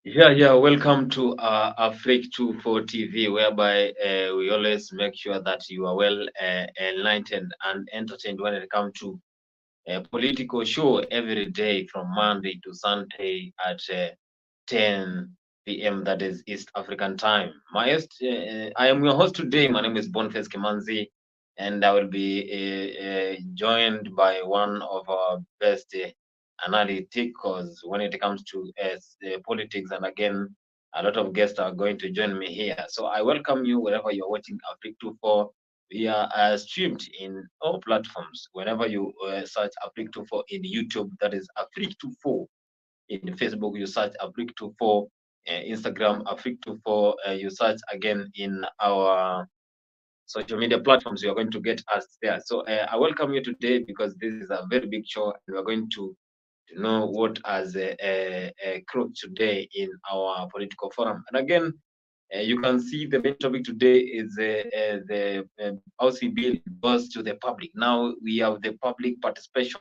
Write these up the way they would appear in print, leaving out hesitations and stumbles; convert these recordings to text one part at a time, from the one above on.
Yeah. Welcome to Afrique 24 TV, whereby we always make sure that you are well enlightened and entertained when it comes to a political show every day from Monday to Sunday at 10 p.m. That is East African time. I am your host today. My name is Boniface Kimanzi, and I will be joined by one of our best analyticals when it comes to politics. And again, a lot of guests are going to join me here. So I welcome you wherever you're watching Afrique 24. We are streamed in all platforms. Whenever you search Afrique 24 in YouTube, that is Afrique 24. In Facebook, you search Afrique 24. Instagram, Afrique 24. You search again in our social media platforms, you are going to get us there. So I welcome you today because this is a very big show, and we are going to know what has cropped today in our political forum. And again, you can see the main topic today is the housing bill goes to the public. Now we have the public participation.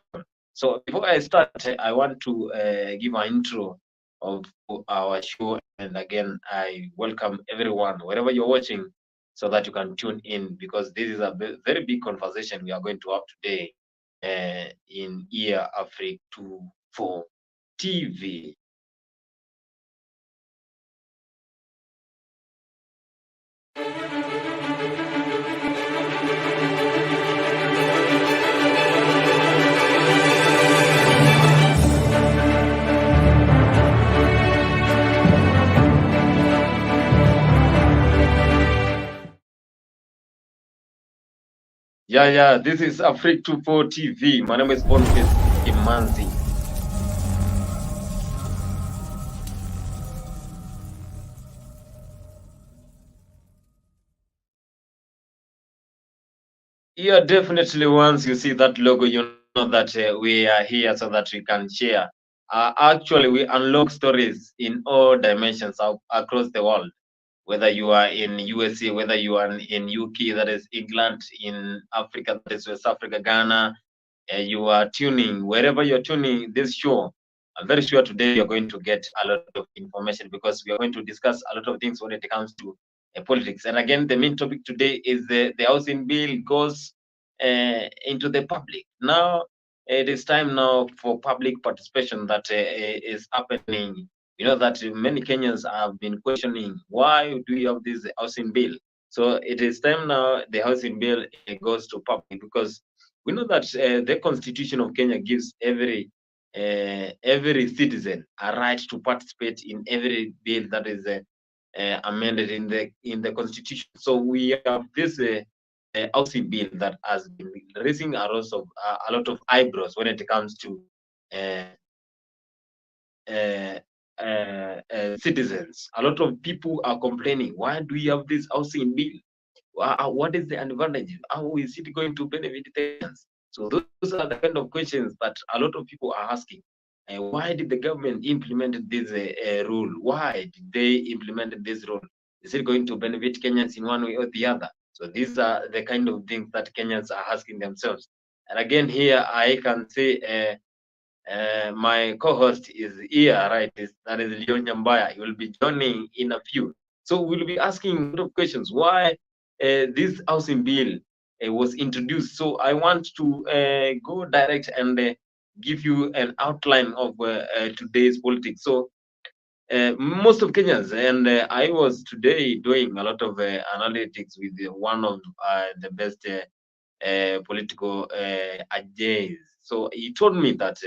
So before I start, I want to give an intro of our show. And again, I welcome everyone, wherever you're watching, so that you can tune in because this is a very big conversation we are going to have today in Ear Africa 24 TV. Yeah. This is Africa 24 TV. My name is Boniface Imanzi. Yeah, definitely. Once you see that logo, you know that we are here so that we can share. Actually, we unlock stories in all dimensions across the world. Whether you are in USA, whether you are in UK, that is England, in Africa, that is West Africa, Ghana, you are tuning, wherever you're tuning this show, I'm very sure today you're going to get a lot of information because we are going to discuss a lot of things when it comes to politics. And again, the main topic today is the housing bill goes into the public. Now, it is time now for public participation that is happening. You know that many Kenyans have been questioning why do we have this housing bill. So it is time now the housing bill goes to public because we know that the Constitution of Kenya gives every citizen a right to participate in every bill that is amended in the Constitution. So we have this housing bill that has been raising a lot of eyebrows when it comes to uh, uh, citizens. A lot of people are complaining. Why do we have this housing bill? What is the advantage? How is it going to benefit Kenyans? So those are the kind of questions that a lot of people are asking. Why did the government implement this rule? Why did they implement this rule? Is it going to benefit Kenyans in one way or the other? So these are the kind of things that Kenyans are asking themselves. And again, here I can say my co-host is here, right? That is Leon Nyambaya. He will be joining in a few. So we'll be asking a lot of questions. Why this housing bill was introduced? So I want to go direct and give you an outline of today's politics. So most of Kenyans, and I was today doing a lot of analytics with one of the best political adjays. So he told me that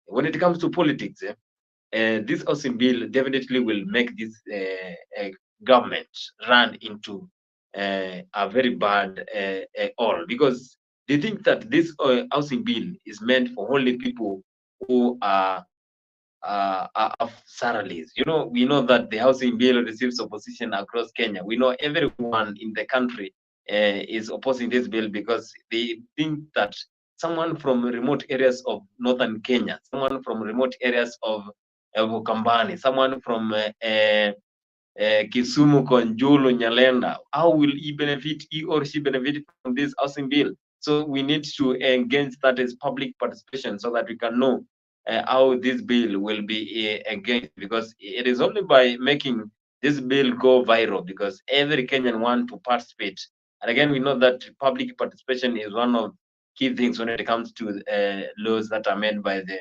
when it comes to politics, this housing bill definitely will make this government run into a very bad all because they think that this housing bill is meant for only people who are of salaries. You know, we know that the housing bill receives opposition across Kenya. We know everyone in the country is opposing this bill because they think that someone from remote areas of northern Kenya, someone from remote areas of Ukambani, someone from Kisumu, Konjulu, Nyalenda, how will he or she benefit from this housing bill? So we need to engage that as public participation so that we can know how this bill will be against, because it is only by making this bill go viral, because every Kenyan want to participate. And again, we know that public participation is one of key things when it comes to laws that are made by the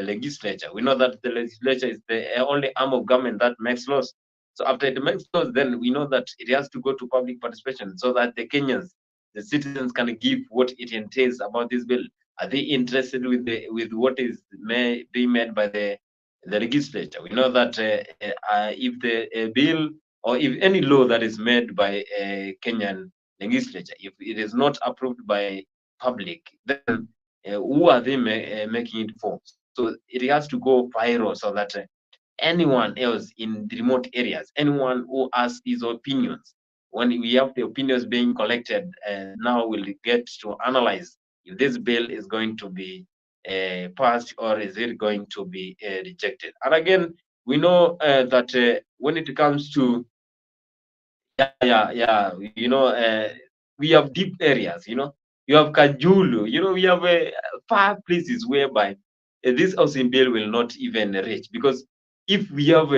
legislature. We know that the legislature is the only arm of government that makes laws. So after it makes laws, then we know that it has to go to public participation so that the Kenyans, the citizens, can give what it entails about this bill. Are they interested with what is being made by the legislature? We know that if the bill or if any law that is made by a Kenyan legislature, if it is not approved by public, then who are they making it for? So it has to go viral so that anyone else in the remote areas, anyone who has his opinions, when we have the opinions being collected, now we'll get to analyze if this bill is going to be passed or is it going to be rejected. And again, we know that when it comes to yeah. We have deep areas. You have Kajulu. We have far places whereby this housing bill will not even reach, because if we have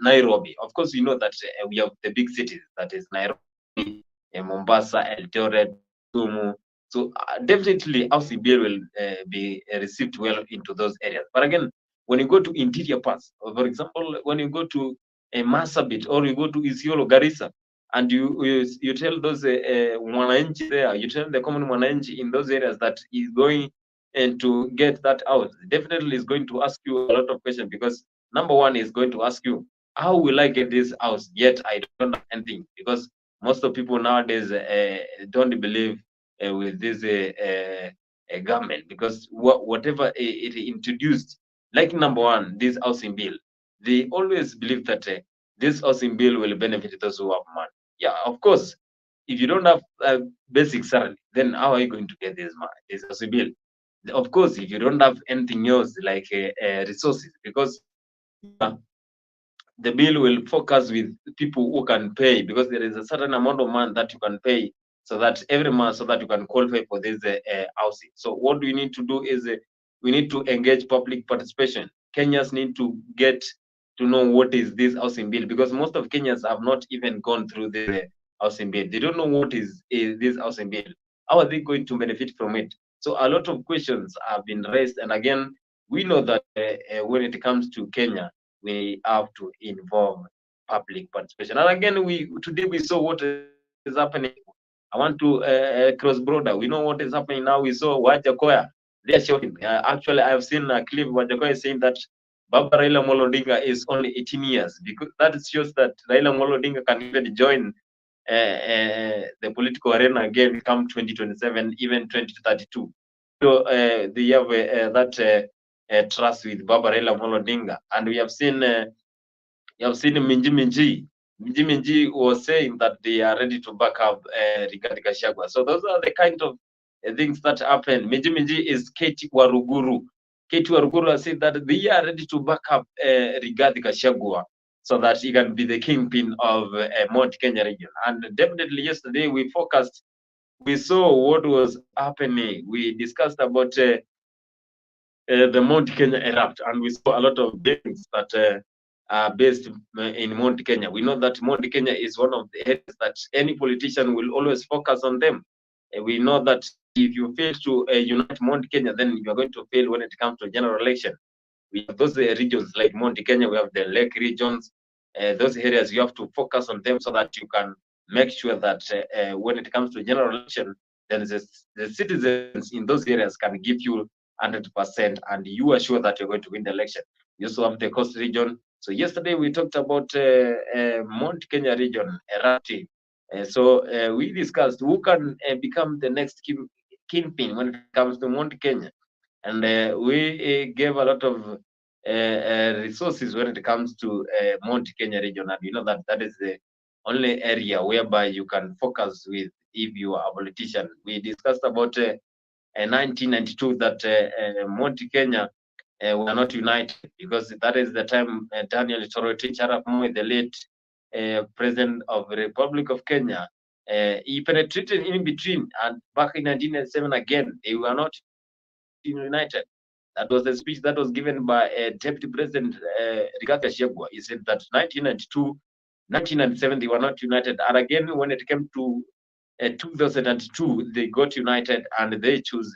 Nairobi, of course, you know that we have the big cities, that is Nairobi, Mombasa, Eldoret, Kisumu. So definitely, housing bill will be received well into those areas. But again, when you go to interior parts, or for example, when you go to a Marsabit, or you go to Isiolo, Garissa, and you tell those mwananchi there, you tell the common mwananchi in those areas that is going and to get that out, definitely is going to ask you a lot of questions, because number one is going to ask you, how will I get this house yet I don't have anything? Because most of people nowadays don't believe with this government, because whatever it introduced, like number one, this housing bill, they always believe that this housing bill will benefit those who have money. Yeah, of course. If you don't have a basic salary, then how are you going to get this money, this housing bill? Of course, if you don't have anything else like resources, because yeah, the bill will focus with people who can pay, because there is a certain amount of money that you can pay, so that every month, so that you can qualify for this housing. So what we need to do is we need to engage public participation. Kenyans need to get to know what is this housing bill, because most of Kenyans have not even gone through the housing bill. They don't know what is this housing bill. How are they going to benefit from it? So a lot of questions have been raised, and again, we know that when it comes to Kenya, we have to involve public participation. And again, we today we saw what is happening. I want to cross border. We know what is happening now. We saw Wajakoya. They are shouting. Actually, I've seen a clip. Wajakoya saying that Baba Raila Amolo Odinga is only 18 years, because that shows that Raila Amolo Odinga can even join the political arena again come 2027, even 2032. So they have trust with Baba Raila Amolo Odinga, and we have seen Minji Minji. Minji Minji was saying that they are ready to back up Rigathi Gachagua. So those are the kind of things that happen. Minji Minji is Katie Waruguru. Katie Waruguru has said that they are ready to back up Rigathi Gachagua, so that he can be the kingpin of Mount Kenya region. And definitely yesterday we saw what was happening. We discussed about the Mount Kenya erupt, and we saw a lot of buildings that are based in Mount Kenya. We know that Mount Kenya is one of the areas that any politician will always focus on them. We know that if you fail to unite Mount Kenya, then you are going to fail when it comes to general election. We have those regions like Mount Kenya, we have the lake regions, those areas you have to focus on them so that you can make sure that when it comes to general election, then the citizens in those areas can give you 100%, and you are sure that you're going to win the election. You also have the coast region. So yesterday we talked about Mount Kenya region erupting. So we discussed who can become the next kingpin when it comes to Mount Kenya, and we gave a lot of resources when it comes to Mount Kenya region, and you know that that is the only area whereby you can focus with if you are a politician. We discussed about 1992 that Mount Kenya were not united, because that is the time Daniel Toroitich Arap Moi, the late president of the Republic of Kenya, he penetrated in between, and back in 1997 again, they were not united. That was the speech that was given by Deputy President Rigathi Gachagua. He said that 1992, 1997 they were not united, and again when it came to 2002 they got united and they chose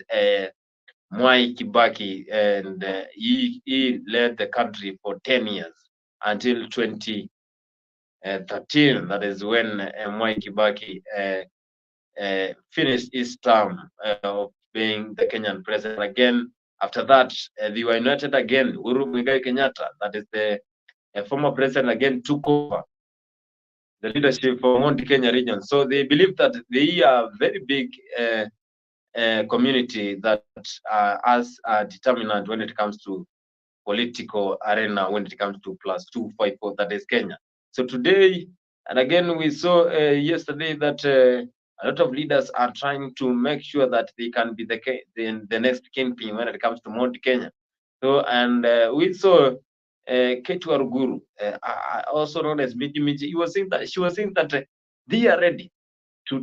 Mwai Kibaki, and he led the country for 10 years until 2013. That is when Mwai Kibaki finished his term of being the Kenyan president. Again, after that, they were united again. Uhuru Muigai Kenyatta, that is the former president, again took over the leadership for Mount Kenya region. So they believe that they are very big community that as a determinant when it comes to political arena, when it comes to +254, that is Kenya. So today, and again, we saw yesterday that a lot of leaders are trying to make sure that they can be the next kingpin when it comes to Mount Kenya. So, and we saw Ketu Aruguru, also known as Miji Miji. She was saying that they are ready to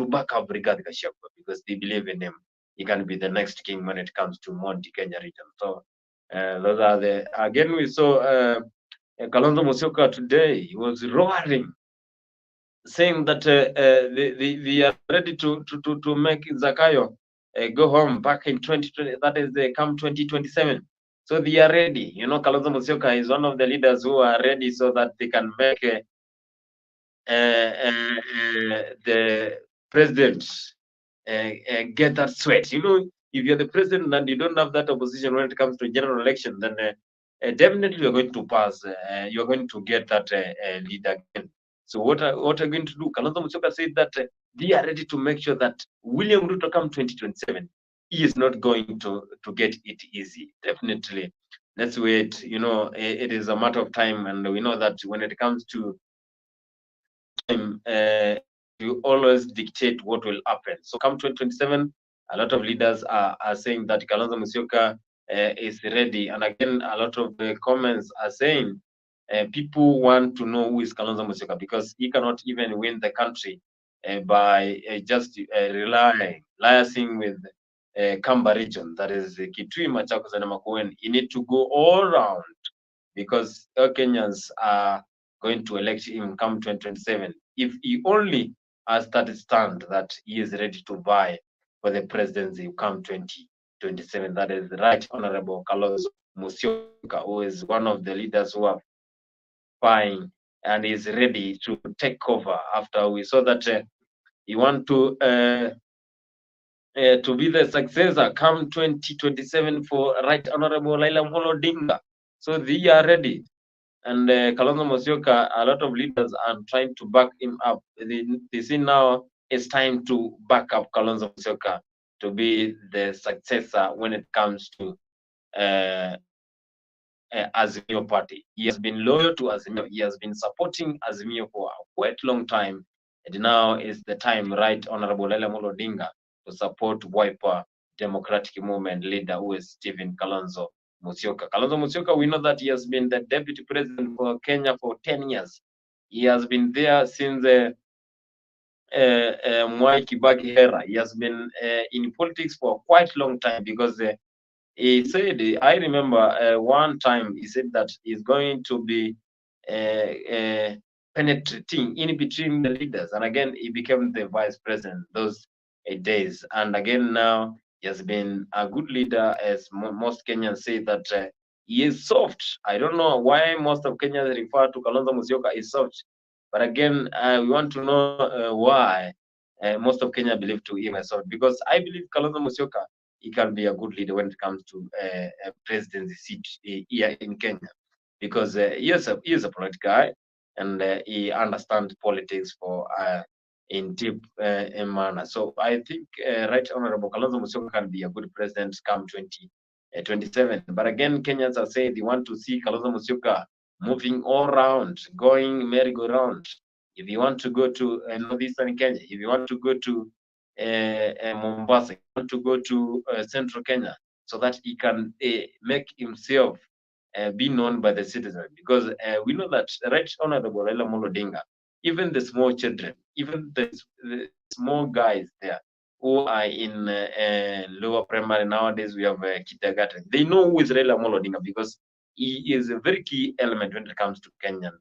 back up Rigathi Gachagua because they believe in him. He can be the next king when it comes to Mount Kenya region. So those are the, again we saw Kalonzo Musyoka today. He was roaring, saying that they are ready to make Zakayo go home back in 2020. That is come 2027. So they are ready. You know, Kalonzo Musyoka is one of the leaders who are ready so that they can make the president get that sweat. You know, if you're the president and you don't have that opposition when it comes to general election, then definitely you're going to pass. You're going to get that lead again. So what are going to do? Kalonzo Musyoka said that they are ready to make sure that William Ruto come 2027. He is not going to get it easy. Definitely, let's wait. You know, it is a matter of time, and we know that when it comes to time, you always dictate what will happen. So come 2027, a lot of leaders are saying that Kalonzo Musyoka is ready. And again, a lot of the comments are saying people want to know who is Kalonzo Musyoka because he cannot even win the country by just liaising with Kamba region, that is Kitui, Machakos, and Makueni. You need to go all around because all Kenyans are going to elect him come 2027. If he only has that stand that he is ready to buy for the presidency come 2027, that is Right Honorable Kalonzo Musyoka, who is one of the leaders who are buying and is ready to take over after we saw that he want to be the successor come 2027 for Right Honorable Raila Amolo Odinga. So they are ready. And Kalonzo Musyoka, a lot of leaders are trying to back him up. They see now it's time to back up Kalonzo Musyoka to be the successor when it comes to Azimio party. He has been loyal to Azimio. He has been supporting Azimio for a quite long time. And now is the time, Right Honorable Raila Amolo Odinga, to support Wiper Democratic Movement leader who is Stephen Kalonzo Musyoka. Kalonzo Musyoka, we know that he has been the deputy president for Kenya for 10 years. He has been there since Mwai Kibaki era. He has been in politics for quite a long time because he said, I remember one time he said that he's going to be penetrating in between the leaders. And again, he became the vice president those 8 days. And again, now he has been a good leader, as most Kenyans say that he is soft. I don't know why most of Kenyans refer to Kalonzo Musyoka is soft. But again, we want to know why most of Kenya believe to him as soft. Because I believe Kalonzo Musyoka, he can be a good leader when it comes to a presidency seat here in Kenya, because he is a polite guy and he understands politics for in deep manner. So I think Right Honorable Kalonzo Musyoka can be a good president come 2027. But again, Kenyans are saying they want to see Kalonzo Musyoka moving all around, going merry-go-round. If you want to go to northeastern Kenya, if you want to go to Mombasa, want to go to central Kenya, so that he can make himself be known by the citizen. Because we know that Right Honorable Raila Amolo Odinga, even the small children, even the small guys there, who are in lower primary nowadays, we have kindergarten. They know who is Raila Amolo Odinga because he is a very key element when it comes to Kenyan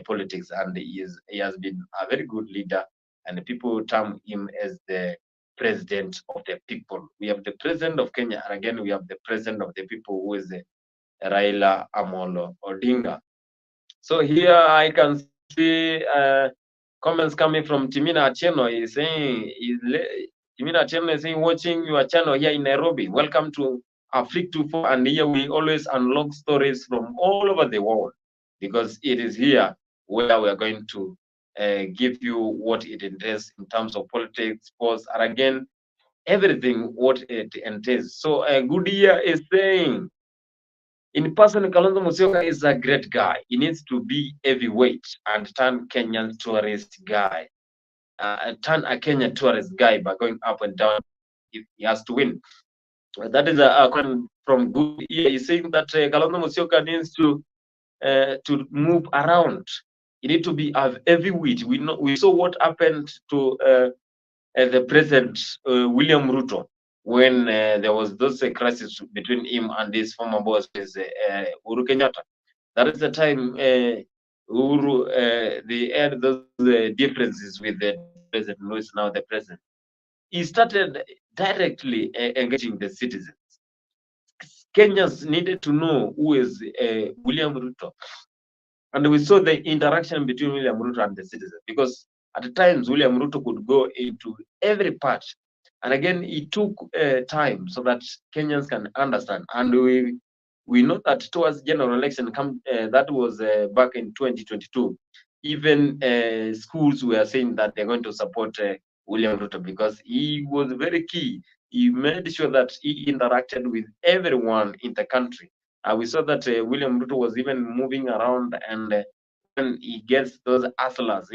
politics, and he has been a very good leader, and people term him as the president of the people. We have the president of Kenya, and again we have the president of the people, who is Raila Amolo Odinga. So here I can see comments coming from Timina Acheno. Timina Acheno is saying, watching your channel here in Nairobi. Welcome to Afrique 24, and here we always unlock stories from all over the world, because it is here where we are going to give you what it entails in terms of politics, sports, and again everything what it entails. So Good Year is saying, in person, Kalonzo Musyoka is a great guy. He needs to be heavyweight and turn Kenyan tourist guy. Turn a Kenyan tourist guy by going up and down if he has to win. That is a comment from Good Year. He's saying that Kalonzo Musyoka needs to move around. He needs to be a heavyweight. We saw what happened to the President William Ruto when there was those crisis between him and his former boss, Uhuru Kenyatta. That is the time Uhuru they had those differences with the president, who is now the president. He started directly engaging the citizens. Kenyans needed to know who is William Ruto, and we saw the interaction between William Ruto and the citizens, because at times William Ruto could go into every part, and again he took time so that Kenyans can understand. And we know that towards general election that was back in 2022, even schools were saying that they're going to support William Ruto, because he was very key. He made sure that he interacted with everyone in the country. We saw that William Ruto was even moving around, and when he gets those hustlers,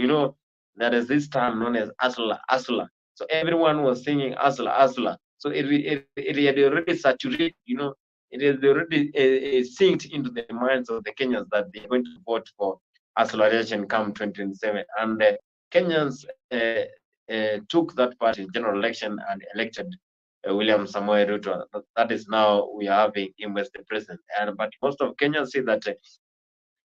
there is this term known as hustler. So everyone was singing hustler. So it had already saturated, it has already synced into the minds of the Kenyans that they're going to vote for acceleration come 2027. And Kenyans took that part in general election and elected William Samoei Ruto. That is now we are having him as the president. But most of Kenyans say that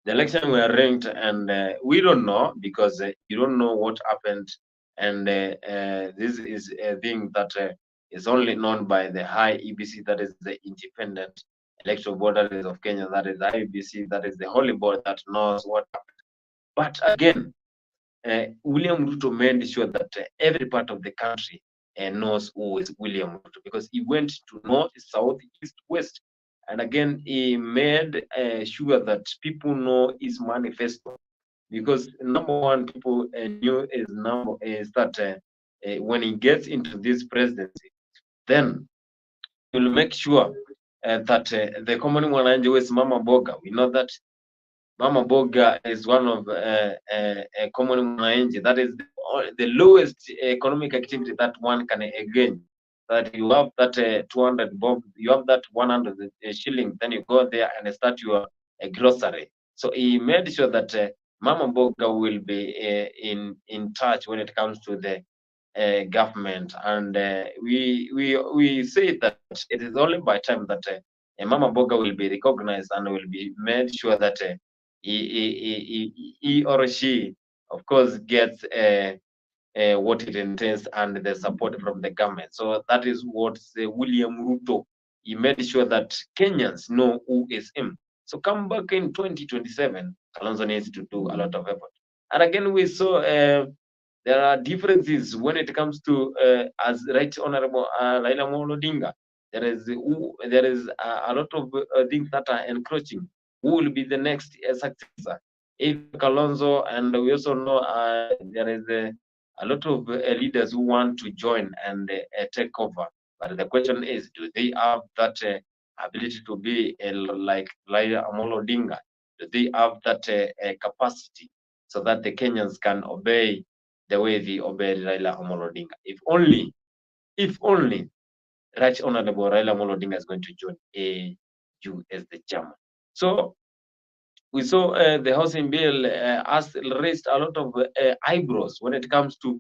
the election were rigged, and we don't know, because you don't know what happened. And this is a thing that is only known by the high EBC, that is the Independent Electoral Board, that is of Kenya, that is the IBC, that is the holy board that knows what happened. But again, William Ruto made sure that every part of the country knows who is William Ruto, because he went to north, south, east, west, and again he made sure that people know his manifesto. Because number one, people knew his number is that when he gets into this presidency, then he will make sure that the common mwananchi, who is Mama Boga, we know that Mama Boga is one of common mwananchi. That is the lowest economic activity that one can gain. That you have that 200 bob, you have that 100 shilling, then you go there and start your grocery. So he made sure that Mama Boga will be in touch when it comes to the government, and we say that it is only by time that Mama Boga will be recognized and will be made sure that he or she, of course, gets what it entails and the support from the government. So that is what William Ruto, he made sure that Kenyans know who is him. So come back in 2027, Kalonzo needs to do a lot of effort. And again, we saw there are differences when it comes to as Right Honorable Raila Amolo Odinga. There is a lot of things that are encroaching. Who will be the next successor? If Kalonzo, and we also know there is a lot of leaders who want to join and take over. But the question is, do they have that ability to be like Raila Amolo Odinga? Do they have that capacity so that the Kenyans can obey the way they obeyed Raila Amolo Odinga? If only Right Honorable Raila Amolo Odinga is going to join AU as the chairman. So we saw the housing bill has raised a lot of eyebrows when it comes to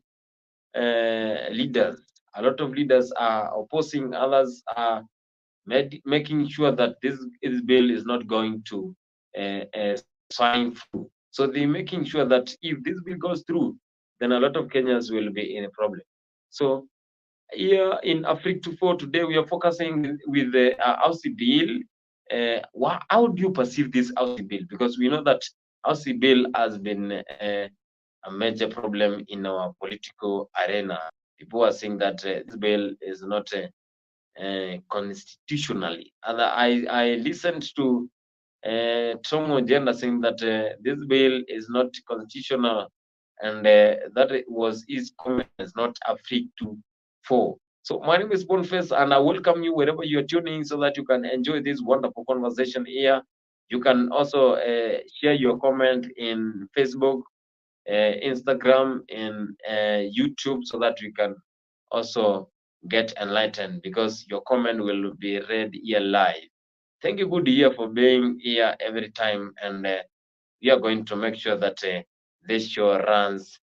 leaders A lot of leaders are opposing, others are making sure that this bill is not going to sign through. So they're making sure that if this bill goes through, then a lot of Kenyans will be in a problem. So here in Africa for today, we are focusing with the housing bill. How do you perceive this housing bill? Because we know that housing bill has been a major problem in our political arena. People are saying that this bill is not constitutionally. I listened to Tom Ojenda saying that this bill is not constitutional, and that it was his comments, not Africa 4. So my name is Boniface, and I welcome you wherever you are tuning so that you can enjoy this wonderful conversation here. You can also share your comment in Facebook, Instagram, and YouTube so that we can also get enlightened, because your comment will be read here live. Thank you, good year, for being here every time, and we are going to make sure that this show runs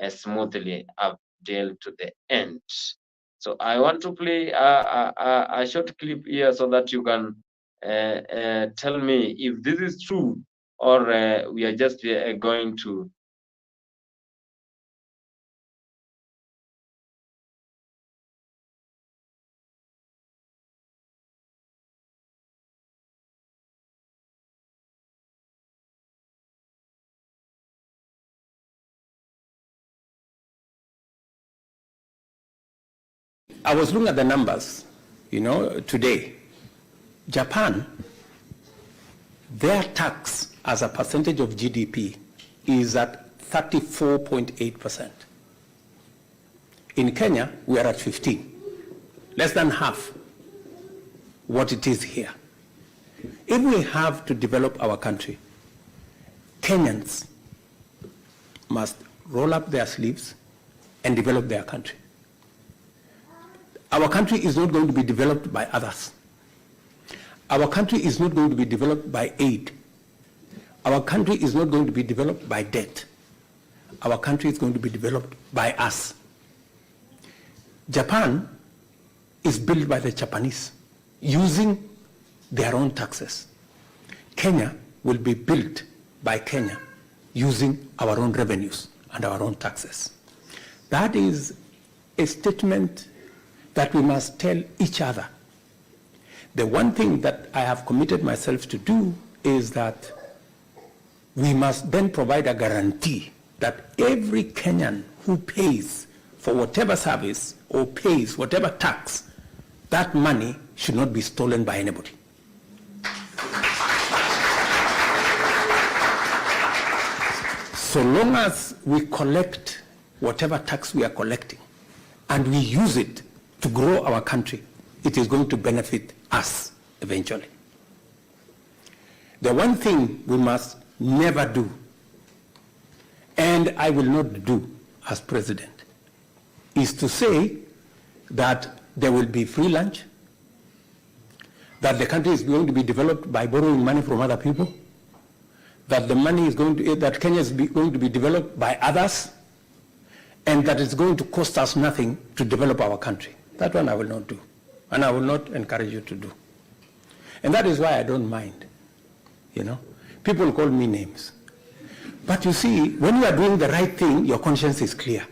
smoothly up till to the end. So I want to play a short clip here so that you can tell me if this is true, or we are just going to. I was looking at the numbers, today. Japan, their tax as a percentage of GDP is at 34.8%. In Kenya, we are at 15, less than half what it is here. If we have to develop our country, Kenyans must roll up their sleeves and develop their country. Our country is not going to be developed by others. Our country is not going to be developed by aid. Our country is not going to be developed by debt. Our country is going to be developed by us. Japan is built by the Japanese using their own taxes. Kenya will be built by Kenya using our own revenues and our own taxes. That is a statement that we must tell each other. The one thing that I have committed myself to do is that we must then provide a guarantee that every Kenyan who pays for whatever service or pays whatever tax, that money should not be stolen by anybody. So long as we collect whatever tax we are collecting and we use it to grow our country, it is going to benefit us eventually. The one thing we must never do, and I will not do as president, is to say that there will be free lunch, that the country is going to be developed by borrowing money from other people, that the money is going to, that Kenya is going to be developed by others, and that it's going to cost us nothing to develop our country. That one I will not do, and I will not encourage you to do. And that is why I don't mind, People call me names. But you see, when you are doing the right thing, your conscience is clear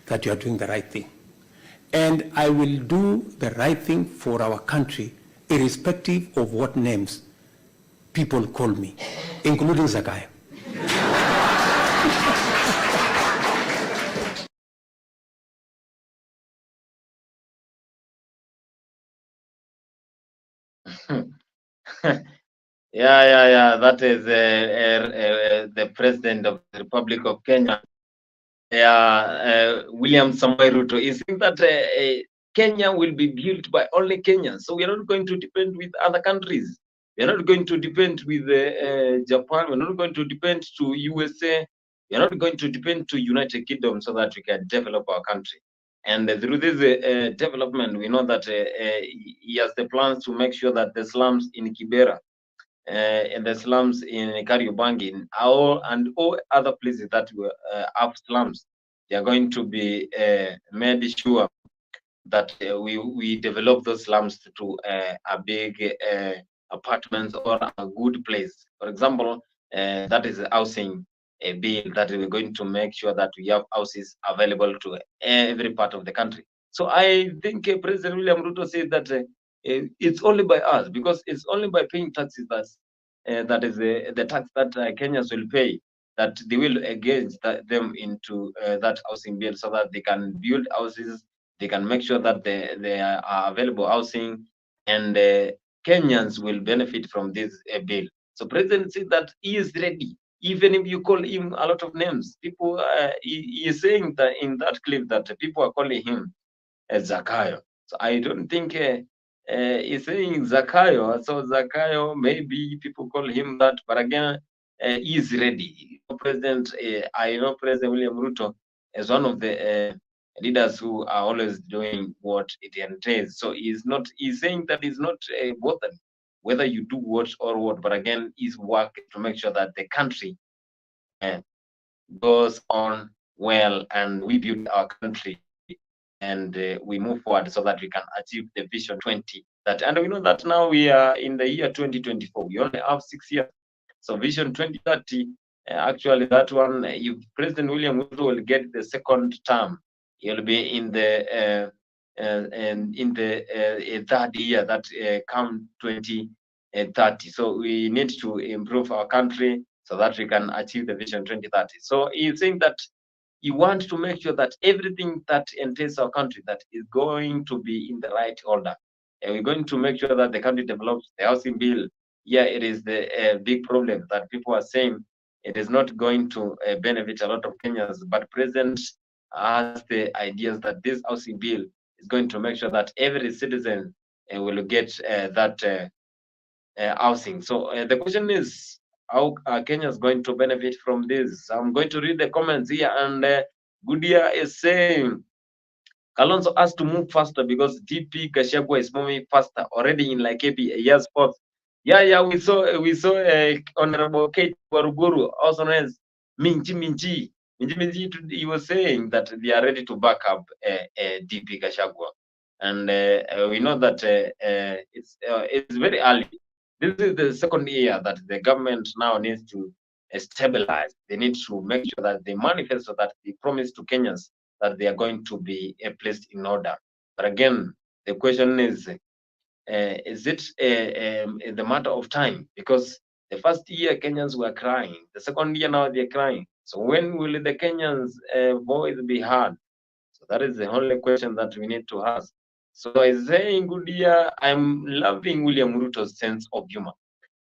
that you are doing the right thing. And I will do the right thing for our country, irrespective of what names people call me, including Zakayo. Yeah. That is the president of the Republic of Kenya, William Samoei Ruto. Is saying that Kenya will be built by only Kenyans. So we are not going to depend with other countries. We are not going to depend with Japan. We're not going to depend to USA. We are not going to depend to United Kingdom so that we can develop our country. And through this development, we know that he has the plans to make sure that the slums in Kibera, and the slums in Kariobangi, all other places that have slums, they are going to be made sure that we develop those slums to a big apartments or a good place. For example, that is a housing bill that we're going to make sure that we have houses available to every part of the country. So I think President William Ruto said that it's only by us, because it's only by paying taxes that is the tax that Kenyans will pay, that they will engage them into that housing bill, so that they can build houses, they can make sure that they are available housing, and Kenyans will benefit from this bill. So President said that he is ready, even if you call him a lot of names. People, he is saying that in that clip that people are calling him Zakayo. So I don't think he's saying Zakayo. So Zakayo, maybe people call him that, but again, he's ready. President, I know President William Ruto is one of the leaders who are always doing what it entails. So he's saying that he's not bothered whether you do what or what, but again, his work is to make sure that the country uh, goes on well, and we build our country, and we move forward so that we can achieve the vision 20. That, and we know that now we are in the year 2024. We only have 6 years. So vision 2030, actually that one, if President William Ruto will get the second term, he'll be in the third year, that come 2030. So we need to improve our country so that we can achieve the vision 2030. So he's saying that you want to make sure that everything that entails our country, that is going to be in the right order. And we're going to make sure that the country develops. The housing bill, yeah, it is the big problem that people are saying it is not going to benefit a lot of Kenyans, but President has the ideas that this housing bill is going to make sure that every citizen will get that housing. So the question is, how Kenya is going to benefit from this? I'm going to read the comments here, and Goodia is saying Kalonzo has to move faster because DP Gachagua is moving faster already in like a year's forth. Yeah, we saw Honorable Kate Waruguru, also known as Minji. He was saying that they are ready to back up DP Gachagua, and we know that it's very early. This is the second year that the government now needs to stabilize. They need to make sure that they manifest, so that they promise to Kenyans that they are going to be placed in order. But again, the question is it the matter of time? Because the first year Kenyans were crying, the second year now they're crying. So when will the Kenyans' voice be heard? So that is the only question that we need to ask. So I say, good year, I'm loving William Ruto's sense of humor.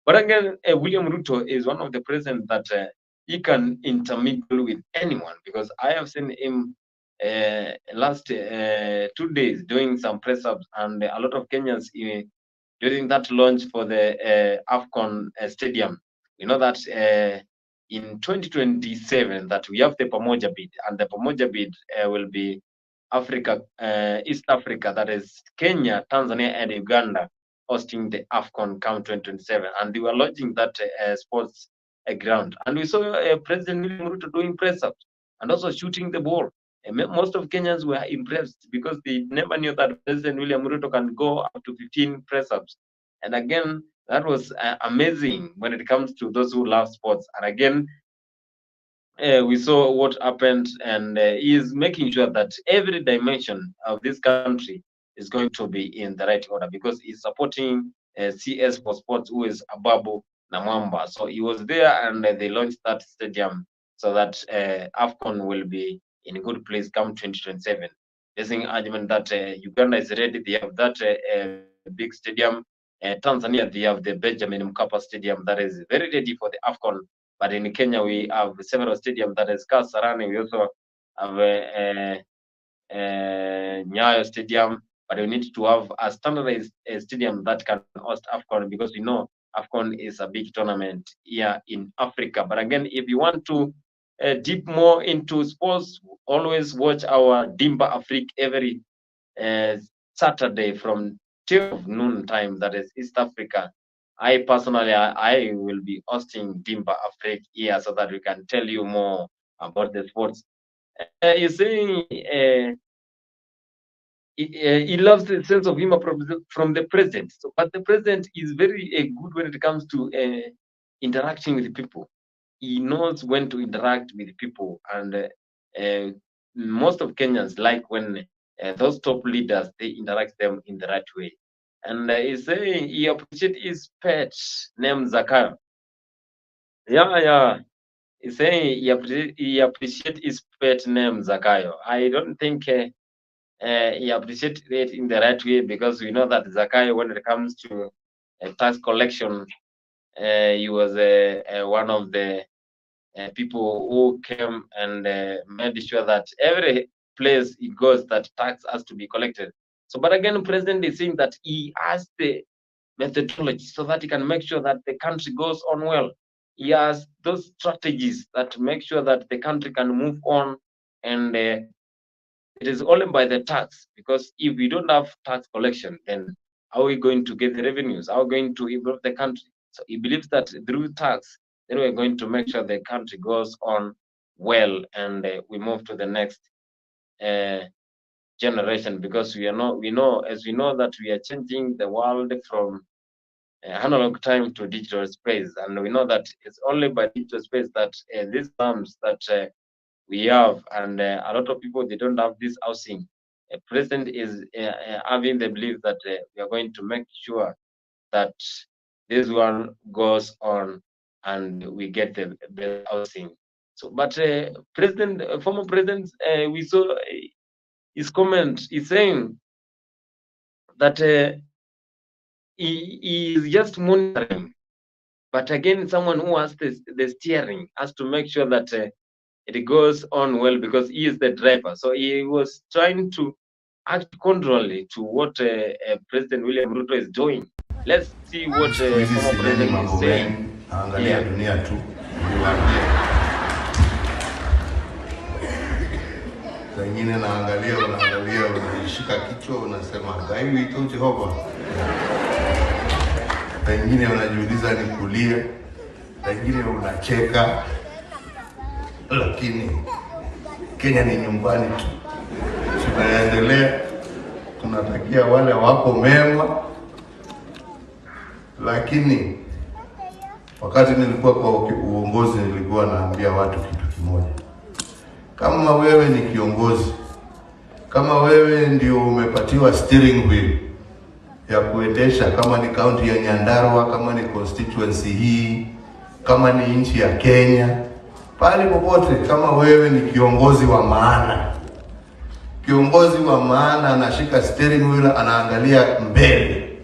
But again, William Ruto is one of the presidents that he can intermingle with anyone, because I have seen him last 2 days doing some press ups, and a lot of Kenyans during that launch for the AFCON stadium. We know that in 2027 that we have the Pamoja bid, and the Pamoja bid will be Africa, East Africa, that is Kenya, Tanzania, and Uganda, hosting the AFCON come 2027, and they were launching that sports ground. And we saw President William Ruto doing press ups and also shooting the ball. And most of Kenyans were impressed because they never knew that President William Ruto can go up to 15 press ups. And again, that was amazing when it comes to those who love sports. And again, we saw what happened, and he is making sure that every dimension of this country is going to be in the right order, because he's supporting CS for Sports, who is Ababu Namwamba. So he was there, and they launched that stadium so that AFCON will be in a good place come 2027. There's an argument that Uganda is ready. They have that big stadium. Tanzania, they have the Benjamin Mkapa Stadium that is very ready for the AFCON. But in Kenya, we have several stadiums that is Kasarani. We also have Nyayo Stadium, but we need to have a standardized stadium that can host AFCON, because we know AFCON is a big tournament here in Africa. But again, if you want to deep more into sports, always watch our Dimba Afrique every Saturday from 12 noon time, that is East Africa. I personally, I will be hosting Dimba Afrique here so that we can tell you more about the sports. You're saying he loves the sense of humor from the president. So, but the president is very good when it comes to interacting with people. He knows when to interact with people, and most of Kenyans like when those top leaders they interact them in the right way. And he's saying he appreciates his pet named Zakayo. Yeah. He's saying he appreciates his pet name Zakayo. I don't think he appreciates it in the right way, because we know that Zakayo, when it comes to tax collection, he was one of the people who came and made sure that every place he goes, that tax has to be collected. So, but again, President is saying that he has the methodology so that he can make sure that the country goes on well. He has those strategies that make sure that the country can move on, and it is only by the tax, because if we don't have tax collection, then how are we going to get the revenues? How are we going to improve the country? So he believes that through tax, then we're going to make sure the country goes on well, and we move to the next generation, because we know that we are changing the world from analog time to digital space, and we know that it's only by digital space that these slums that we have, and a lot of people they don't have this housing. President is having the belief that we are going to make sure that this one goes on and we get the best housing. So, but former president, we saw his comment. He's saying that he is just monitoring, but again, someone who has the steering has to make sure that it goes on well, because he is the driver. So he was trying to act contrarily to what President William Ruto is doing. Let's see what former president is saying. Angalia dunia tu. Zingine unaangalia unashika kichwa unasema gaiwi ito Jehova. Wengine unajiuliza ni kulia, wengine unacheka. Lakini Kenya ni nyumbani tu. Tunaendelea, tunatakia wale wako mema. Lakini wakati nilikuwa kwa uongozi nilikuwa naambia watu kitu kimoja. Kama wewe ni kiongozi, kama wewe ndio umepatiwa steering wheel ya kuendesha, kama ni county ya Nyandarua, kama ni constituency hii, kama ni nchi ya Kenya, pale popote, kama wewe ni kiongozi wa maana. Kiongozi wa maana anashika steering wheel, anaangalia mbele.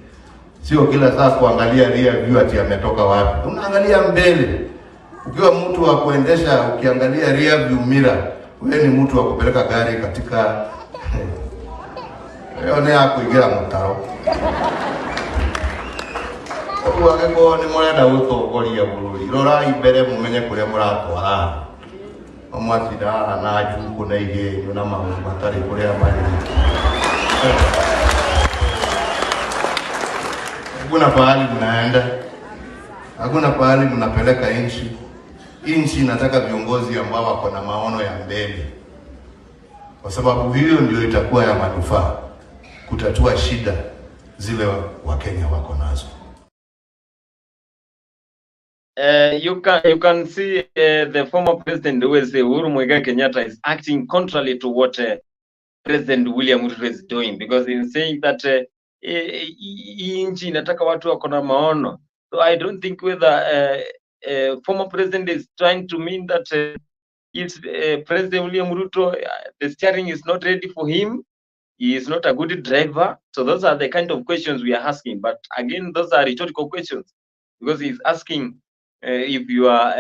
Sio kila saa kuangalia rear view ati ametoka wapi. Unaangalia mbele. Ukiwa mtu wa kuendesha ukiangalia rear view mirror, wewe ni mtu wa kupeleka gari katika yone akuigira mutaro. Wageko ni murenda gutongoria bururi. Rora imbere mumenye kuria muratwara. Omwatira na juku na igenyo na maundu matari kuria mari. Hakuna pahali mnaenda. Hakuna pahali mnapeleka nchi. Nchi inataka viongozi ambao wako na maono ya mbele. Kwa sababu hiyo ndio itakuwa ya manufaa kutatua shida zile Wakenya wako nazo. You can see the former president Uhuru Muigai Kenyatta is acting contrary to what President William Ruto is doing, because he's saying that nchi inataka watu wako na maono. So I don't think whether former president is trying to mean that if President William Ruto, the steering is not ready for him, he is not a good driver. So those are the kind of questions we are asking. But again, those are rhetorical questions, because he's asking if you are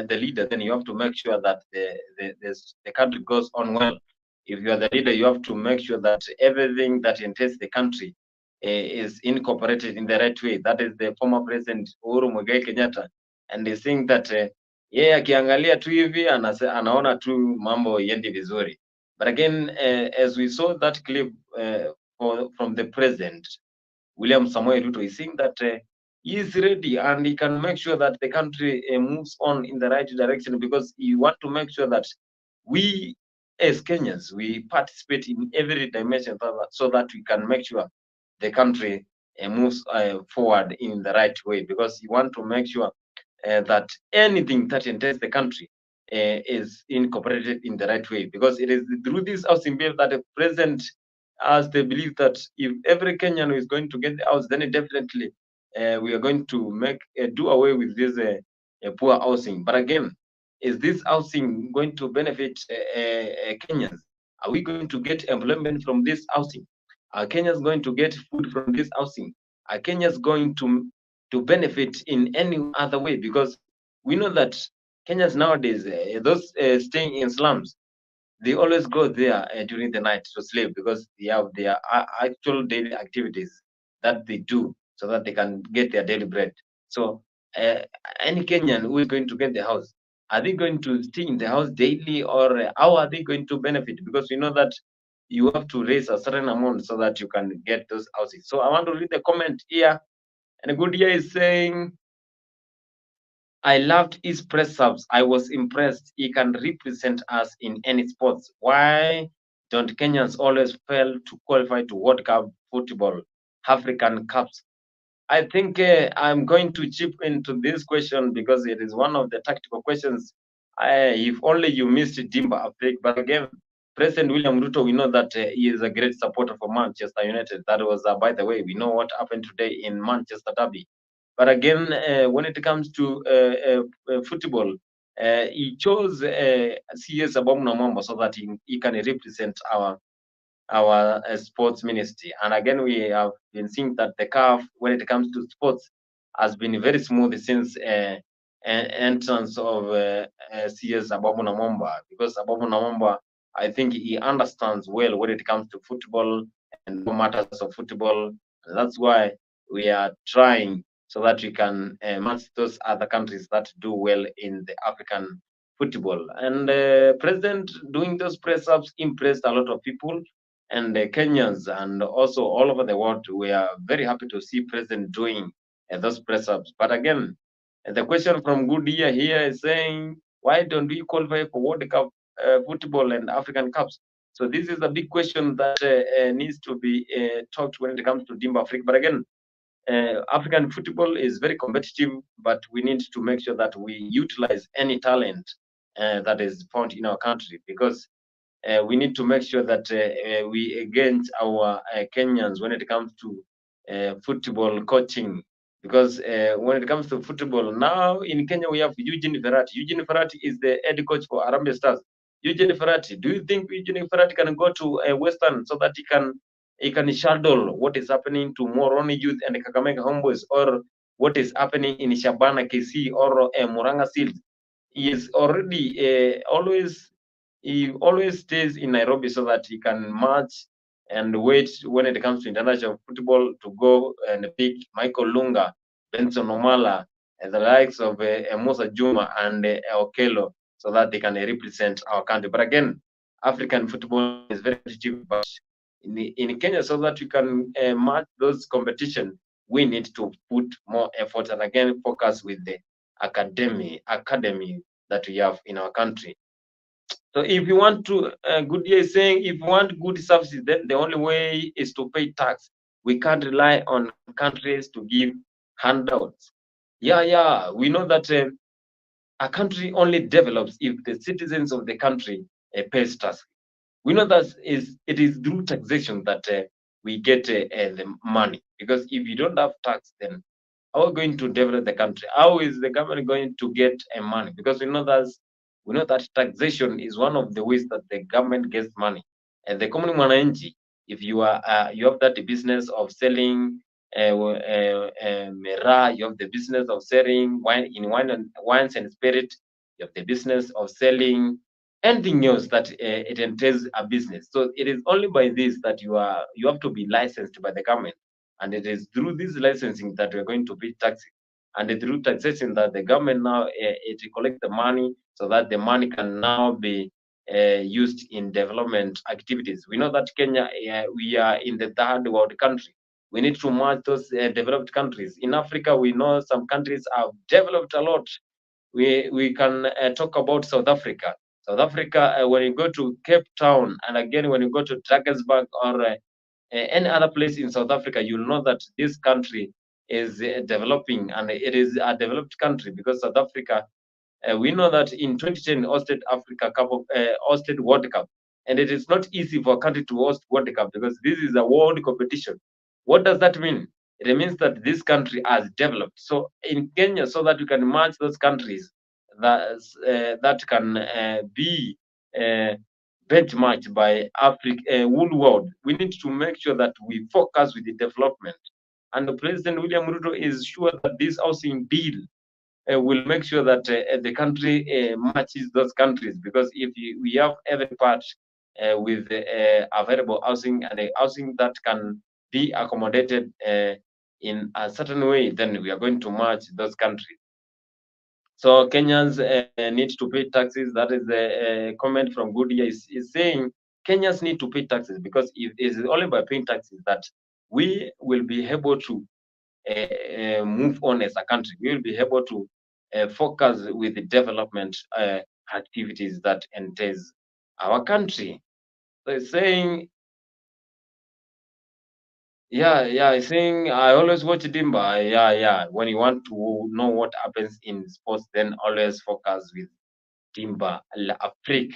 the leader, then you have to make sure that the country goes on well. If you are the leader, you have to make sure that everything that entails the country is incorporated in the right way. That is the former president Uhuru Muigai Kenyatta, and they think that yeye akiangalia tu hivi anaona tu mambo yendi vizuri. But again, as we saw that clip from the president William Samoei Ruto, is saying that he is ready and he can make sure that the country moves on in the right direction, because he want to make sure that we as Kenyans, we participate in every dimension so that we can make sure the country moves forward in the right way, because you want to make sure that anything that enters the country is incorporated in the right way, because it is through this housing bill that the president has the belief that if every Kenyan is going to get the house, then definitely we are going to make do away with this poor housing. But again, is this housing going to benefit Kenyans? Are we going to get employment from this housing? Are Kenyans going to get food from this housing? Are Kenyans going to benefit in any other way? Because we know that Kenyans nowadays, those staying in slums, they always go there during the night to sleep, because they have their actual daily activities that they do so that they can get their daily bread. So uh, any Kenyan who is going to get the house, are they going to stay in the house daily, or how are they going to benefit? Because we know that you have to raise a certain amount so that you can get those houses. So I want to read the comment here. And a good year is saying, I loved his press ups. I was impressed. He can represent us in any sports. Why don't Kenyans always fail to qualify to World Cup football, African Cups? I think I'm going to chip into this question because it is one of the tactical questions. If only you missed Dimba Afrik. But again, President William Ruto, we know that he is a great supporter for Manchester United. That was, by the way, we know what happened today in Manchester Derby. But again, when it comes to football, he chose CS Abomna Mwamba so that he can represent our sports ministry. And again, we have been seeing that the CAF, when it comes to sports, has been very smooth since entrance of CS Ababu Namomba, because Ababu Namomba, I think he understands well when it comes to football and matters of football. And that's why we are trying so that we can match those other countries that do well in the African football. And President doing those press ups impressed a lot of people, and Kenyans and also all over the world. We are very happy to see President doing those press ups. But again, the question from Goodyear here is saying, why don't we qualify for World Cup football and African Cups? So this is a big question that needs to be talked when it comes to Dimba Africa. But again, African football is very competitive, but we need to make sure that we utilize any talent that is found in our country, because we need to make sure that we engage our Kenyans when it comes to football coaching. Because when it comes to football, now in Kenya we have Eugene Ferrati. Eugene Ferrati is the head coach for Harambee Stars. Eugene Ferrati, do you think Eugene Ferrati can go to Western so that he can shadow what is happening to Moroni Youth and Kakamega Homeboys, or what is happening in Shabana KC or Muranga Seals? He is already he always stays in Nairobi so that he can march and wait when it comes to international football to go and pick Michael Lunga, Benson Omala, and the likes of Musa Juma and Okello, so that they can represent our country. But again, African football is very competitive, but in Kenya, so that we can match those competitions, we need to put more effort and again focus with the academy that we have in our country. So if you want to, Goodyear is saying, if you want good services, then the only way is to pay tax. We can't rely on countries to give handouts. Yeah, we know that a country only develops if the citizens of the country pays tax. We know that it is through taxation that we get the money. Because if you don't have tax, then how are we going to develop the country? How is the government going to get money? Because we know that taxation is one of the ways that the government gets money. And the common mwananchi, if you are you have that business of selling miraa, you have the business of selling wines and spirit, you have the business of selling anything else that it entails a business. So it is only by this that you have to be licensed by the government, and it is through this licensing that we're going to pay taxes, and through taxation that the government now it collects the money, so that the money can now be used in development activities. We know that Kenya, we are in the third world country. We need to match those developed countries. In Africa, we know some countries have developed a lot. We can talk about South Africa. South Africa, when you go to Cape Town, and again when you go to Drakensberg or any other place in South Africa, you'll know that this country is developing, and it is a developed country because South Africa, we know that in 2010 hosted Africa Cup of hosted World Cup, and it is not easy for a country to host World Cup because this is a world competition. What does that mean? It means that this country has developed. So in Kenya, so that you can match those countries that can be uh, benchmarked by Africa, whole world, we need to make sure that we focus with the development. And the President William Ruto is sure that this housing bill will make sure that the country matches those countries, because if we have every part with available housing and a housing that can be accommodated in a certain way, then we are going to match those countries. So Kenyans need to pay taxes. That is the comment from Goodia is saying Kenyans need to pay taxes, because it is only by paying taxes that we will be able to move on as a country. We will be able to focus with the development activities that entails our country. So it's saying, yeah, it's saying I always watch Dimba. Yeah. When you want to know what happens in sports, then always focus with Dimba Afrique,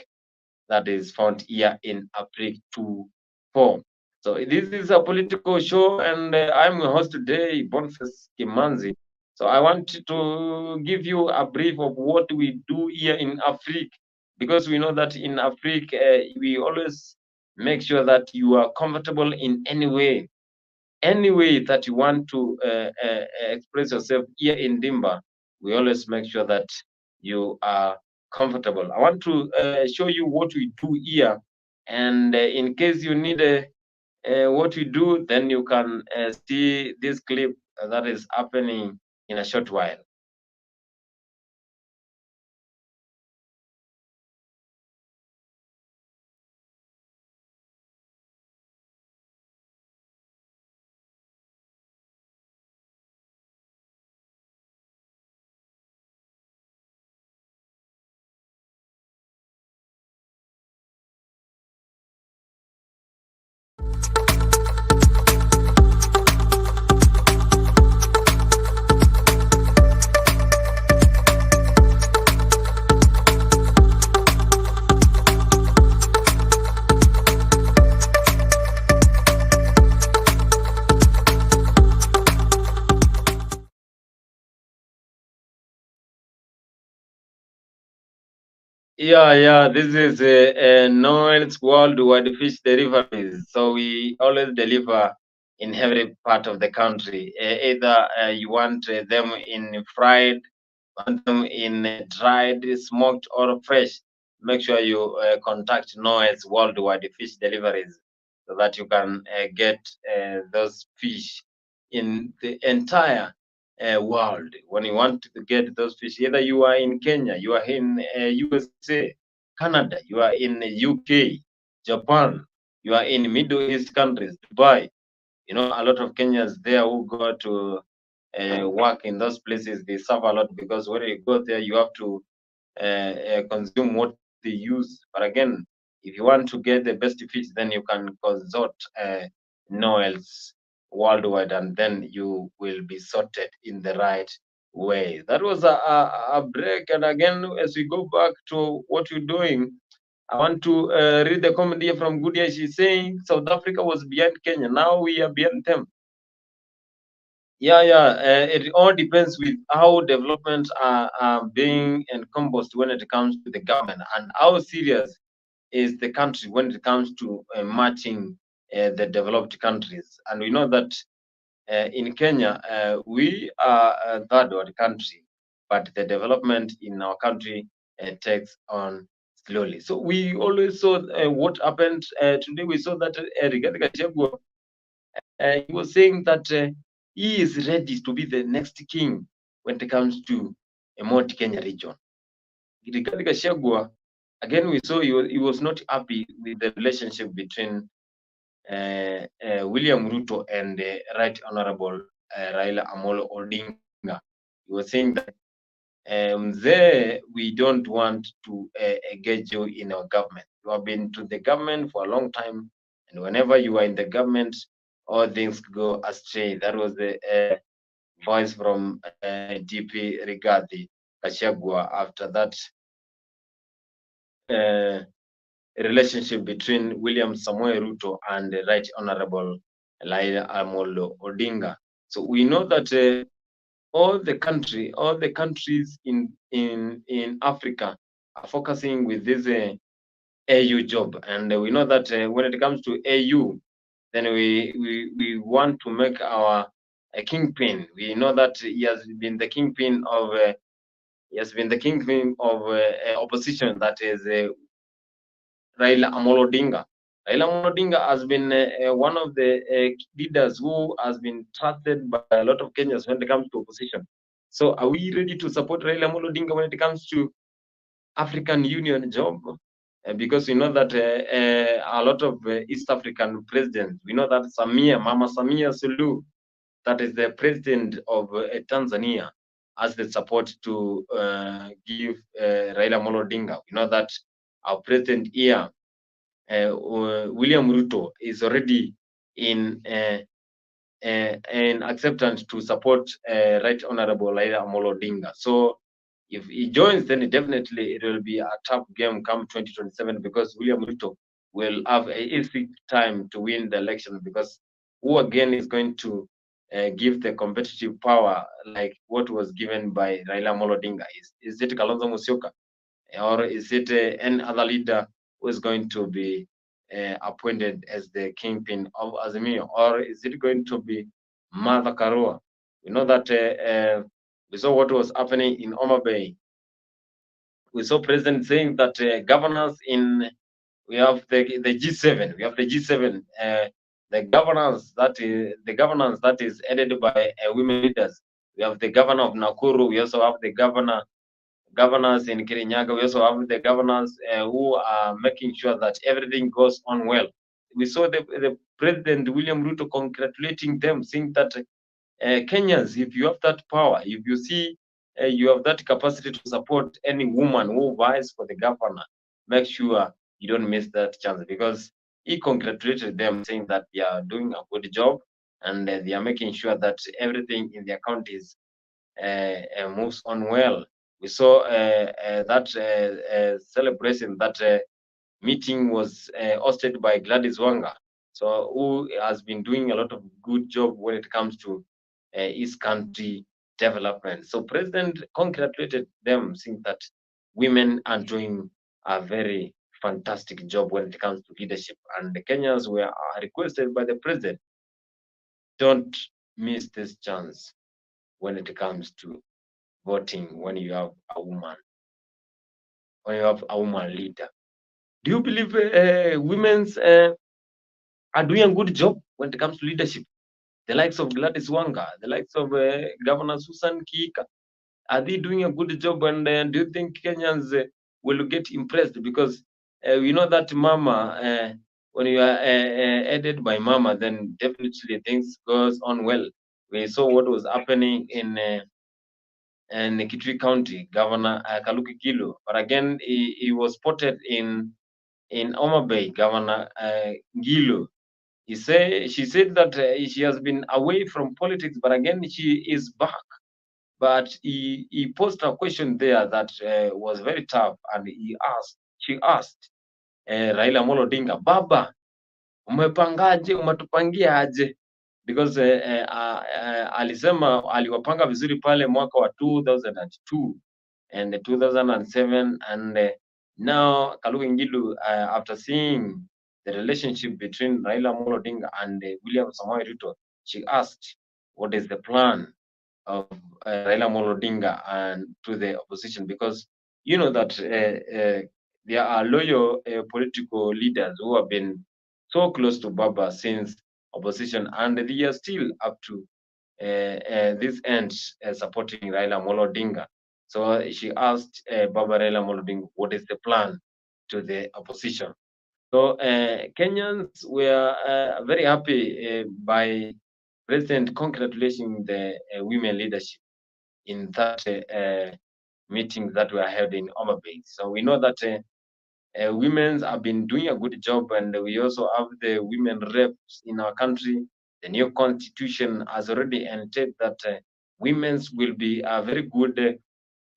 that is found here in Afrique 2-4. So this is a political show, and I'm your host today, Boniface Kimanzi. So I want to give you a brief of what we do here in Afrique, because we know that in Afrique we always make sure that you are comfortable in any way that you want to express yourself here in Dimba. We always make sure that you are comfortable. I want to show you what we do here, and in case you need what we do, then you can see this clip that is happening in a short while. Yeah. This is Noel's worldwide fish deliveries. So we always deliver in every part of the country. Either you want them in fried, want them in dried, smoked, or fresh. Make sure you contact Noel's worldwide fish deliveries so that you can get those fish in the entire world. When you want to get those fish, either you are in Kenya, you are in USA, Canada, you are in UK, Japan, you are in Middle East countries, Dubai. You know, a lot of Kenyans there who go to work in those places, they suffer a lot, because when you go there, you have to consume what they use. But again, if you want to get the best fish, then you can consult Noel's worldwide, and then you will be sorted in the right way. That was a break. And again, as we go back to what we're doing, I want to read the comment here from Goodia. She's saying South Africa was behind Kenya. Now we are behind them. Yeah. It all depends with how developments are being encompassed when it comes to the government, and how serious is the country when it comes to matching the developed countries. And we know that in Kenya, we are a third world country, but the development in our country takes on slowly. So we always saw what happened today. We saw that Rigathi Gachagua, he was saying that he is ready to be the next king when it comes to a Mount Kenya region. Rigathi Gachagua, again, we saw he was not happy with the relationship between William Ruto and Right Honorable Raila Amolo Odinga. He was saying that There we don't want to engage you in our government. You have been to the government for a long time, and whenever you are in the government, all things go astray. That was the voice from DP Rigathi Gachagua after that relationship between William Samoei Ruto and the Right Honorable Raila Amolo Odinga. So we know that all the countries in Africa are focusing with this AU job, and we know that when it comes to AU, then we want to make our kingpin. We know that he has been the kingpin of opposition, that is Raila Amolo Odinga. Raila Amolo Odinga has been one of the leaders who has been trusted by a lot of Kenyans when it comes to opposition. So are we ready to support Raila Amolo Odinga when it comes to African Union job? Because we know that a lot of East African presidents, we know that Mama Samia Suluhu, that is the president of Tanzania, has the support to give Raila Amolo Odinga. We know that our president here, William Ruto, is already in acceptance to support Right Honorable Raila Amolo Odinga. So if he joins, then definitely it will be a tough game come 2027, because William Ruto will have a easy time to win the election, because who again is going to give the competitive power like what was given by Raila Amolo Odinga? Is it Kalonzo Musyoka, or is it any other leader who is going to be appointed as the kingpin of Azimio, or is it going to be Martha Karua? We know that we saw what was happening in Homa Bay. We saw President saying that governors we have the G7, the governance that is headed by women leaders. We have the governor of Nakuru. We also have the governors in Kirinyaga. We also have the governors who are making sure that everything goes on well. We saw the President William Ruto congratulating them, saying that Kenyans, if you have that power, if you see you have that capacity to support any woman who vies for the governor, make sure you don't miss that chance, because he congratulated them, saying that they are doing a good job, and they are making sure that everything in their counties moves on well. We saw that celebration, that meeting was hosted by Gladys Wanga, so who has been doing a lot of good job when it comes to East Country development. So President congratulated them, saying that women are doing a very fantastic job when it comes to leadership, and the Kenyans were requested by the president, don't miss this chance when it comes to voting, when you have a woman leader. Do you believe women's are doing a good job when it comes to leadership? The likes of Gladys Wanga, the likes of Governor Susan Kika, are they doing a good job? And do you think Kenyans will get impressed? Because we know that Mama, when you are headed by Mama, then definitely things goes on well. We saw what was happening in Kitui County, Governor Kaluki Kilo, but again he was spotted in Homa Bay, Governor Gilo. She said that she has been away from politics, but again she is back. But he posed a question there that was very tough, and she asked Raila Amolo Odinga, Baba, umetupangia aje? Because alisema aliwapanga vizuri pale mwaka wa 2002 and 2007, and now Kaluki Ngilu, after seeing the relationship between Raila Amolo Odinga and William Samoei Ruto, she asked, what is the plan of Raila Amolo Odinga and to the opposition? Because you know that there are loyal political leaders who have been so close to Baba since opposition, and they are still up to this end supporting Raila Amolo Odinga. So she asked Baba Raila Amolo Odinga, what is the plan to the opposition? So Kenyans were very happy by President congratulating the women leadership in that meetings that were held in Homa Bay. So we know that women have been doing a good job, and we also have the women reps in our country. The new constitution has already entailed that women will be very good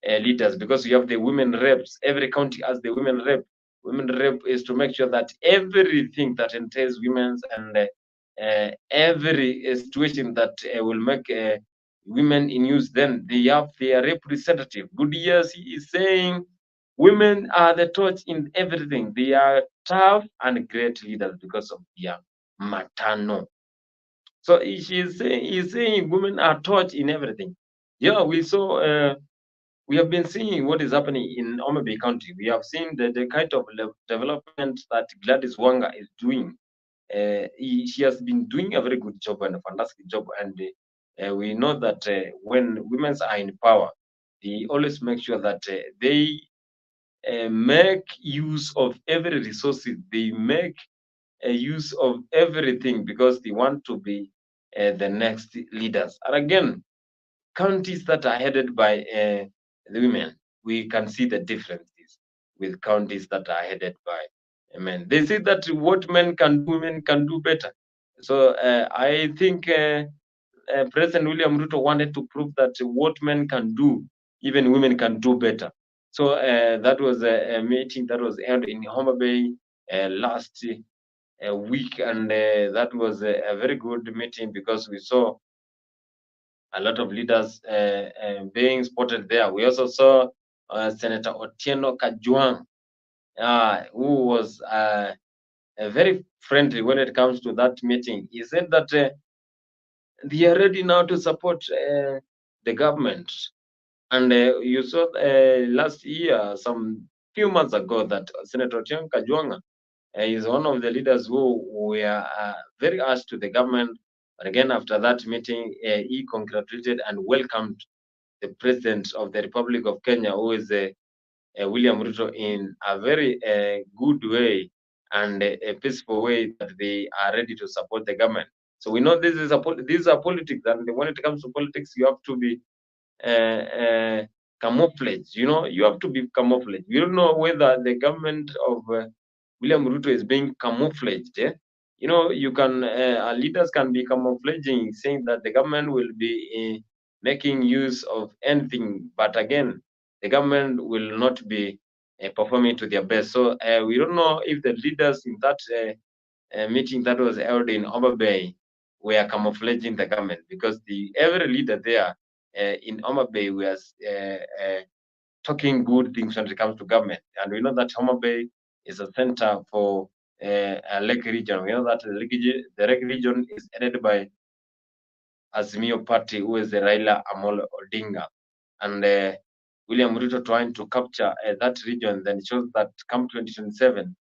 leaders, because we have the women reps. Every county has the women rep. Women rep is to make sure that everything that entails women's and every situation that will make women in use, then they have their representative. Good years, he is saying women are the torch in everything. They are tough and great leaders because of their maternal. So he's saying women are torch in everything. Yeah, we have been seeing what is happening in Homa Bay County. We have seen the kind of development that Gladys Wanga is doing. She has been doing a very good job and a fantastic job. And we know that when women are in power, they always make sure that they make use of every resources. They make use of everything because they want to be the next leaders. And again, counties that are headed by the women, we can see the differences with counties that are headed by men. They say that what men can do, women can do better. So I think President William Ruto wanted to prove that what men can do, even women can do better. So that was a meeting that was held in Homa Bay last week, and that was a very good meeting because we saw a lot of leaders being spotted there. We also saw Senator Otieno Kajwang, who was very friendly when it comes to that meeting. He said that they are ready now to support the government. And you saw last year, some few months ago, that Senator Otieno Kajwang is one of the leaders who were very harsh to the government. But again, after that meeting, he congratulated and welcomed the President of the Republic of Kenya, who is William Ruto, in a very good way and a peaceful way, that they are ready to support the government. So we know these are politics, and when it comes to politics, you have to be camouflage. You know, you have to be camouflage. We don't know whether the government of William Ruto is being camouflaged. You know, you can leaders can be camouflaging, saying that the government will be making use of anything, but again, the government will not be performing to their best. So we don't know if the leaders in that meeting that was held in Homa Bay were camouflaging the government, because every leader there in Homa Bay was talking good things when it comes to government. And we know that Homa Bay is a center for a Lake region. We know that the Lake region is headed by Azimio Party, who is the Raila Amolo Odinga. And William Ruto trying to capture that region, then shows that come 2027,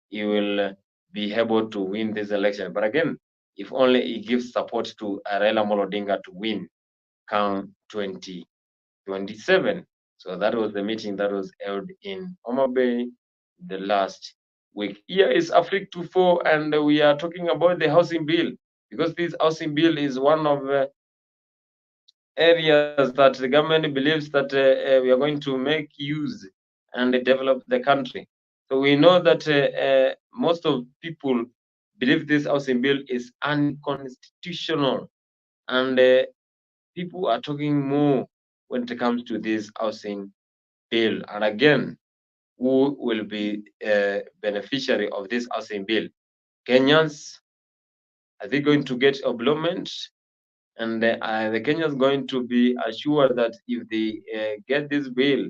he will be able to win this election. But again, if only he gives support to Raila Amolo Odinga to win come 2027. So that was the meeting that was held in Homa Bay the last week. Here is Africa 24, and we are talking about the housing bill, because this housing bill is one of areas that the government believes that we are going to make use and develop the country. So we know that most of people believe this housing bill is unconstitutional, and people are talking more when it comes to this housing bill. And again, who will be a beneficiary of this housing bill? Kenyans, are they going to get employment? And the Kenyans going to be assured that if they get this bill,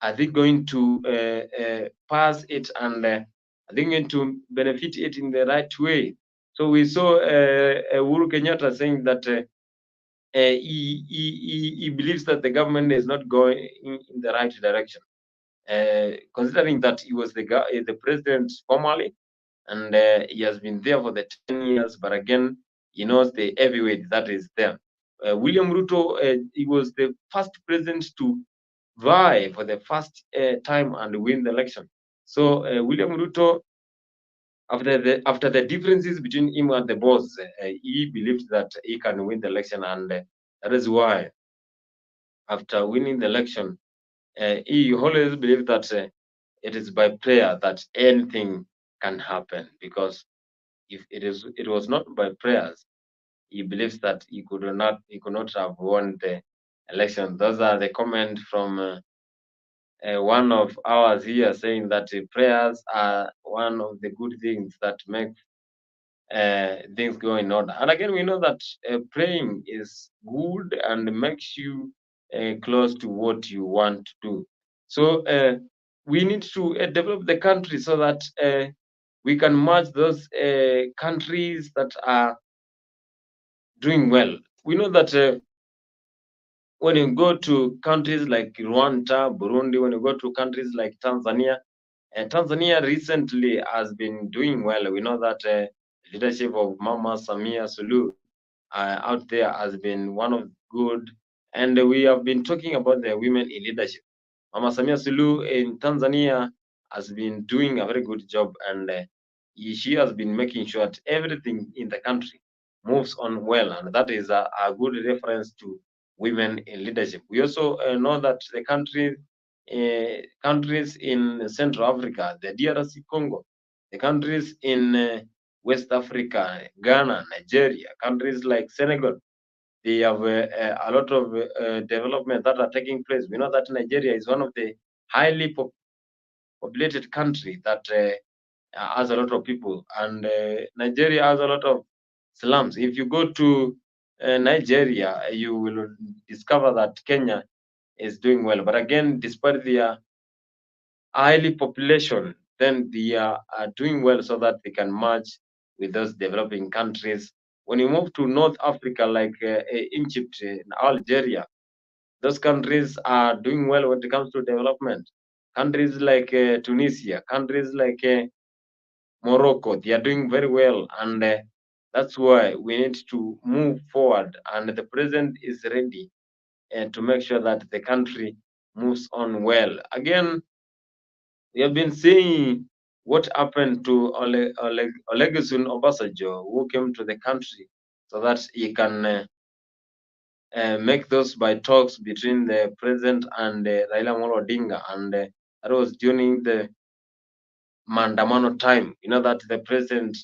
are they going to pass it, and are they going to benefit it in the right way? So we saw Uhuru Kenyatta saying that he believes that the government is not going in the right direction, considering that he was the president formerly, and he has been there for the 10 years, but again, he knows the heavyweight that is there. William Ruto, he was the first president to vie for the first time and win the election. So William Ruto, after the differences between him and the boss, he believed that he can win the election, and that is why, after winning the election, he always believed that it is by prayer that anything can happen, because if it was not by prayers, he believes that he could not have won the election. Those are the comments from one of ours here, saying that prayers are one of the good things that make things go in order. And again, we know that praying is good and makes you close to what you want to do. So we need to develop the country so that we can merge those countries that are doing well. We know that when you go to countries like Rwanda, Burundi, when you go to countries like Tanzania, Tanzania recently has been doing well. We know that leadership of Mama Samia Suluhu out there has been one of good, and we have been talking about the women in leadership. Mama Samia Suluhu in Tanzania has been doing a very good job, and she has been making sure that everything in the country moves on well, and that is a good reference to women in leadership. We also know that the countries in Central Africa, the DRC Congo, the countries in West Africa, Ghana, Nigeria, countries like Senegal, they have a lot of development that are taking place. We know that Nigeria is one of the highly populated country that has a lot of people, and Nigeria has a lot of slums. If you go to Nigeria, you will discover that Kenya is doing well. But again, despite their highly population, then they are doing well so that they can merge with those developing countries. When you move to North Africa, like Egypt and Algeria, those countries are doing well when it comes to development. Countries like Tunisia, countries like Morocco, they are doing very well, and that's why we need to move forward. And the president is ready to make sure that the country moves on well. Again, we have been seeing what happened to Olusegun Obasanjo, who came to the country so that he can make those by talks between the president and Raila Amolo Odinga, and that was during the Mandamano time. You know that the president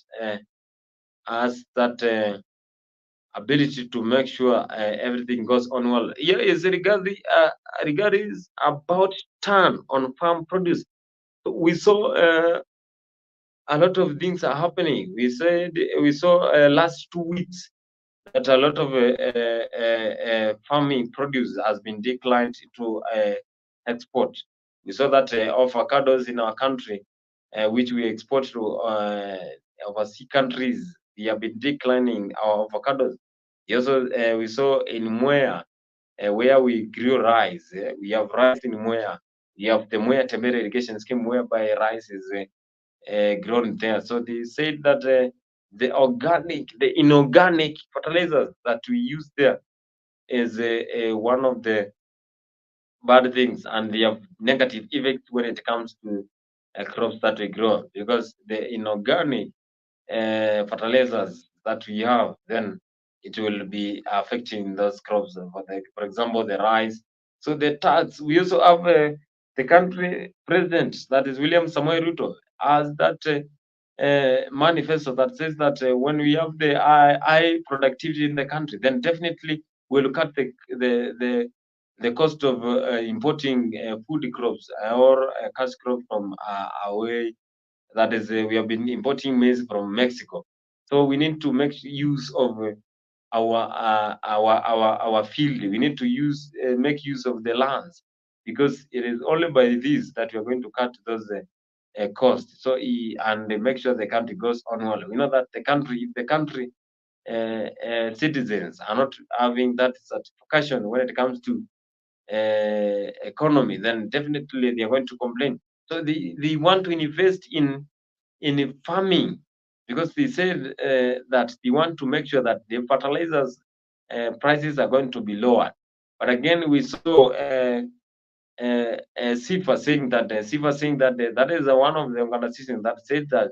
has that ability to make sure everything goes on well. Here is regarding about turn on farm produce. We saw a lot of things are happening. We saw last 2 weeks that a lot of farming produce has been declined to export. We saw that avocados in our country, which we export to overseas countries, they have been declining our avocados. We saw in Mwea, where we grew rice. We have rice in Mwea. We have the Mwea Tembere irrigation scheme whereby rice is grown there. So they said that the inorganic fertilizers that we use there is one of the bad things, and they have negative effects when it comes to crops that we grow, because the inorganic fertilizers that we have, then it will be affecting those crops. For example, the rice. So the tax. We also have the country president, that is William Samoei Ruto, has that manifesto that says that when we have the high productivity in the country, then definitely we'll cut the cost of importing food crops or cash crop from away. That is, we have been importing maize from Mexico. So we need to make use of our field. We need to make use of the lands, because it is only by this that we are going to cut those costs. So and make sure the country goes on well. We know that the country citizens are not having that certification when it comes to economy, then definitely they are going to complain. So they want to invest in farming, because they said that they want to make sure that the fertilizers prices are going to be lower. But again, we saw SIFA saying that that is one of the organizations that said that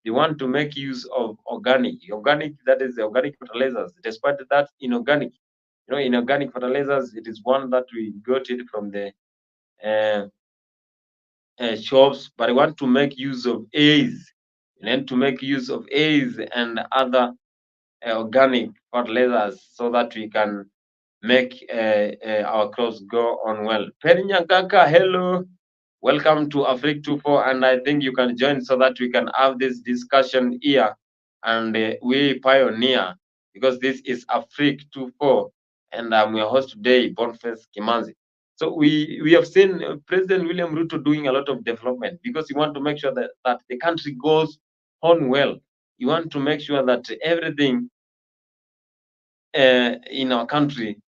they want to make use of organic, that is the organic fertilizers. Despite that, inorganic, inorganic fertilizers, it is one that we got it from the uh, shops, but we want to make use of A's. We need to make use of A's and other organic fertilizers so that we can make our crops go on well. Perinyakaka, hello. Welcome to Africa 24, and I think you can join so that we can have this discussion here and we pioneer, because this is Africa 24 and I'm your host today, Boniface Kimanzi. So we have seen President William Ruto doing a lot of development because he want to make sure that the country goes on well. You want to make sure that everything in our country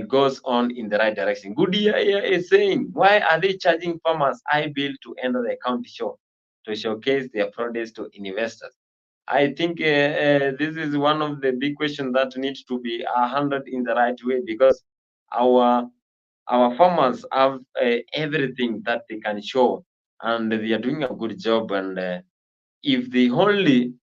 goes on in the right direction. Goodyear is saying, why are they charging farmers high bill to enter the county show to showcase their produce to investors? I think this is one of the big questions that needs to be handled in the right way, because our farmers have everything that they can show, and they are doing a good job. And if they only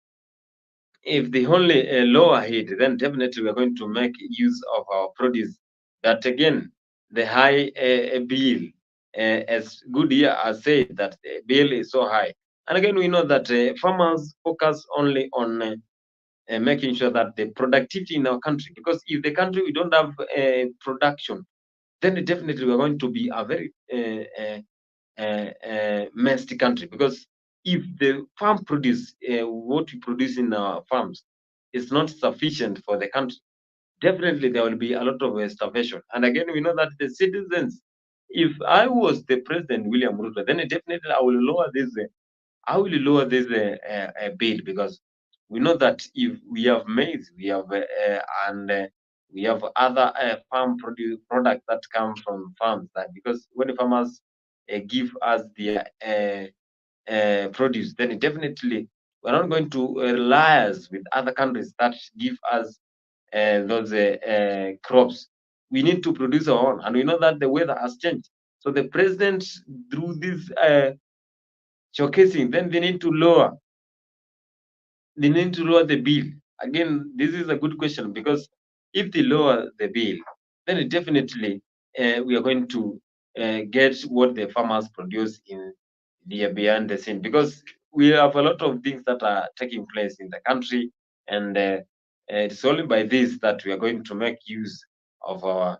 lower it, then definitely we're going to make use of our produce. That again, the high bill, as Goodyear has said, that the bill is so high. And again, we know that farmers focus only on making sure that the productivity in our country, because if the country we don't have production, then definitely we're going to be a very messy country, because if the farm produce what we produce in our farms is not sufficient for the country, definitely there will be a lot of starvation. And again, we know that the citizens, if I was the President William Ruto, then definitely I will lower this bill, because we know that if we have maize, we have and we have other farm products that come from farms, that because when the farmers give us their produce, then definitely we're not going to rely with other countries that give us those crops. We need to produce our own, and we know that the weather has changed. So the president, through this showcasing, then they need to lower the bill. Again, this is a good question, because if they lower the bill, then definitely we are going to get what the farmers produce in the beyond the scene, because we have a lot of things that are taking place in the country, and it's only by this that we are going to make use of our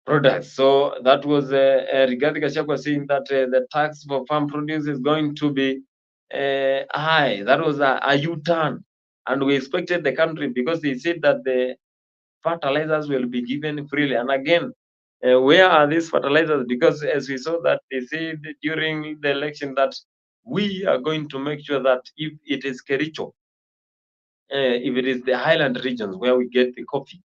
products. So that was Rigathi Gachagua saying that the tax for farm produce is going to be high. That was a U-turn, and we expected the country, because they said that the fertilizers will be given freely. And again, where are these fertilizers? Because as we saw that they said during the election that we are going to make sure that if it is Kericho, if it is the highland regions where we get the coffee,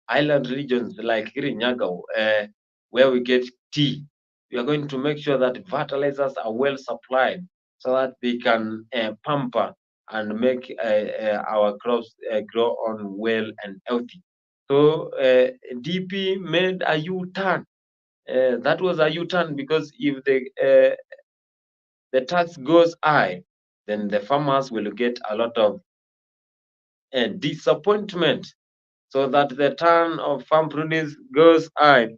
island regions like Kirinyaga, where we get tea, we are going to make sure that fertilizers are well supplied so that they can pamper and make our crops grow on well and healthy. So DP made a U-turn. That was a U-turn, because if the tax goes high, then the farmers will get a lot of disappointment, so that the turn of farm produce goes high,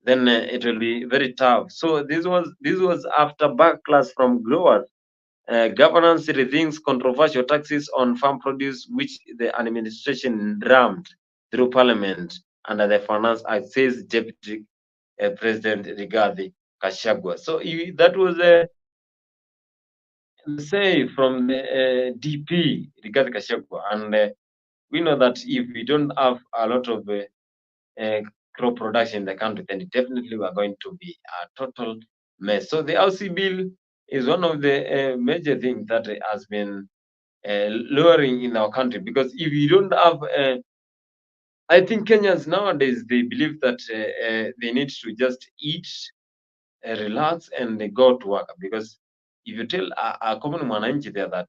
then it will be very tough. So this was after backlash from growers. Governance rethinks controversial taxes on farm produce, which the administration rammed through parliament under the Finance Act, says Deputy President Rigathi Gachagua. So that was the say from the DP Rigathi Gachagua, and we know that if we don't have a lot of uh, crop production in the country, then definitely we are going to be a total mess. So the LC bill is one of the major things that has been lowering in our country, because if you don't have, I think Kenyans nowadays, they believe that they need to just eat, relax, and they go to work, because if you tell a common mwananchi there that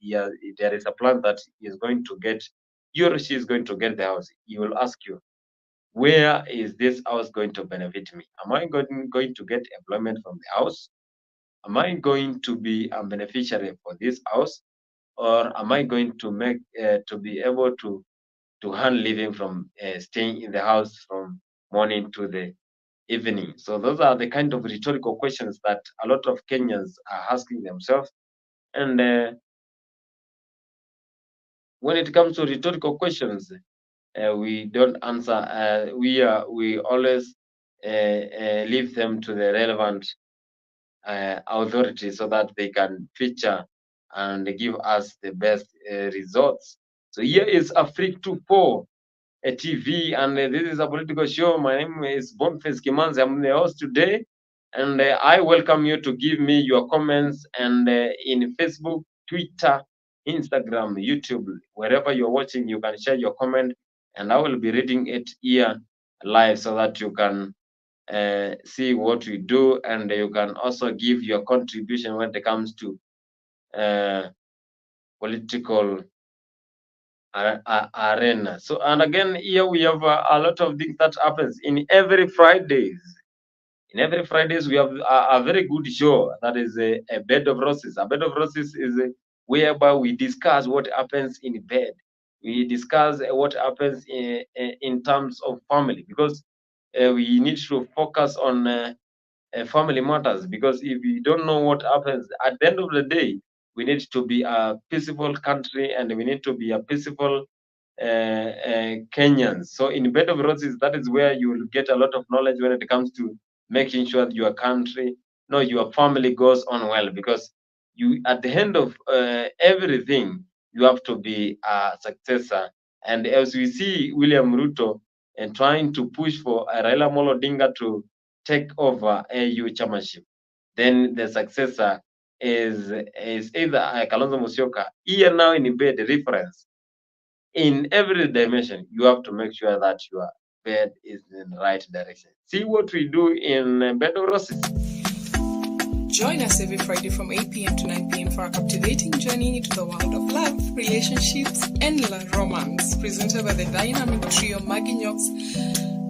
yeah, there is a plan that he is going to get, he or she is going to get the house, he will ask you, where is this house going to benefit me? Am I going to get employment from the house? Am I going to be a beneficiary for this house? Or am I going to make to be able to earn living from staying in the house from morning to the evening. So those are the kind of rhetorical questions that a lot of Kenyans are asking themselves. And when it comes to rhetorical questions, we don't answer. We always leave them to the relevant authorities so that they can feature and give us the best results. So here is a Freak 24 a TV, and this is a political show. My name is Boniface Kimanzi. I'm the host today, and I welcome you to give me your comments and in Facebook, Twitter, Instagram, YouTube, wherever you're watching, you can share your comment, and I will be reading it here live so that you can see what we do, and you can also give your contribution when it comes to political arena. So, and again, here we have a lot of things that happens in every Fridays. In every Fridays, we have a very good show that is a bed of roses. A bed of roses is whereby we discuss what happens in bed. We discuss what happens in terms of family, because we need to focus on family matters, because if we don't know what happens at the end of the day, we need to be a peaceful country, and we need to be a peaceful Kenyans. So in Bed of Roses, that is where you will get a lot of knowledge when it comes to making sure that your country, no, your family goes on well, because you, at the end of everything, you have to be a successor. And as we see William Ruto and trying to push for Raila Amolo Odinga to take over AU chairmanship, then the successor is either Kalonzo Musyoka. Here now in bed reference, in every dimension, you have to make sure that your bed is in the right direction. See what we do in Bed of Roses. Join us every Friday from 8 p.m. to 9 p.m. for a captivating journey into the world of love, relationships, and romance. Presented by the dynamic trio Maggie Knox,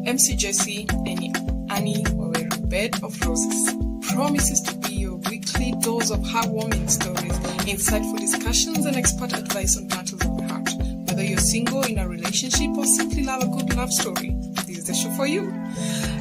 MC Jesse, and Annie Waweru. Bed of Roses promises to be your weekly dose of heartwarming stories, insightful discussions, and expert advice on matters of the heart. Whether you're single, in a relationship, or simply love a good love story, this is the show for you.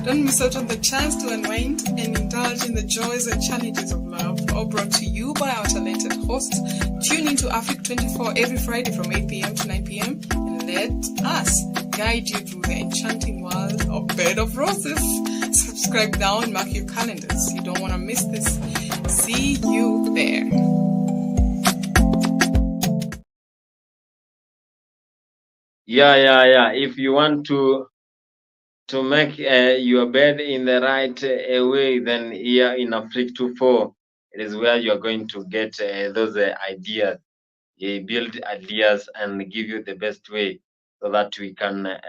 Don't miss out on the chance to unwind and indulge in the joys and challenges of love, all brought to you by our talented hosts. Tune into Africa 24 every Friday from 8 p.m. to 9 p.m. and let us guide you through the enchanting world of Bed of Roses. Subscribe now and mark your calendars. You don't want to miss this. See you there. Yeah. If you want to make your bed in the right way, then here in Africa 24, it is where you are going to get those ideas. Build ideas and give you the best way so that we can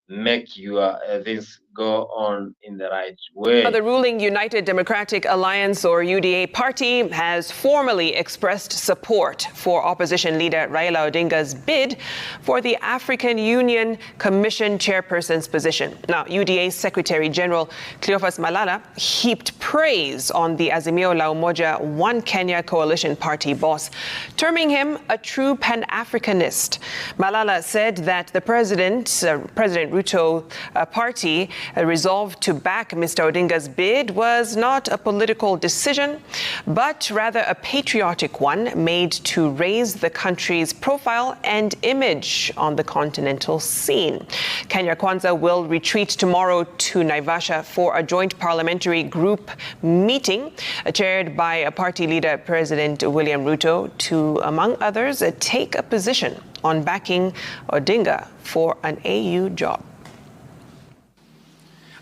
make your things go on in the right way. The ruling United Democratic Alliance, or UDA party, has formally expressed support for opposition leader Raila Odinga's bid for the African Union Commission chairperson's position. Now, UDA's Secretary General Cleophas Malala heaped praise on the Azimio la Umoja One Kenya coalition party boss, terming him a true Pan-Africanist. Malala said that the President Ruto party resolved to back Mr. Odinga's bid was not a political decision, but rather a patriotic one made to raise the country's profile and image on the continental scene. Kenya Kwanza will retreat tomorrow to Naivasha for a joint parliamentary group meeting chaired by party leader President William Ruto to, among others, take a position on backing Odinga for an AU job.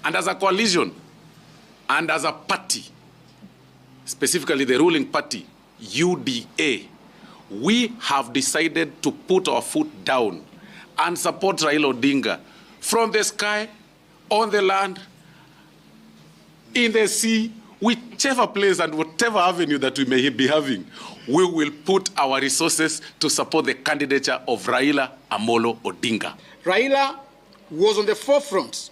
And as a coalition and as a party, specifically the ruling party, UDA, we have decided to put our foot down and support Raila Odinga from the sky, on the land, in the sea, whichever place and whatever avenue that we may be having, we will put our resources to support the candidature of Raila Amolo Odinga. Raila was on the forefront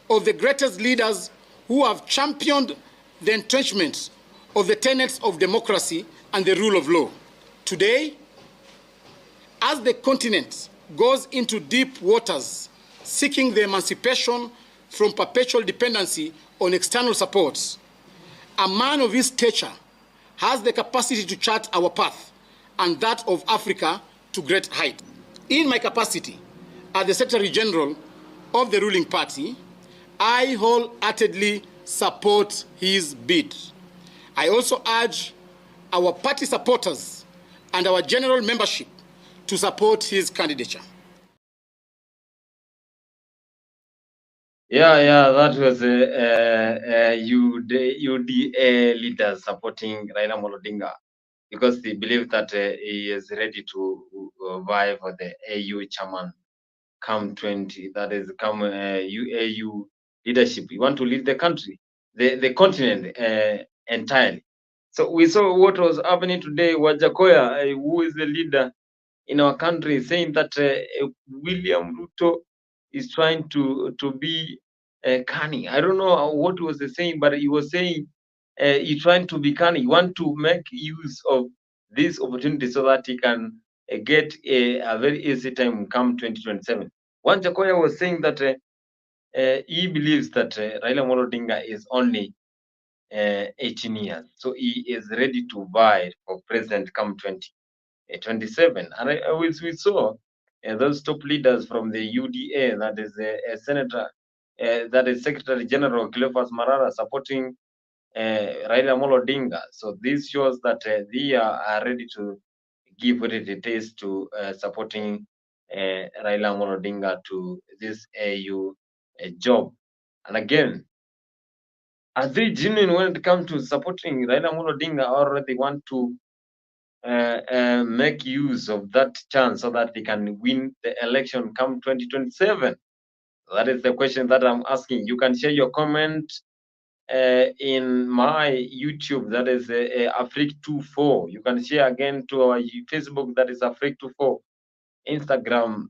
of the greatest leaders who have championed the entrenchment of the tenets of democracy and the rule of law. Today, as the continent goes into deep waters, seeking the emancipation from perpetual dependency on external supports. A man of his stature has the capacity to chart our path and that of Africa to great height. In my capacity as the Secretary General of the ruling party, I wholeheartedly support his bid. I also urge our party supporters and our general membership to support his candidature. Yeah, that was UDA leaders supporting Raila Amolo Odinga because they believe that he is ready to vie for the AU chairman come 20, that is come AU leadership. You want to lead the country, the continent entirely. So we saw what was happening today. Wajakoya, who is the leader in our country, saying that William Ruto is trying to be canny. I don't know what was the saying, but he was saying he's trying to be canny. He want to make use of this opportunity so that he can get a very easy time come 2027. Wanjakoya was saying that he believes that Raila Amolo Odinga is only 18 years, so he is ready to vie for president come 2027. And we saw those top leaders from the UDA, that is Senator, that is Secretary General Cleophas Marara supporting Raila Amolo Odinga. So this shows that they are ready to give what it takes to supporting Raila Amolo Odinga to this AU job. And again, are they genuine when it comes to supporting Raila Amolo Odinga, or they want to make use of that chance so that they can win the election come 2027? That is the question that I'm asking. You can share your comment in my YouTube, that is Afrique24. You can share again to our Facebook, that is Afrique24, Instagram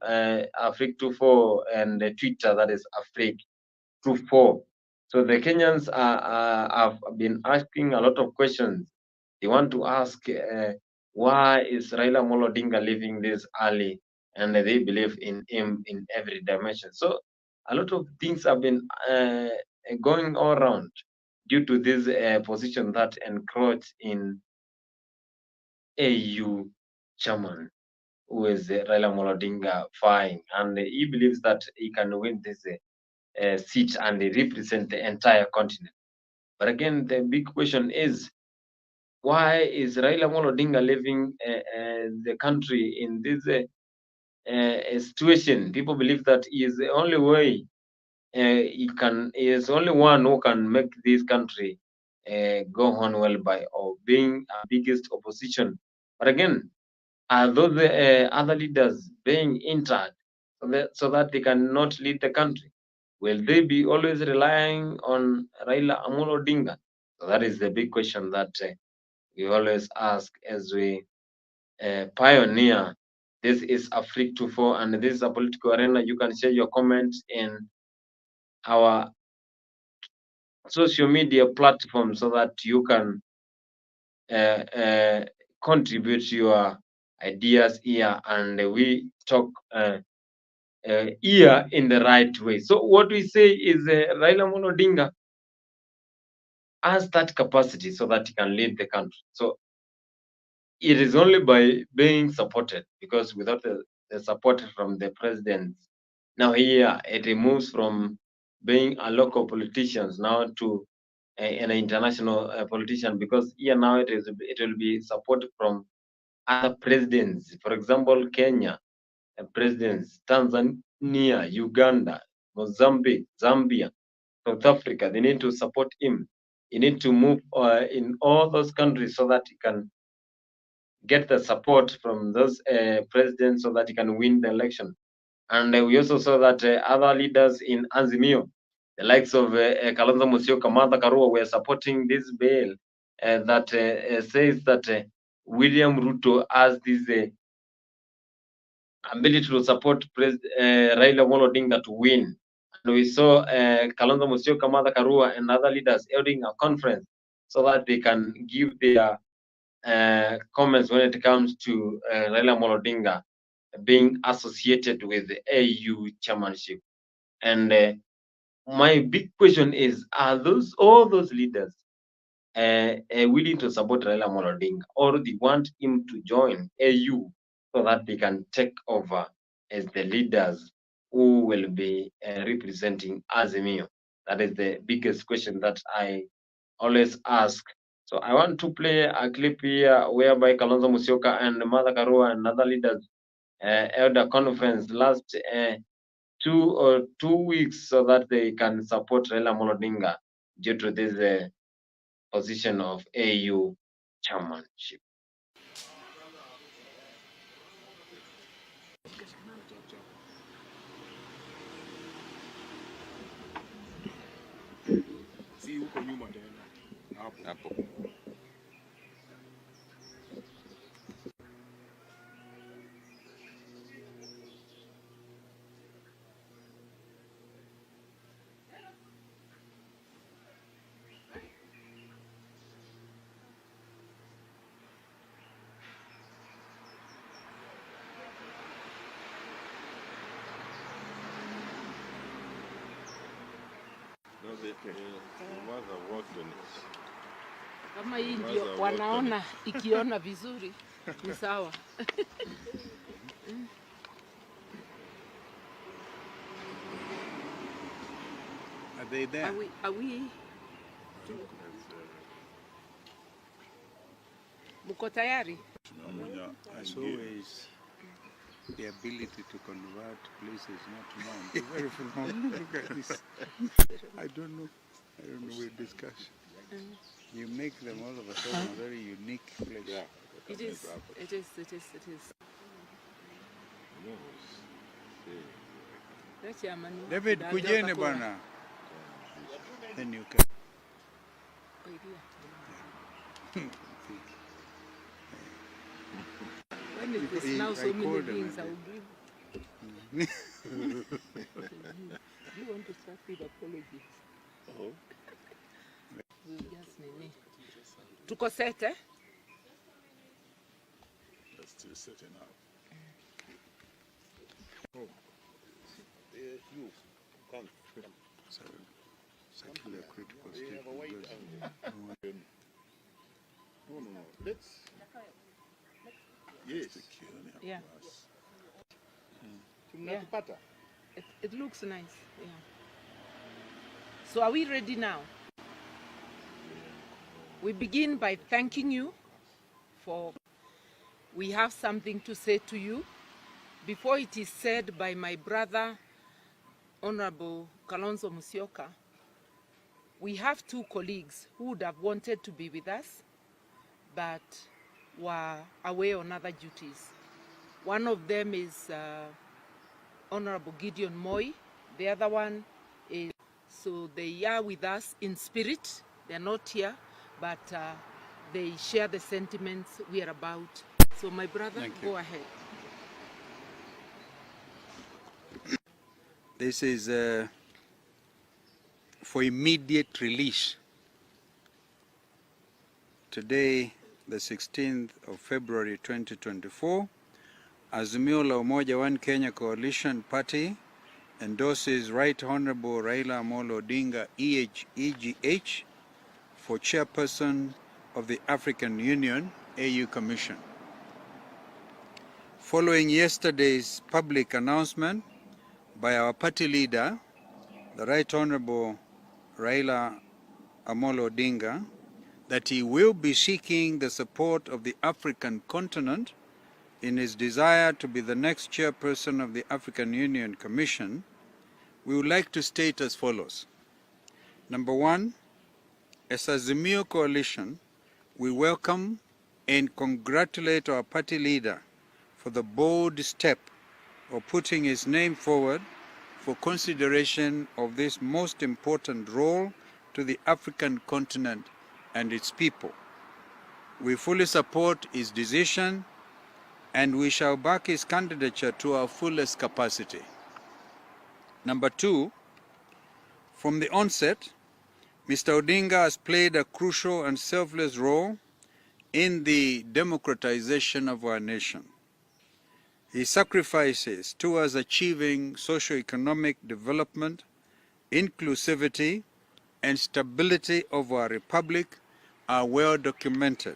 Afrique24, and Twitter, that is Afrique24. So the Kenyans have been asking a lot of questions. They want to ask why is Raila Amolo Odinga leaving this early, and they believe in him in every dimension. So a lot of things have been going all around due to this position that encroach in AU chairman, who is Raila Amolo Odinga vying, and he believes that he can win this seat and represent the entire continent. But again, the big question is, why is Raila Amolo Odinga leaving the country in this situation? People believe that he is the only way he is only one who can make this country go on well by or being a biggest opposition. But again, are those other leaders being entered so that they cannot lead the country? Will they be always relying on Raila Amolo Odinga? So that is the big question that we always ask as we pioneer. This is Afrique24, and this is a political arena. You can share your comments in our social media platform so that you can contribute your ideas here, and we talk here in the right way. So what we say is Raila Amolo Odinga has that capacity so that he can lead the country. So it is only by being supported, because without the support from the president, now here it moves from being a local politician now to an international politician, because here now it will be support from other presidents. For example, Kenya presidents, Tanzania, Uganda, Mozambique, Zambia, South Africa. They need to support him. He need to move in all those countries so that he can get the support from those presidents so that he can win the election. And we also saw that other leaders in Azimio, the likes of Kalonzo Musyoka, Martha Karua, were supporting this bill that says that William Ruto has this ability to support Raila Amolo Odinga to win. And we saw Kalonzo Musyoka, Martha Karua, and other leaders holding a conference so that they can give their comments when it comes to Raila Amolo Odinga being associated with the AU chairmanship. And my big question is, are all those leaders willing to support Raila Amolo Odinga, or they want him to join AU so that they can take over as the leaders who will be representing Azimio? That is the biggest question that I always ask. So I want to play a clip here whereby Kalonzo Musyoka and Martha Karua and other leaders held a conference last 2 weeks so that they can support Raila Amolo Odinga due to this position of AU chairmanship. Kama hii ndio wanaona ikiona vizuri ni sawa. Are they there? Are we? Muko tayari? As always, the ability to convert places not known. Very phenomenal. Look at this. I don't know. We'll discuss. You make them all of a sudden a very unique place. Yeah. It is. David, kujeni bana. Then you can. When it is now so many things, I will give. You want to start with apologies? Oh. Tuko set, eh? That's still setting up. Oh. You come. So, exactly a critical statement. No. Let's. Yes. Yeah. Yeah. It looks nice. Yeah. So are we ready now? We begin by thanking you for, we have something to say to you. Before it is said by my brother, Honorable Kalonzo Musyoka, we have two colleagues who would have wanted to be with us, but were away on other duties. One of them is Honorable Gideon Moi. The other one is, so they are with us in spirit. They're not here, but they share the sentiments we are about. So my brother, go ahead. This is for immediate release. Today, the 16th of February 2024, Azimio la Umoja One Kenya Coalition Party endorses Right Honorable Raila Amolo Odinga EGH for chairperson of the African Union AU Commission. Following yesterday's public announcement by our party leader, the Right Honorable Raila Amolo Odinga, that he will be seeking the support of the African continent in his desire to be the next chairperson of the African Union Commission, we would like to state as follows. Number one, as Azimio Coalition, we welcome and congratulate our party leader for the bold step of putting his name forward for consideration of this most important role to the African continent and its people. We fully support his decision and we shall back his candidature to our fullest capacity. Number two, from the onset, Mr. Odinga has played a crucial and selfless role in the democratization of our nation. His sacrifices towards achieving socio-economic development inclusivity, and stability of our republic are well documented.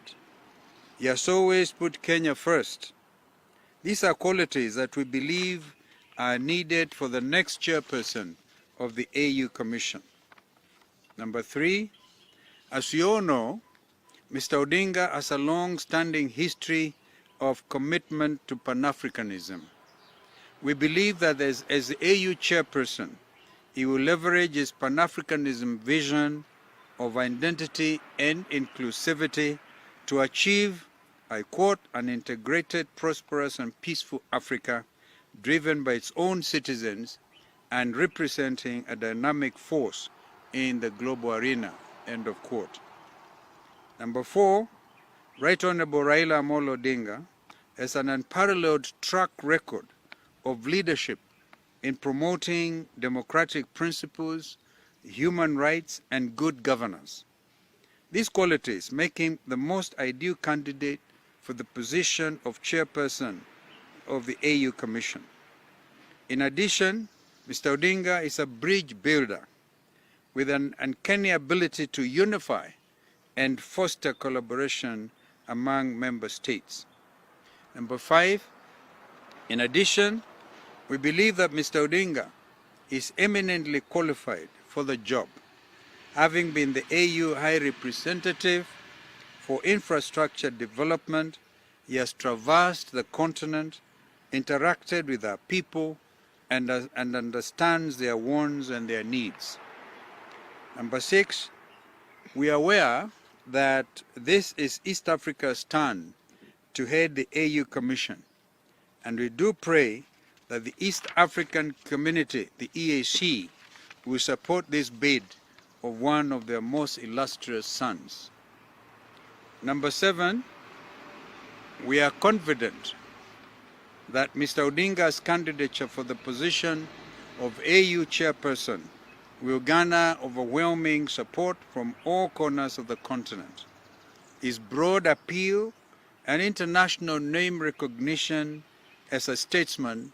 He has always put Kenya first. These are qualities that we believe are needed for the next chairperson of the AU Commission. Number 3, as you all know, Mr. Odinga has a long-standing history of commitment to Pan-Africanism. We believe that as the AU chairperson, he will leverage his Pan-Africanism vision of identity and inclusivity to achieve, I quote, an integrated, prosperous and peaceful Africa driven by its own citizens and representing a dynamic force in the global arena, end of quote. Number 4, Right Honorable Raila Amolo Odinga has an unparalleled track record of leadership in promoting democratic principles, human rights, and good governance. These qualities make him the most ideal candidate for the position of chairperson of the AU Commission. In addition, Mr. Odinga is a bridge builder with an uncanny ability to unify and foster collaboration among member states. Number 5, in addition, we believe that Mr. Odinga is eminently qualified for the job, having been the AU High Representative for Infrastructure Development. He has traversed the continent, interacted with our people, and understands their wants and their needs. Number 6, we are aware that this is East Africa's turn to head the AU Commission, and we do pray that the East African community, the EAC, will support this bid of one of their most illustrious sons. Number 7, we are confident that Mr. Odinga's candidature for the position of AU chairperson will garner overwhelming support from all corners of the continent. His broad appeal and international name recognition as a statesman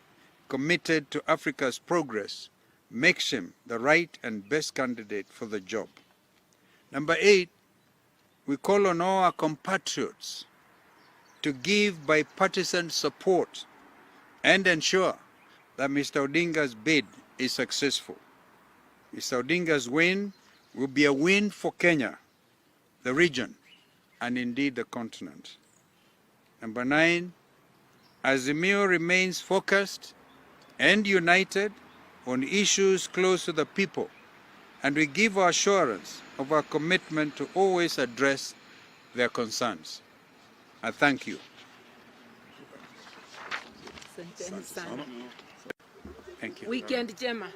committed to Africa's progress makes him the right and best candidate for the job. Number 8, we call on all our compatriots to give bipartisan support and ensure that Mr. Odinga's bid is successful. Mr. Odinga's win will be a win for Kenya, the region, and indeed the continent. Number 9, Azimio remains focused and united on issues close to the people, and we give our assurance of our commitment to always address their concerns. I thank you. Thank you. Weekend jema.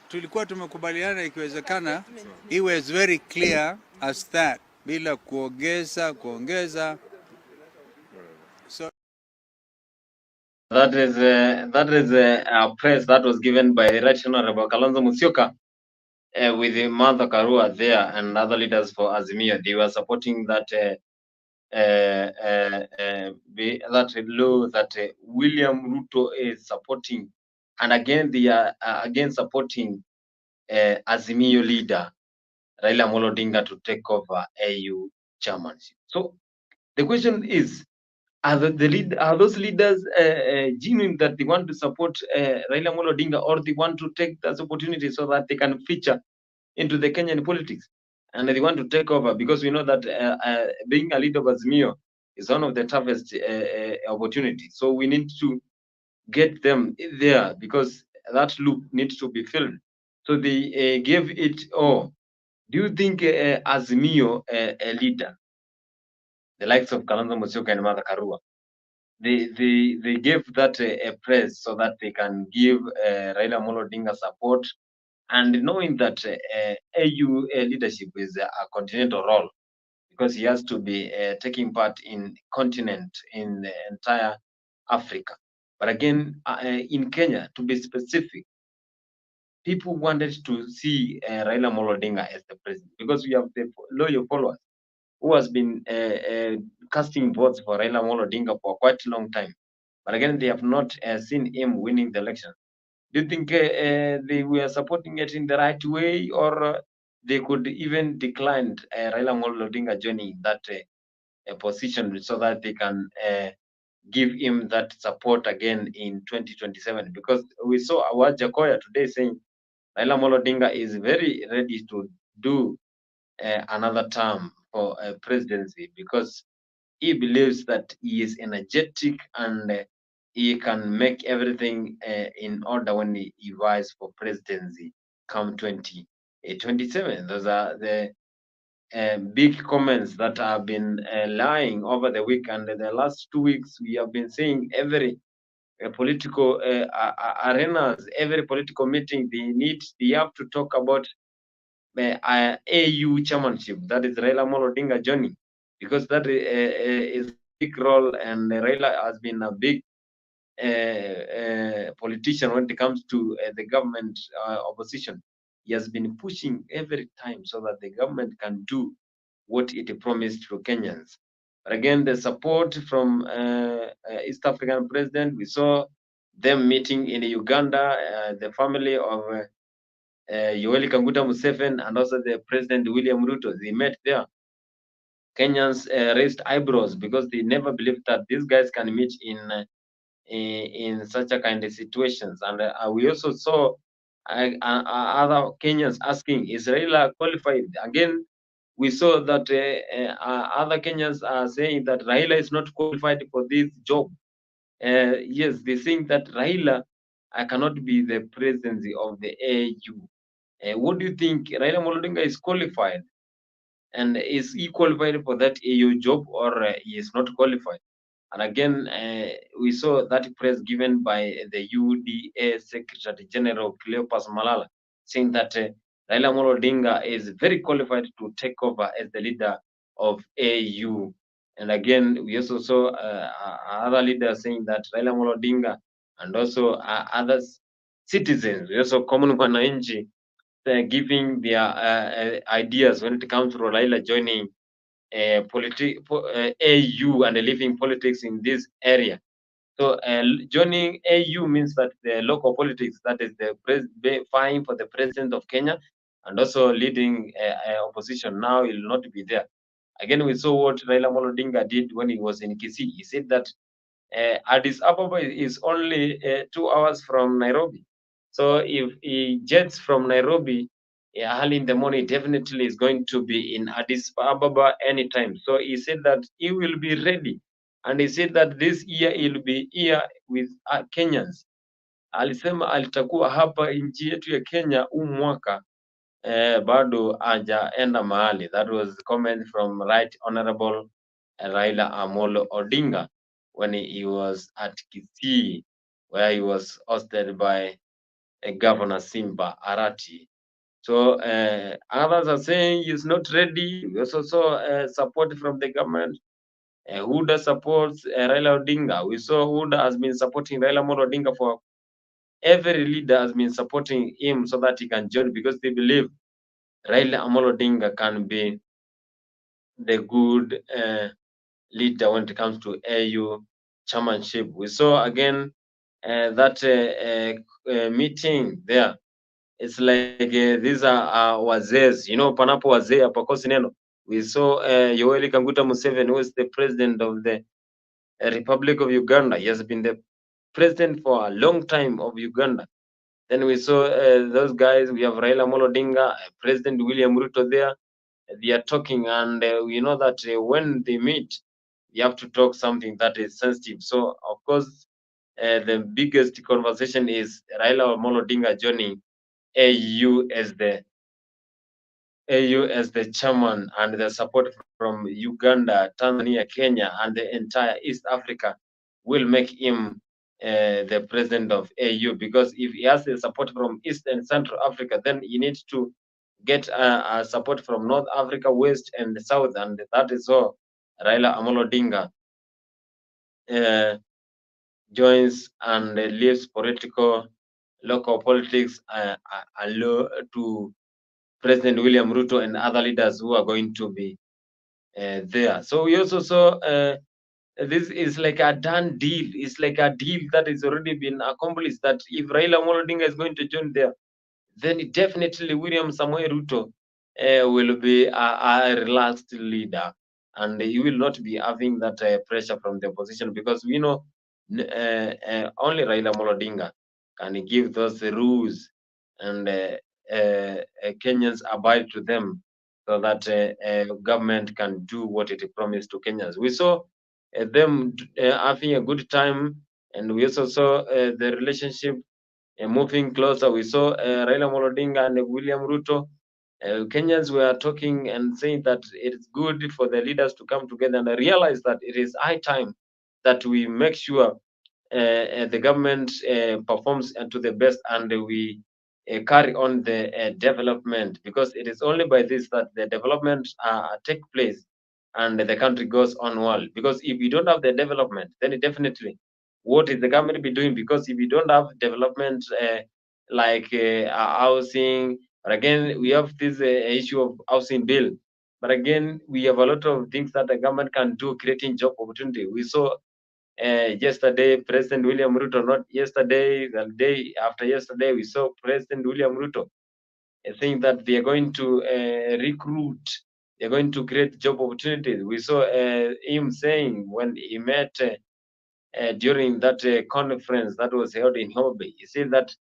Tulikuwa tumekubaliana ikiwezekana iwe as very clear as that, bila kuongeza. So that is a praise that was given by Right Honorable Kalonzo Musyoka with Martha Karua there and other leaders for Azimio. They were supporting that that law that William Ruto is supporting, and again they are again supporting Azimio leader Raila Amolo Odinga to take over AU chairmanship. So the question is, are those leaders genuine that they want to support Raila Amolo Odinga, or they want to take this opportunity so that they can feature into the Kenyan politics, and they want to take over? Because we know that being a leader of Azimio is one of the toughest opportunities. So we need to get them there, because that loop needs to be filled. So they gave it all. Do you think Azimio a leader, the likes of Kalonzo Musyoka and Martha Karua, they gave that a praise so that they can give Raila Amolo Odinga support, and knowing that AU leadership is a continental role, because he has to be taking part in continent, in the entire Africa. But again, in Kenya, to be specific, people wanted to see Raila Amolo Odinga as the president, because we have the loyal followers who has been casting votes for Raila Amolo Odinga for quite a long time. But again, they have not seen him winning the election. Do you think they were supporting it in the right way, or they could even decline Raila Amolo Odinga joining that position so that they can give him that support again in 2027? Because we saw our Jacoya today saying Raila Amolo Odinga is very ready to do another term for presidency, because he believes that he is energetic and he can make everything in order when he vies for presidency come 2027. Those are the big comments that have been lying over the week, and the last 2 weeks we have been seeing every political arenas, every political meeting they have to talk about AU chairmanship, that is Raila Amolo Odinga joining, because that is a big role, and Raila has been a big politician when it comes to the government opposition. He has been pushing every time so that the government can do what it promised to Kenyans. But again, the support from East African president, we saw them meeting in Uganda, the family of Yoweri Kaguta Museveni and also the President William Ruto. They met there. Kenyans raised eyebrows because they never believed that these guys can meet in such a kind of situations. And we also saw other Kenyans asking, is Raila qualified? Again, we saw that other Kenyans are saying that Raila is not qualified for this job. Yes, they think that Raila cannot be the presidency of the AU. What do you think? Raila Amolo Odinga is qualified, and is he qualified for that AU job, or he is not qualified? And again, we saw that press given by the UDA Secretary General Cleopas Malala, saying that Raila Amolo Odinga is very qualified to take over as the leader of AU. And again, we also saw other leaders saying that Raila Amolo Odinga and also other citizens, we also common wananchi, giving their ideas when it comes to Raila joining AU and leaving politics in this area. So joining AU means that the local politics, that is the vying for the president of Kenya and also leading opposition, now will not be there. Again, we saw what Raila Amolo Odinga did when he was in Kisii. He said that Addis Ababa is only 2 hours from Nairobi. So if he jets from Nairobi early in the morning, definitely is going to be in Addis Ababa anytime. So he said that he will be ready. And he said that this year he'll be here with Kenyans. Alisema alitakuwa hapa nchi yetu ya Kenya huu mwaka bado hajaenda mahali. That was the comment from Right Honorable Raila Amolo Odinga when he was at Kisii, where he was hosted by Governor Simba Arati. So others are saying he's not ready. We also saw support from the government. Huda supports Raila Odinga. We saw Huda has been supporting Raila Amolo Odinga for every leader has been supporting him so that he can join, because they believe Raila Amolo Odinga can be the good leader when it comes to AU chairmanship. We saw again that meeting there. It's like these are wazees, panapo wazee hapakosi neno. We saw Yoweri Kaguta Museveni, who is the president of the Republic of Uganda. He has been the president for a long time of Uganda. Then we saw those guys. We have Raila Amolo Odinga, President William Ruto there. They are talking, and we know that when they meet, you have to talk something that is sensitive. So, of course, the biggest conversation is Raila Amolo Odinga joining AU as the chairman, and the support from Uganda, Tanzania, Kenya, and the entire East Africa will make him the president of AU. Because if he has the support from East and Central Africa, then he needs to get support from North Africa, West and South, and that is all Raila Amolo Odinga joins and leaves local politics to President William Ruto and other leaders who are going to be there. So we also saw this is like a done deal. It's like a deal that is already been accomplished. That if Raila Amolo Odinga is going to join there, then definitely William Samoei Ruto will be a relaxed leader, and he will not be having that pressure from the opposition, because we know only Raila Amolo Odinga can give those rules, and Kenyans abide to them, so that government can do what it promised to Kenyans. We saw them having a good time, and we also saw the relationship moving closer. We saw Raila Amolo Odinga and William Ruto. Kenyans were talking and saying that it's good for the leaders to come together, and I realize that it is high time that we make sure the government performs to the best, and we carry on the development, because it is only by this that the development take place and the country goes on well. Because if you don't have the development, then definitely what is the government be doing? Because if you don't have development like housing, but again we have this issue of housing bill, but again we have a lot of things that the government can do, creating job opportunity. We saw yesterday, President William Ruto, not yesterday, the day after yesterday, we saw President William Ruto saying that they are going to recruit, they're going to create job opportunities. We saw him saying when he met during that conference that was held in Hobby, he said that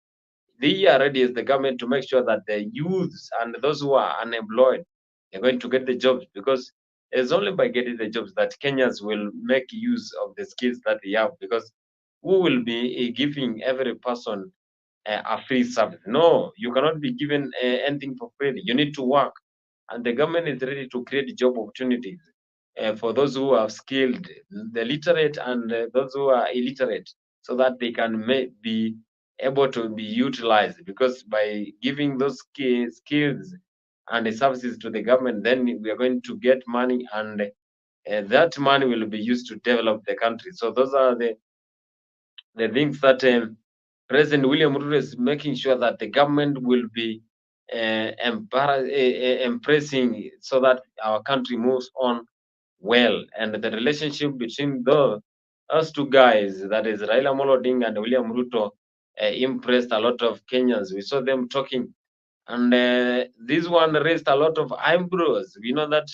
they are ready as the government to make sure that the youths and those who are unemployed are going to get the jobs, because it's only by getting the jobs that Kenyans will make use of the skills that they have, because who will be giving every person a free service? No, you cannot be given anything for free. You need to work, and the government is ready to create job opportunities for those who are skilled, the literate, and those who are illiterate, so that they can be able to be utilized. Because by giving those skills and the services to the government, then we are going to get money, and that money will be used to develop the country. So those are the things that President William Ruto is making sure that the government will be embracing, so that our country moves on well. And the relationship between those two guys, that is Raila Amolo Odinga and William Ruto, impressed a lot of Kenyans. We saw them talking, and this one raised a lot of eyebrows. We know that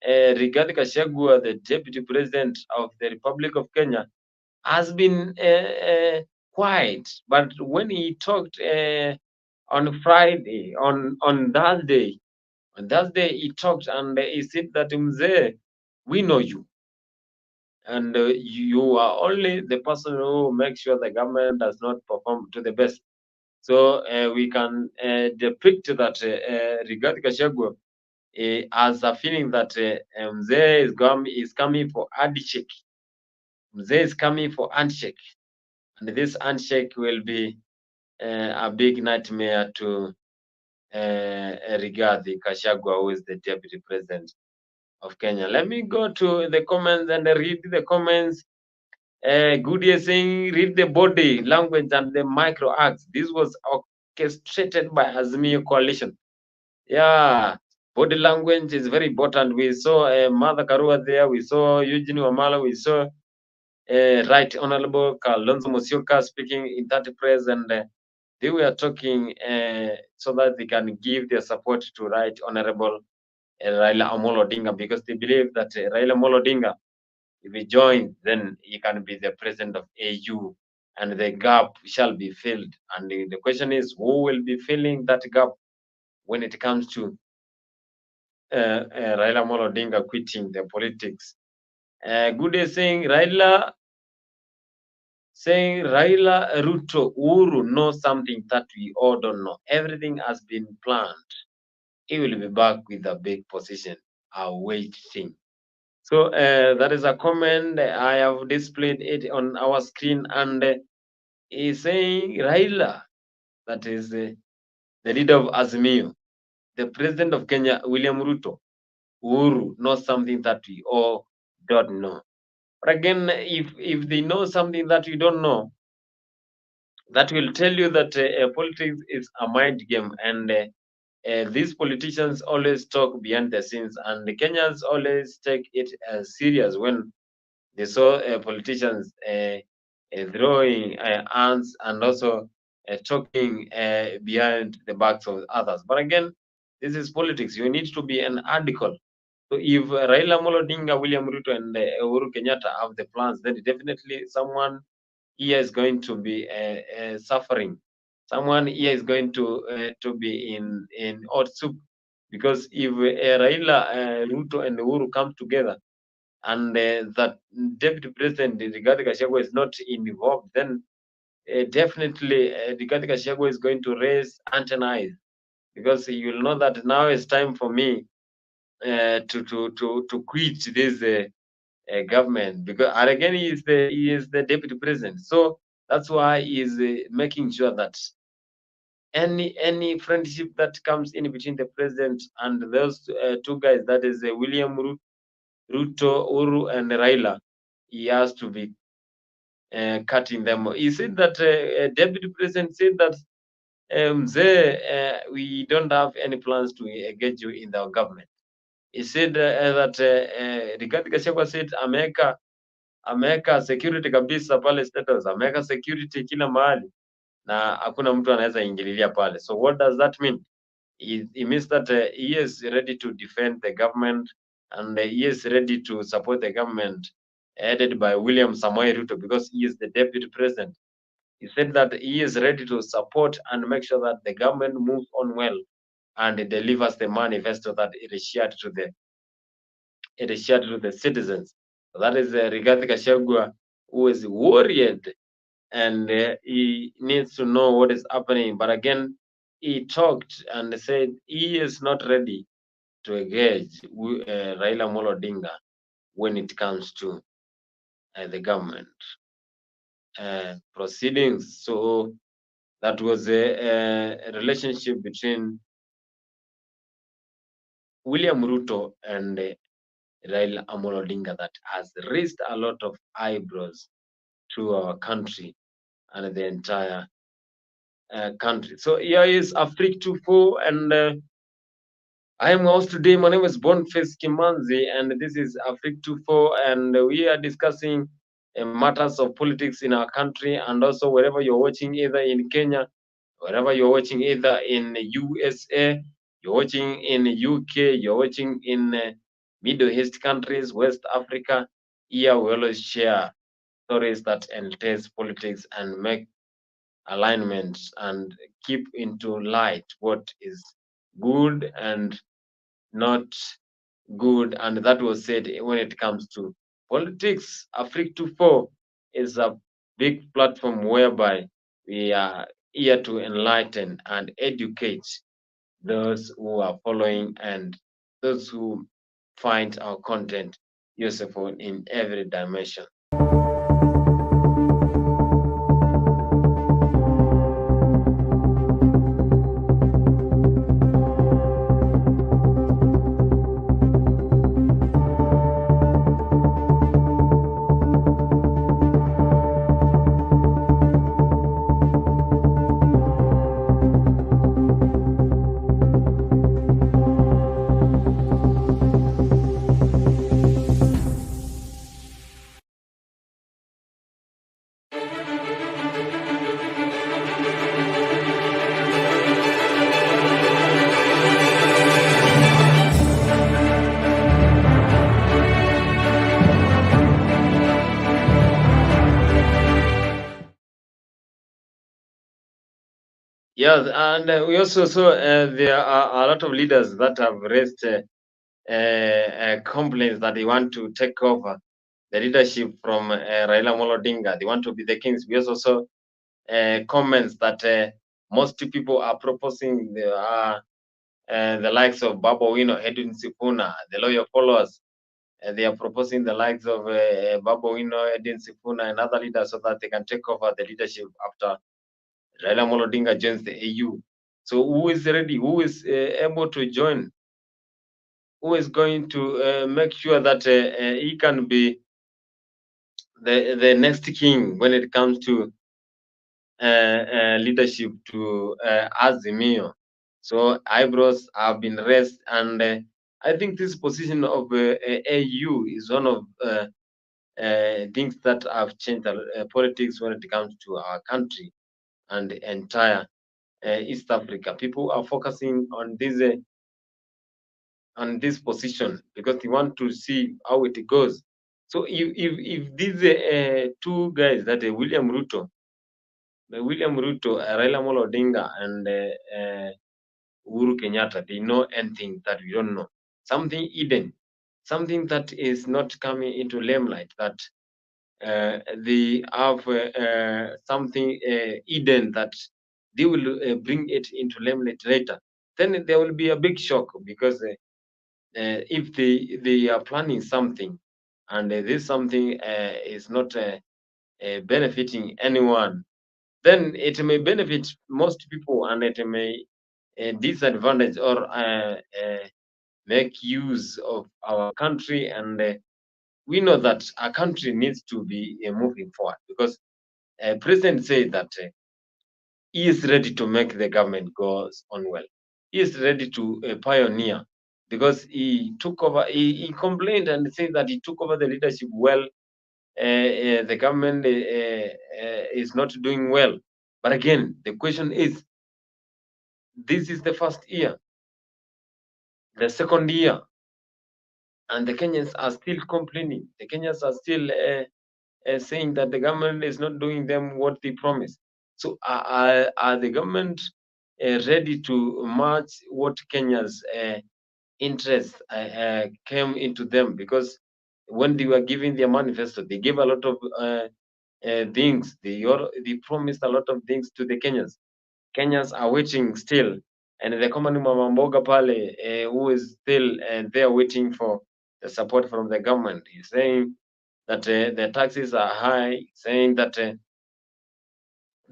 Rigathi Gachagua, the deputy president of the Republic of Kenya, has been quiet, but when he talked on Friday, on Thursday he talked, and he said that Mzee, we know you, and you are only the person who makes sure the government does not perform to the best. So we can depict that Rigathi Gachagua has a feeling that Mzee is coming for handshake. Mzee is coming for handshake, and this handshake will be a big nightmare to Rigathi Gachagua, who is the deputy president of Kenya. Let me go to the comments and read the comments. Goody is saying, read the body language and the micro acts. This was orchestrated by Azimio Coalition. Yeah, body language is very important. We saw Mother Karua there. We saw Eugene Wamala. We saw Right Honorable Kalonzo Musyoka speaking in that press, and they were talking so that they can give their support to Right Honorable Raila Amolo Odinga, because they believe that Raila Amolo Odinga, if he joins, then he can be the president of AU, and the gap shall be filled. And the question is, who will be filling that gap when it comes to Raila Amolo Odinga quitting the politics? Good day saying Raila Ruto Uhuru knows something that we all don't know. Everything has been planned. He will be back with a big position. I'll waiting. So that is a comment. I have displayed it on our screen, and he's saying Raila, that is the leader of Azimio, the president of Kenya, William Ruto, Uhuru, knows something that we all don't know. But again, if they know something that we don't know, that will tell you that politics is a mind game, and these politicians always talk behind the scenes, and the Kenyans always take it as serious when They saw politicians throwing arms and also talking behind the backs of others. But again, this is politics. You need to be an article. So if Raila Amolo Odinga, William Ruto, and Uhuru Kenyatta have the plans, then definitely someone here is going to be suffering. Someone here is going to be in hot soup, because if Raila, Ruto, and Uhuru come together, and that Deputy President Rigathi Gachagua is not involved, then definitely Rigathi Gachagua is going to raise antennae, because you will know that now it's time for me to quit this government, because and again he is the Deputy President, so that's why he is making sure that any friendship that comes in between the president and those two guys, that is William Ruto, Uhuru, and Raila, he has to be cutting them. He said that Deputy President said that we don't have any plans to engage you in our government. He said that Rigathi Gachagua said ameweka security kabisa pale State House, ameweka security kila mahali na hakuna mtu anaweza ingililia pale. So what does that mean? It means that he is ready to defend the government, and he is ready to support the government headed by William Samoei Ruto, because he is the deputy president. He said that he is ready to support and make sure that the government moves on well and delivers the manifesto that it is shared to the citizens. So that is Rigathi Gachagua, who is worried, and he needs to know what is happening. But again, he talked and said he is not ready to engage Raila Amolo Odinga when it comes to the government proceedings. So that was a relationship between William Ruto and Raila Amolo Odinga that has raised a lot of eyebrows to our country and the entire country. So here is Afrique 24, and I am host today. My name is Boniface Kimanzi, and this is Afrique 24, and we are discussing matters of politics in our country, and also wherever you're watching, either in Kenya, wherever you're watching, either in USA, you're watching in UK, you're watching in Middle East countries, West Africa. Here we always share stories that entails politics and make alignments and keep into light what is good and not good. And that was said when it comes to politics. Afrique 24 is a big platform whereby we are here to enlighten and educate those who are following and those who find our content useful in every dimension. Yes, and we also saw there are a lot of leaders that have raised complaints that they want to take over the leadership from Raila Amolo Odinga. They want to be the kings. We also saw comments that most people are proposing the likes of Babu Owino, Edwin Sifuna, the loyal followers. They are proposing the likes of Babu Owino, Edwin Sifuna, and other leaders so that they can take over the leadership after Raila Amolo Odinga joins the AU. So who is ready? Who is able to join? Who is going to make sure that he can be the next king when it comes to leadership to Azimio? So eyebrows have been raised, and I think this position of AU is one of things that have changed politics when it comes to our country and the entire East Africa. People are focusing on this position because they want to see how it goes. So if these two guys, that William Ruto, Raila Amolo Odinga, and Uhuru Kenyatta, they know anything that we don't know, something hidden, something that is not coming into limelight, that they have something hidden that they will bring it into limelight later, then there will be a big shock, because if they are planning something and this something is not benefiting anyone, then it may benefit most people, and it may disadvantage or make use of our country. And we know that our country needs to be moving forward, because President said that he is ready to make the government goes on well. He is ready to pioneer, because he took over. He complained and said that he took over the leadership well. The government is not doing well. But again, the question is, this is the first year, the second year, and the Kenyans are still complaining. The Kenyans are still saying that the government is not doing them what they promised. So are the government ready to match what Kenya's interests came into them? Because when they were giving their manifesto, they gave a lot of things. They promised a lot of things to the Kenyans. Kenyans are waiting still, and the common Mama Mboga Pale, who is still there waiting for the support from the government, is saying that the taxes are high, saying that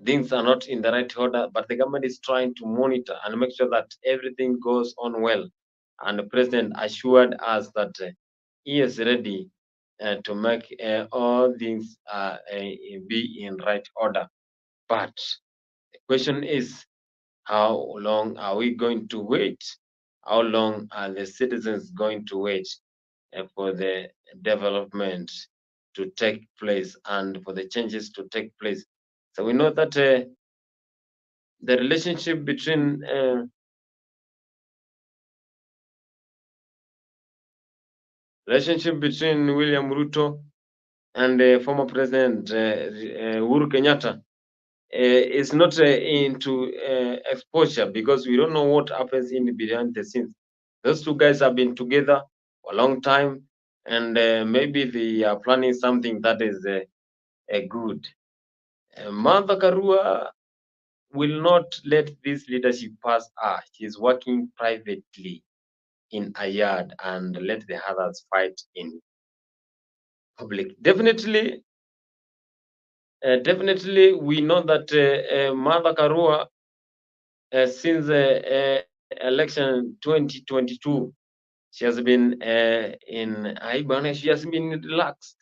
things are not in the right order, but the government is trying to monitor and make sure that everything goes on well. And the president assured us that he is ready to make all things be in right order. But the question is, how long are we going to wait? How long are the citizens going to wait for the development to take place and for the changes to take place? So we know that the relationship between William Ruto and former President Uhuru Kenyatta is not into exposure, because we don't know what happens in behind the scenes. Those two guys have been together for a long time, and maybe they are planning something that is good. Martha Karua will not let this leadership pass her. She's working privately in a yard and let the others fight in public. Definitely, we know that Martha Karua, since election 2022, she has been in Ibana. She has been relaxed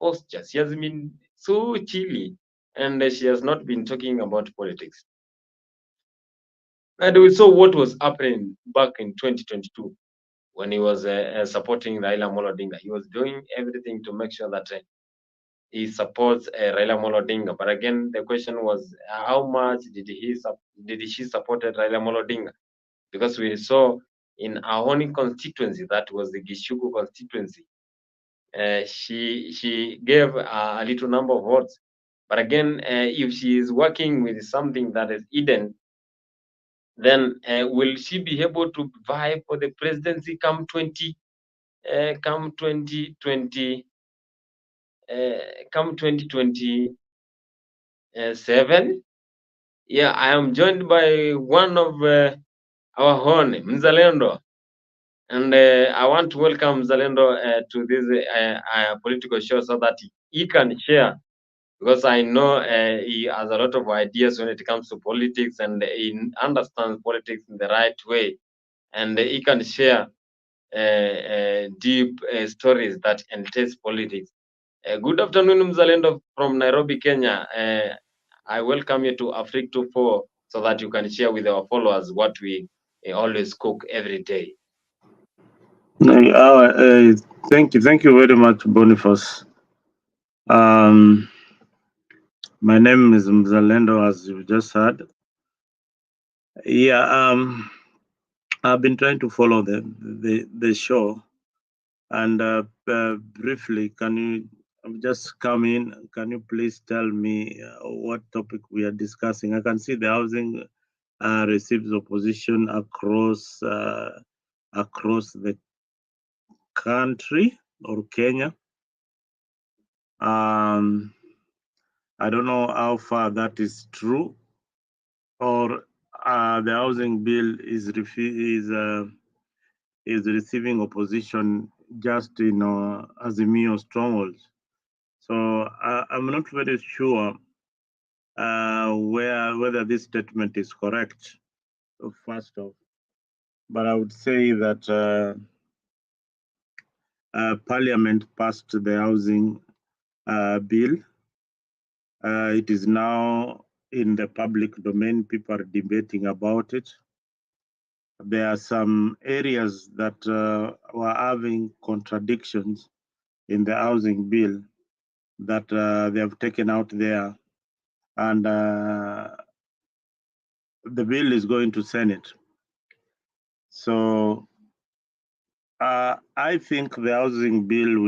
posture. She has been so chilly, and she has not been talking about politics. And we saw what was happening back in 2022 when he was supporting Raila Amolo Odinga. He was doing everything to make sure that he supports Raila Amolo Odinga. But again, the question was, how much did she support Raila Amolo Odinga? Because we saw in our own constituency, that was the Gishugu constituency, she gave a little number of votes. But again, if she is working with something that is hidden, then will she be able to vie for the presidency come 2027? Yeah, I am joined by one of our own, Mzalendo, and I want to welcome Mzalendo to this political show, so that he can share, because I know he has a lot of ideas when it comes to politics, and he understands politics in the right way, and he can share deep stories that entails politics. Good afternoon, Mzalendo from Nairobi, Kenya. I welcome you to Africa 24, so that you can share with our followers what we always cook every day. Thank you very much, Boniface. My name is Mzalendo, as you just heard. Yeah, I've been trying to follow the show, and briefly, can you just come in? Can you please tell me what topic we are discussing? I can see the housing receives opposition across the country or Kenya. I don't know how far that is true, or the housing bill is receiving opposition just in Azimio strongholds. So I'm not very sure whether this statement is correct. First off, but I would say that Parliament passed the housing bill. It is now in the public domain. People are debating about it. There are some areas that were having contradictions in the housing bill that they have taken out there, and the bill is going to Senate. So I think the housing bill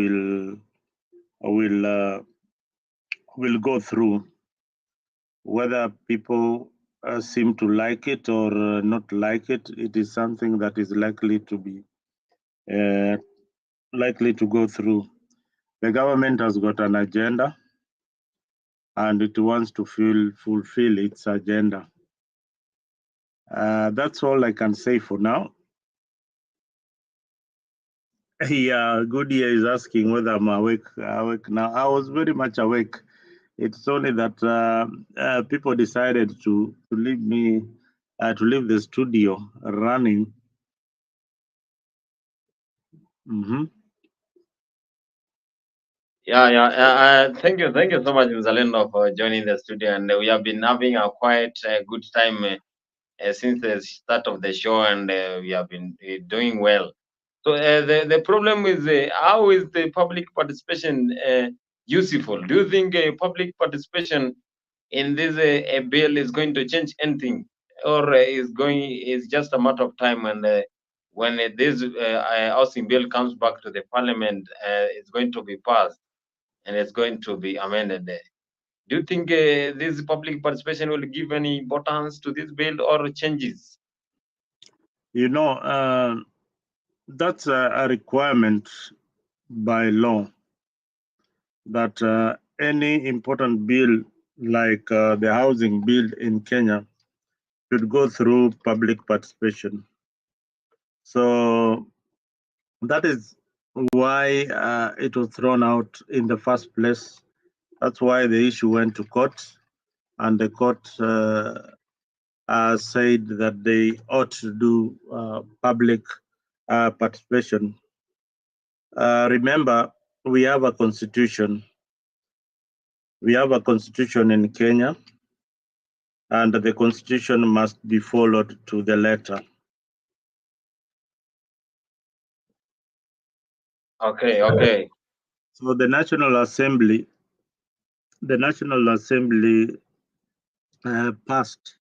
will go through. Whether people seem to like it or not like it, it is something that is likely to go through. The government has got an agenda, and it wants to fulfill its agenda. That's all I can say for now. Yeah, Goodyear is asking whether I'm awake now. I was very much awake. It's only that people decided to leave me, to leave the studio running. Mm-hmm. Yeah. Thank you so much, Mzalendo, for joining the studio. And we have been having a quite good time since the start of the show, and we have been doing well. So the problem is how is the public participation useful? Do you think public participation in this bill is going to change anything, or is just a matter of time? And when this housing bill comes back to the parliament, it's going to be passed and it's going to be amended. Do you think this public participation will give any importance to this bill or changes? You know, that's a requirement by law that any important bill like the housing bill in Kenya should go through public participation. So that is why it was thrown out in the first place. That's why the issue went to court, and the court said that they ought to do public participation. Remember, we have a constitution. We have a constitution in Kenya, and the constitution must be followed to the letter. Okay. So the National Assembly passed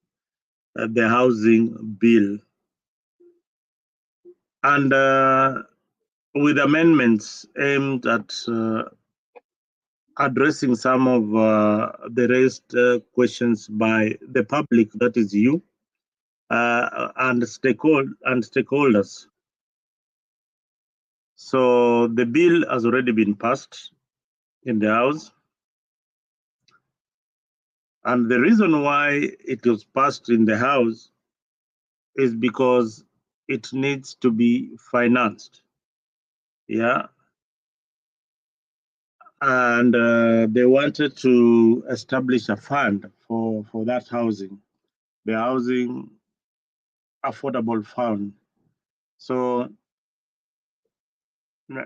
the housing bill, and with amendments aimed at addressing some of the raised questions by the public, that is you, and stakeholders. So the bill has already been passed in the House. And the reason why it was passed in the House is because it needs to be financed. Yeah. And they wanted to establish a fund for that housing, the housing affordable fund. So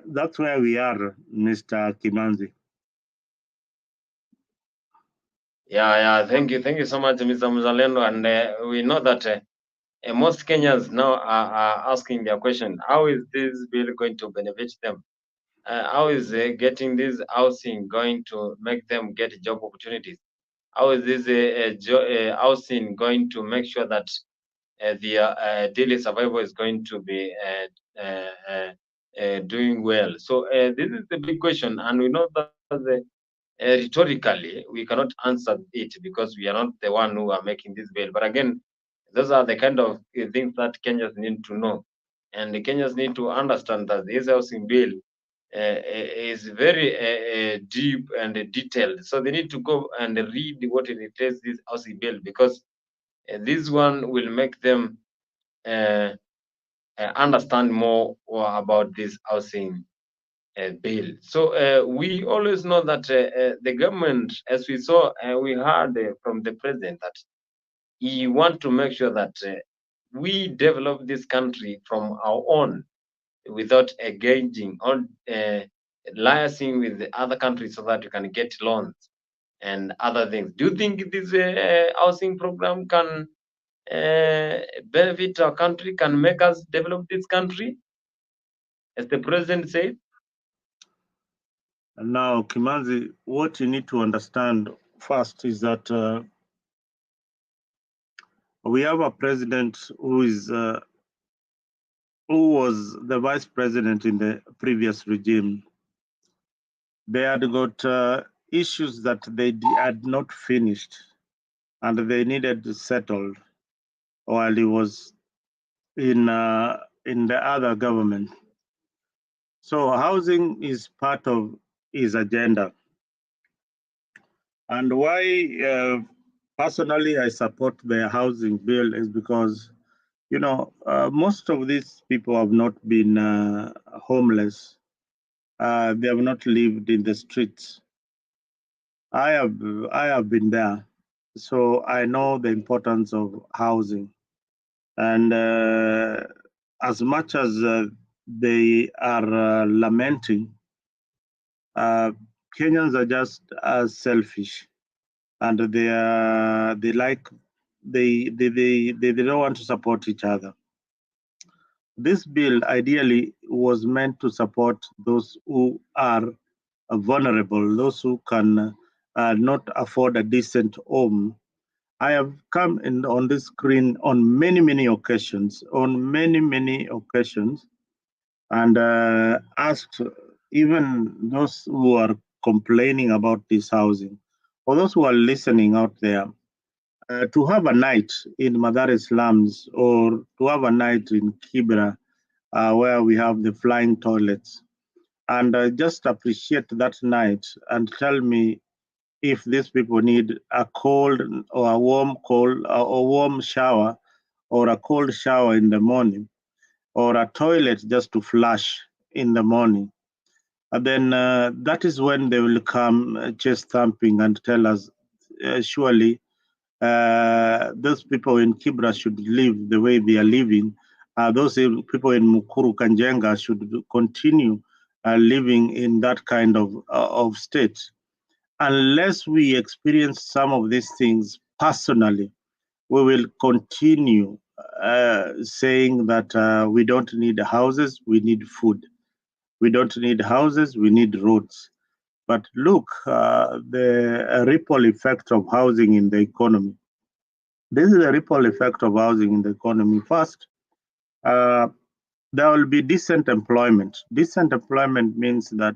that's where we are, Mr. Kimanzi. Yeah. Thank you so much, Mr. Mzalendo. And we know that most Kenyans now are asking their question: how is this bill going to benefit them? how is getting this housing going to make them get job opportunities? How is this housing going to make sure that their daily survival is going to be doing well? So this is the big question, and we know that rhetorically we cannot answer it because we are not the one who are making this bill. But again, those are the kind of things that Kenyans need to know, and the Kenyans need to understand that this housing bill is very deep and detailed. So they need to go and read what it is this housing bill, because this one will make them understand more about this housing bill. So we always know that the government, as we saw, we heard from the president that he want to make sure that we develop this country from our own without engaging on liaising with the other countries so that you can get loans and other things. Do you think this housing program can benefit our country, can make us develop this country, as the president said? Now, Kimanzi, what you need to understand first is that we have a president who was the vice president in the previous regime. They had got issues that they had not finished, and they needed to settle while he was in the other government. So housing is part of his agenda. And why personally I support the housing bill is because, you know, most of these people have not been homeless. They have not lived in the streets. I have been there, so I know the importance of housing. And as much as they are lamenting, Kenyans are just as selfish, and they don't want to support each other. This bill ideally was meant to support those who are vulnerable, those who can not afford a decent home. I have come in on this screen on many occasions, and asked even those who are complaining about this housing, or those who are listening out there, to have a night in Mathare slums, or to have a night in Kibra, where we have the flying toilets, and just appreciate that night and tell me if these people need a cold or a warm shower, or a cold shower in the morning, or a toilet just to flush in the morning. And then that is when they will come chest thumping and tell us, surely those people in Kibra should live the way they are living. Those people in Mukuru Kanjenga should continue living in that kind of state. Unless we experience some of these things personally, we will continue saying that we don't need houses, we need food. We don't need houses, we need roads. But look, the ripple effect of housing in the economy. This is the ripple effect of housing in the economy. First, there will be decent employment. Decent employment means that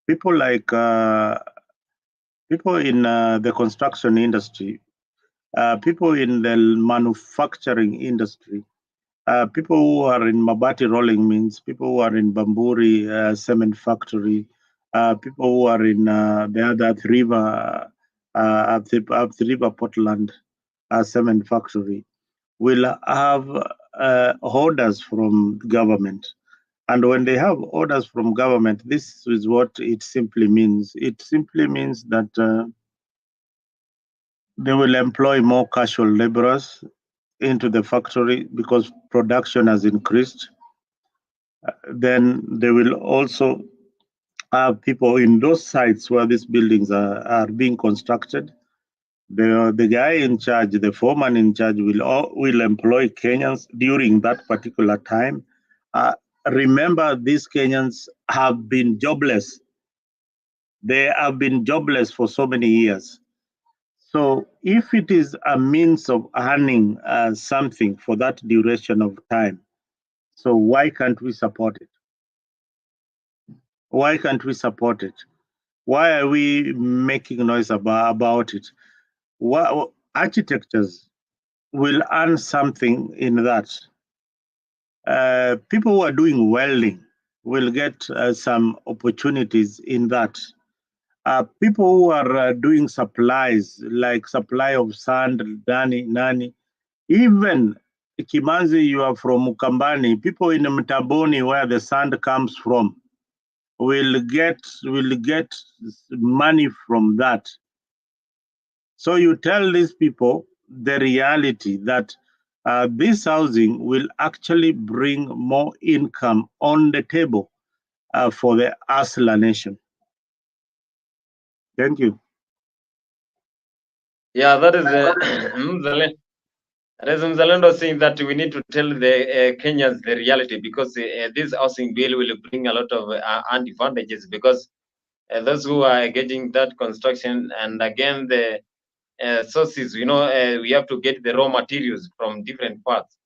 people like people in the construction industry, people in the manufacturing industry, people who are in Mabati rolling mills, people who are in Bamburi cement factory, people who are in the other river, up the river Portland cement factory, will have orders from government. And when they have orders from government, this is what it simply means. It simply means that they will employ more casual laborers into the factory because production has increased. Then they will also have people in those sites where these buildings are being constructed. The guy in charge, the foreman in charge, will employ Kenyans during that particular time. remember, these Kenyans have been jobless. They have been jobless for so many years. So if it is a means of earning something for that duration of time, so why can't we support it? Why can't we support it? Why are we making noise about it? Why, architects will earn something in that. People who are doing welding will get some opportunities in that. People who are doing supplies, like supply of sand, nani, even Kimanzi, you are from Mukambani, people in Mtaboni, where the sand comes from, will get money from that. So you tell these people the reality that this housing will actually bring more income on the table for the Asla nation. Thank you. Yeah, that is Mzalendo saying that we need to tell the Kenyans the reality, because this housing bill will bring a lot of advantages, because those who are getting that construction, and again the sources, we have to get the raw materials from different parts.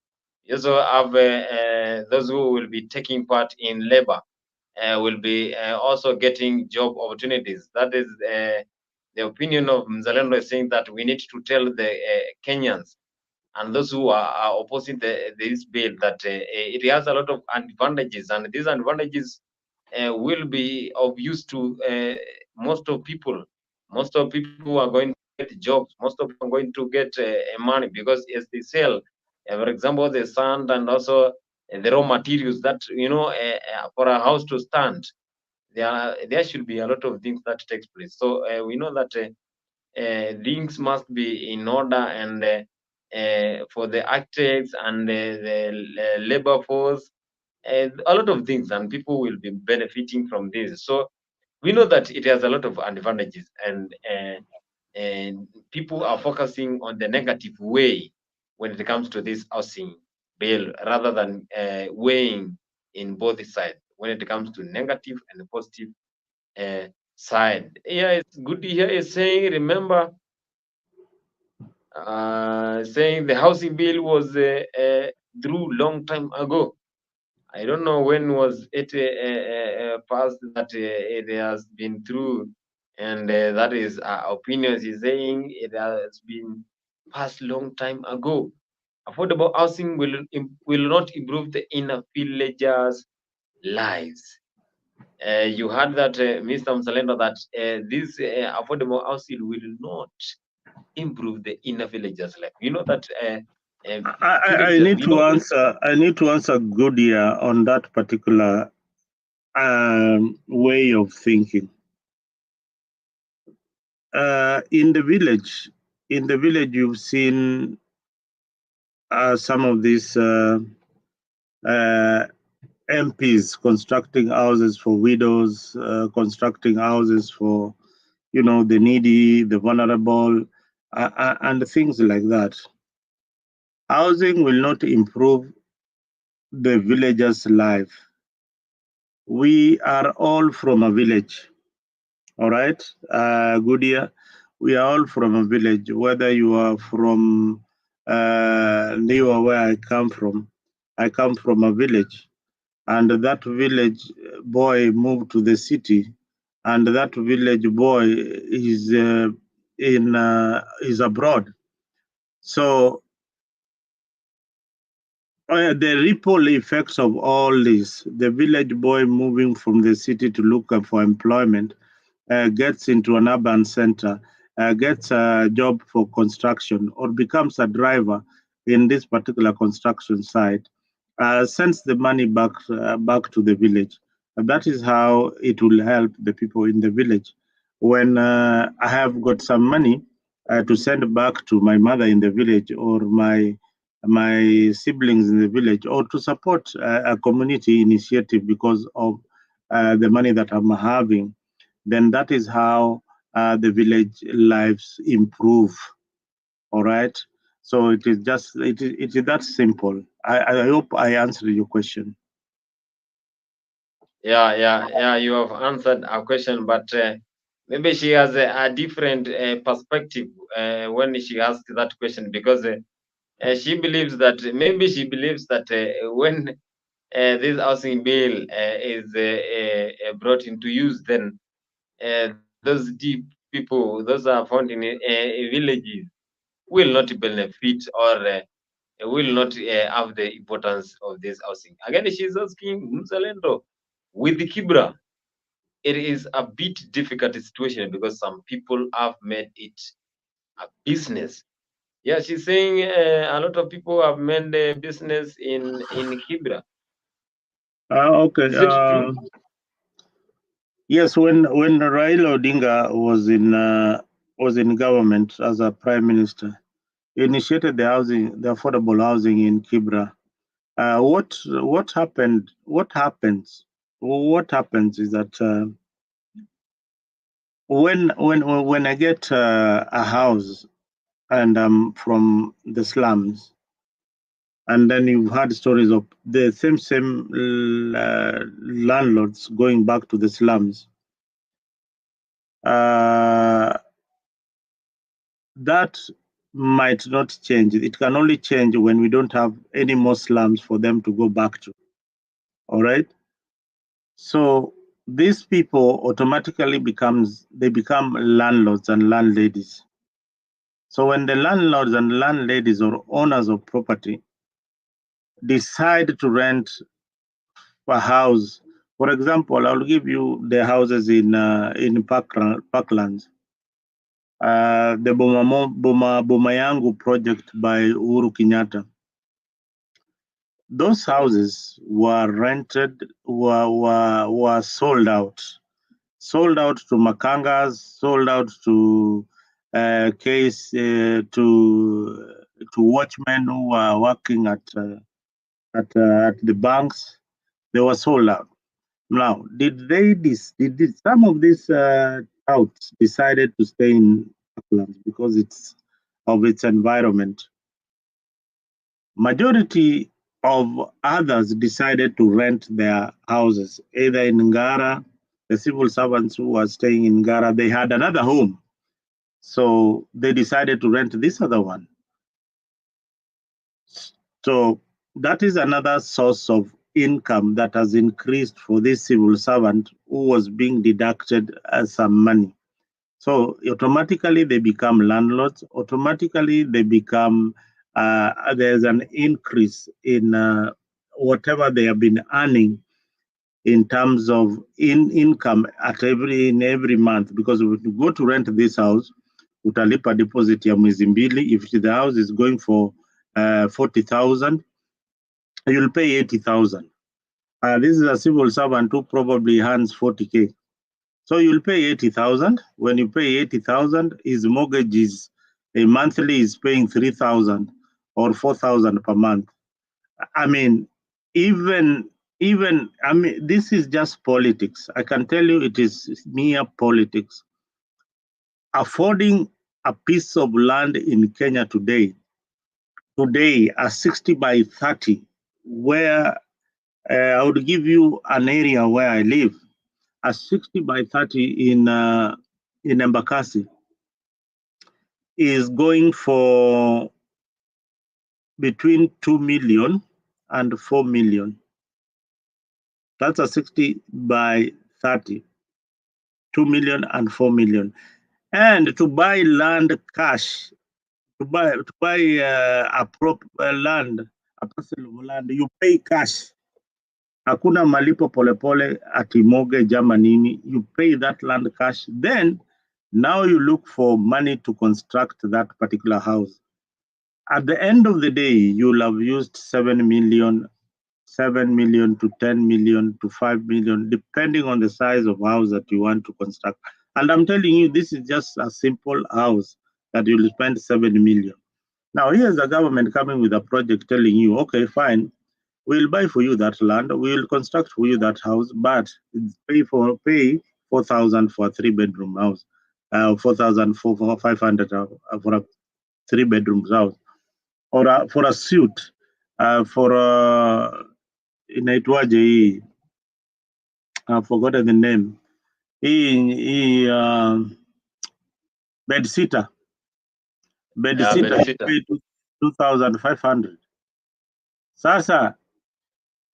You also have those who will be taking part in labor will be also getting job opportunities. That is the opinion of Mzalendo, is saying that we need to tell the Kenyans and those who are opposing this bill that it has a lot of advantages, and these advantages will be of use to most of people. Most of people are going to get jobs. Most of people are going to get money, because as they sell, for example, the sand and also the raw materials that for a house to stand, there should be a lot of things that takes place. So we know that things must be in order, and for the architects and the labor force, a lot of things, and people will be benefiting from this. So we know that it has a lot of advantages, and people are focusing on the negative way when it comes to this housing bill, rather than weighing in both sides when it comes to negative and positive side. Yeah, it's good to hear you saying, remember, saying the housing bill was through long time ago. I don't know when was it passed, that it has been through, and that is opinions is saying it has been passed long time ago. Affordable housing will not improve the inner villagers' lives. You heard that, Mr. Msalendo, that this affordable housing will not improve the inner villagers' life. You know that I need to answer. I need to answer Goodyear on that particular way of thinking. In the village, you've seen some of these MPs constructing houses for widows, constructing houses for, the needy, the vulnerable, and things like that. Housing will not improve the villagers' life. We are all from a village, all right? Goodyear, we are all from a village, whether you are from Niwa, where I come from a village. And that village boy moved to the city, and that village boy is is abroad. So the ripple effects of all this, the village boy moving from the city to look for employment, gets into an urban center, gets a job for construction, or becomes a driver in this particular construction site, sends the money back to the village. And that is how it will help the people in the village. When I have got some money to send back to my mother in the village, or my siblings in the village, or to support a community initiative because of the money that I'm having, then that is how the village lives improve. All right. So it is just it is that simple. I hope I answered your question. Yeah. You have answered our question, but maybe she has a different perspective when she asked that question, because she believes that when this housing bill is brought into use, then those deep people, those are found in villages, will not benefit, or will not have the importance of this housing. Again, she's asking Mzalendo with the Kibra. It is a bit difficult situation because some people have made it a business. Yeah, she's saying a lot of people have made a business in Kibra. Okay. Is it true? Yes, when Raila Odinga was in government as a prime minister, he initiated the affordable housing in Kibra. What happened? What happens? What happens is that when I get a house and I'm from the slums, and then you've heard stories of the same landlords going back to the slums. That might not change. It can only change when we don't have any more slums for them to go back to. All right. So these people automatically become landlords and landladies. So when the landlords and landladies or owners of property decide to rent a house, for example, I'll give you the houses in Parklands. The Boma Yangu project by Uhuru Kenyatta. Those houses were rented, were sold out to Makangas, sold out to watchmen who were working at the banks. They were sold out. Now, did some of these outs decided to stay in Parklands because of its environment? Majority of others decided to rent their houses, either in Ngara. The civil servants who were staying in Ngara, they had another home. So they decided to rent this other one. So that is another source of income that has increased for this civil servant who was being deducted as some money. So automatically they become landlords. Automatically they become, there's an increase in whatever they have been earning in terms of income in every month. Because if you go to rent this house, utalipa deposit ya mwezi mbili. If the house is going for 40,000, you'll pay 80,000. This is a civil servant who probably earns 40K. So you'll pay 80,000. When you pay 80,000, his mortgage is monthly is paying 3,000 or 4,000 per month. I mean, this is just politics. I can tell you it is mere politics. Affording a piece of land in Kenya today, a 60 by 30, where I would give you an area where I live, a 60 by 30 in Embakasi is going for between 2 million and 4 million. That's a 60 by 30, 2 million and 4 million. And to buy land cash, to buy a land, a parcel of land, you pay cash. Hakuna malipo polepole ati mortgage ama nini. You pay that land cash. Then now you look for money to construct that particular house. At the end of the day, you'll have used 7 million to 10 million to 5 million, depending on the size of house that you want to construct. And I'm telling you, this is just a simple house that you'll spend 7 million. Now, here's the government coming with a project telling you, okay, fine, we'll buy for you that land, we'll construct for you that house, but pay 4,000 for a 3-bedroom house, 4,500 for a 3-bedroom house, or for a suite, for inaitwaje hii I've forgotten the name. Bed sitter. Bed Yeah, sitter bedsitter. pay 2,500. Sasa,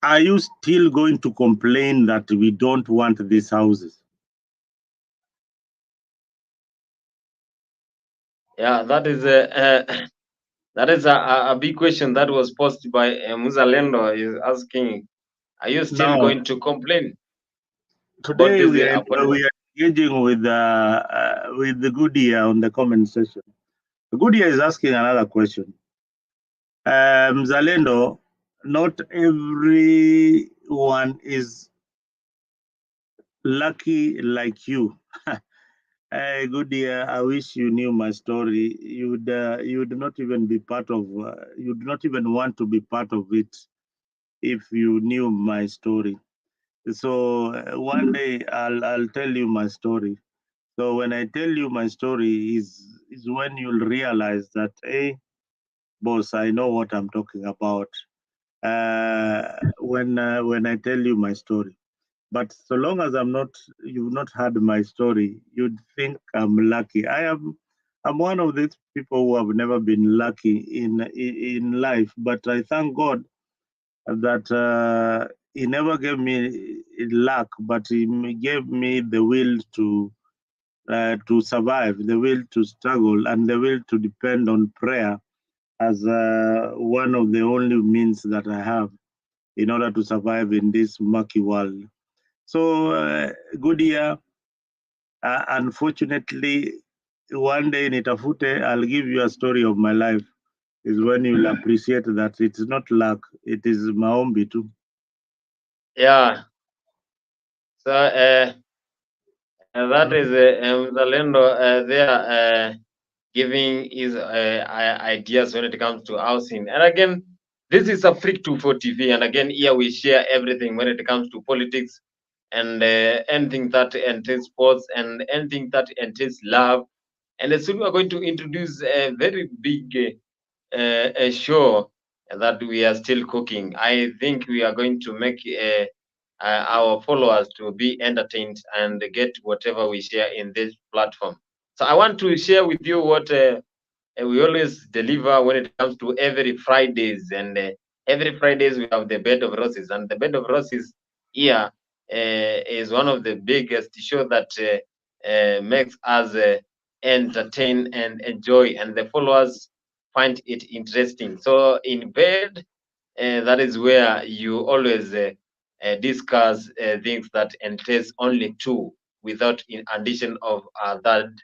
are you still going to complain that we don't want these houses? Yeah, that is a that is a big question that was posed by Muzalendo. Is asking, are you still Now, going to complain about today this we are affordable? engaging with the Goodyear on the comment section. Goodyear is asking another question. Zalendo, not everyone is lucky like you. Goodyear, I wish you knew my story. You would not even be part of. You would not even want to be part of it if you knew my story. So one day I'll tell you my story. So when I tell you my story is when you'll realize that, hey, boss, I know what I'm talking about. When I tell you my story. But so long as you've not heard my story, you'd think I'm lucky. I'm one of these people who have never been lucky in life. But I thank God that He never gave me luck, but He gave me the will to survive, the will to struggle, and the will to depend on prayer as one of the only means that I have in order to survive in this murky world. So, Goodyear, unfortunately, one day nitafute, I'll give you a story of my life. Is when you'll appreciate that it's not luck, it is maombi too. Yeah. So that is Zalendo there giving his ideas when it comes to housing. And again, this is a Freak 24 TV. And again, here we share everything when it comes to politics and anything that entails sports and anything that entails love. And soon we are going to introduce a very big a show that we are still cooking. I think we are going to make our followers to be entertained and get whatever we share in this platform. So I want to share with you what we always deliver when it comes to every Fridays. And every Fridays we have the Bed of Roses, and the Bed of Roses here is one of the biggest show that makes us entertain and enjoy, and the followers find it interesting. So in bed, that is where you always discuss things that entails only two without in addition of a third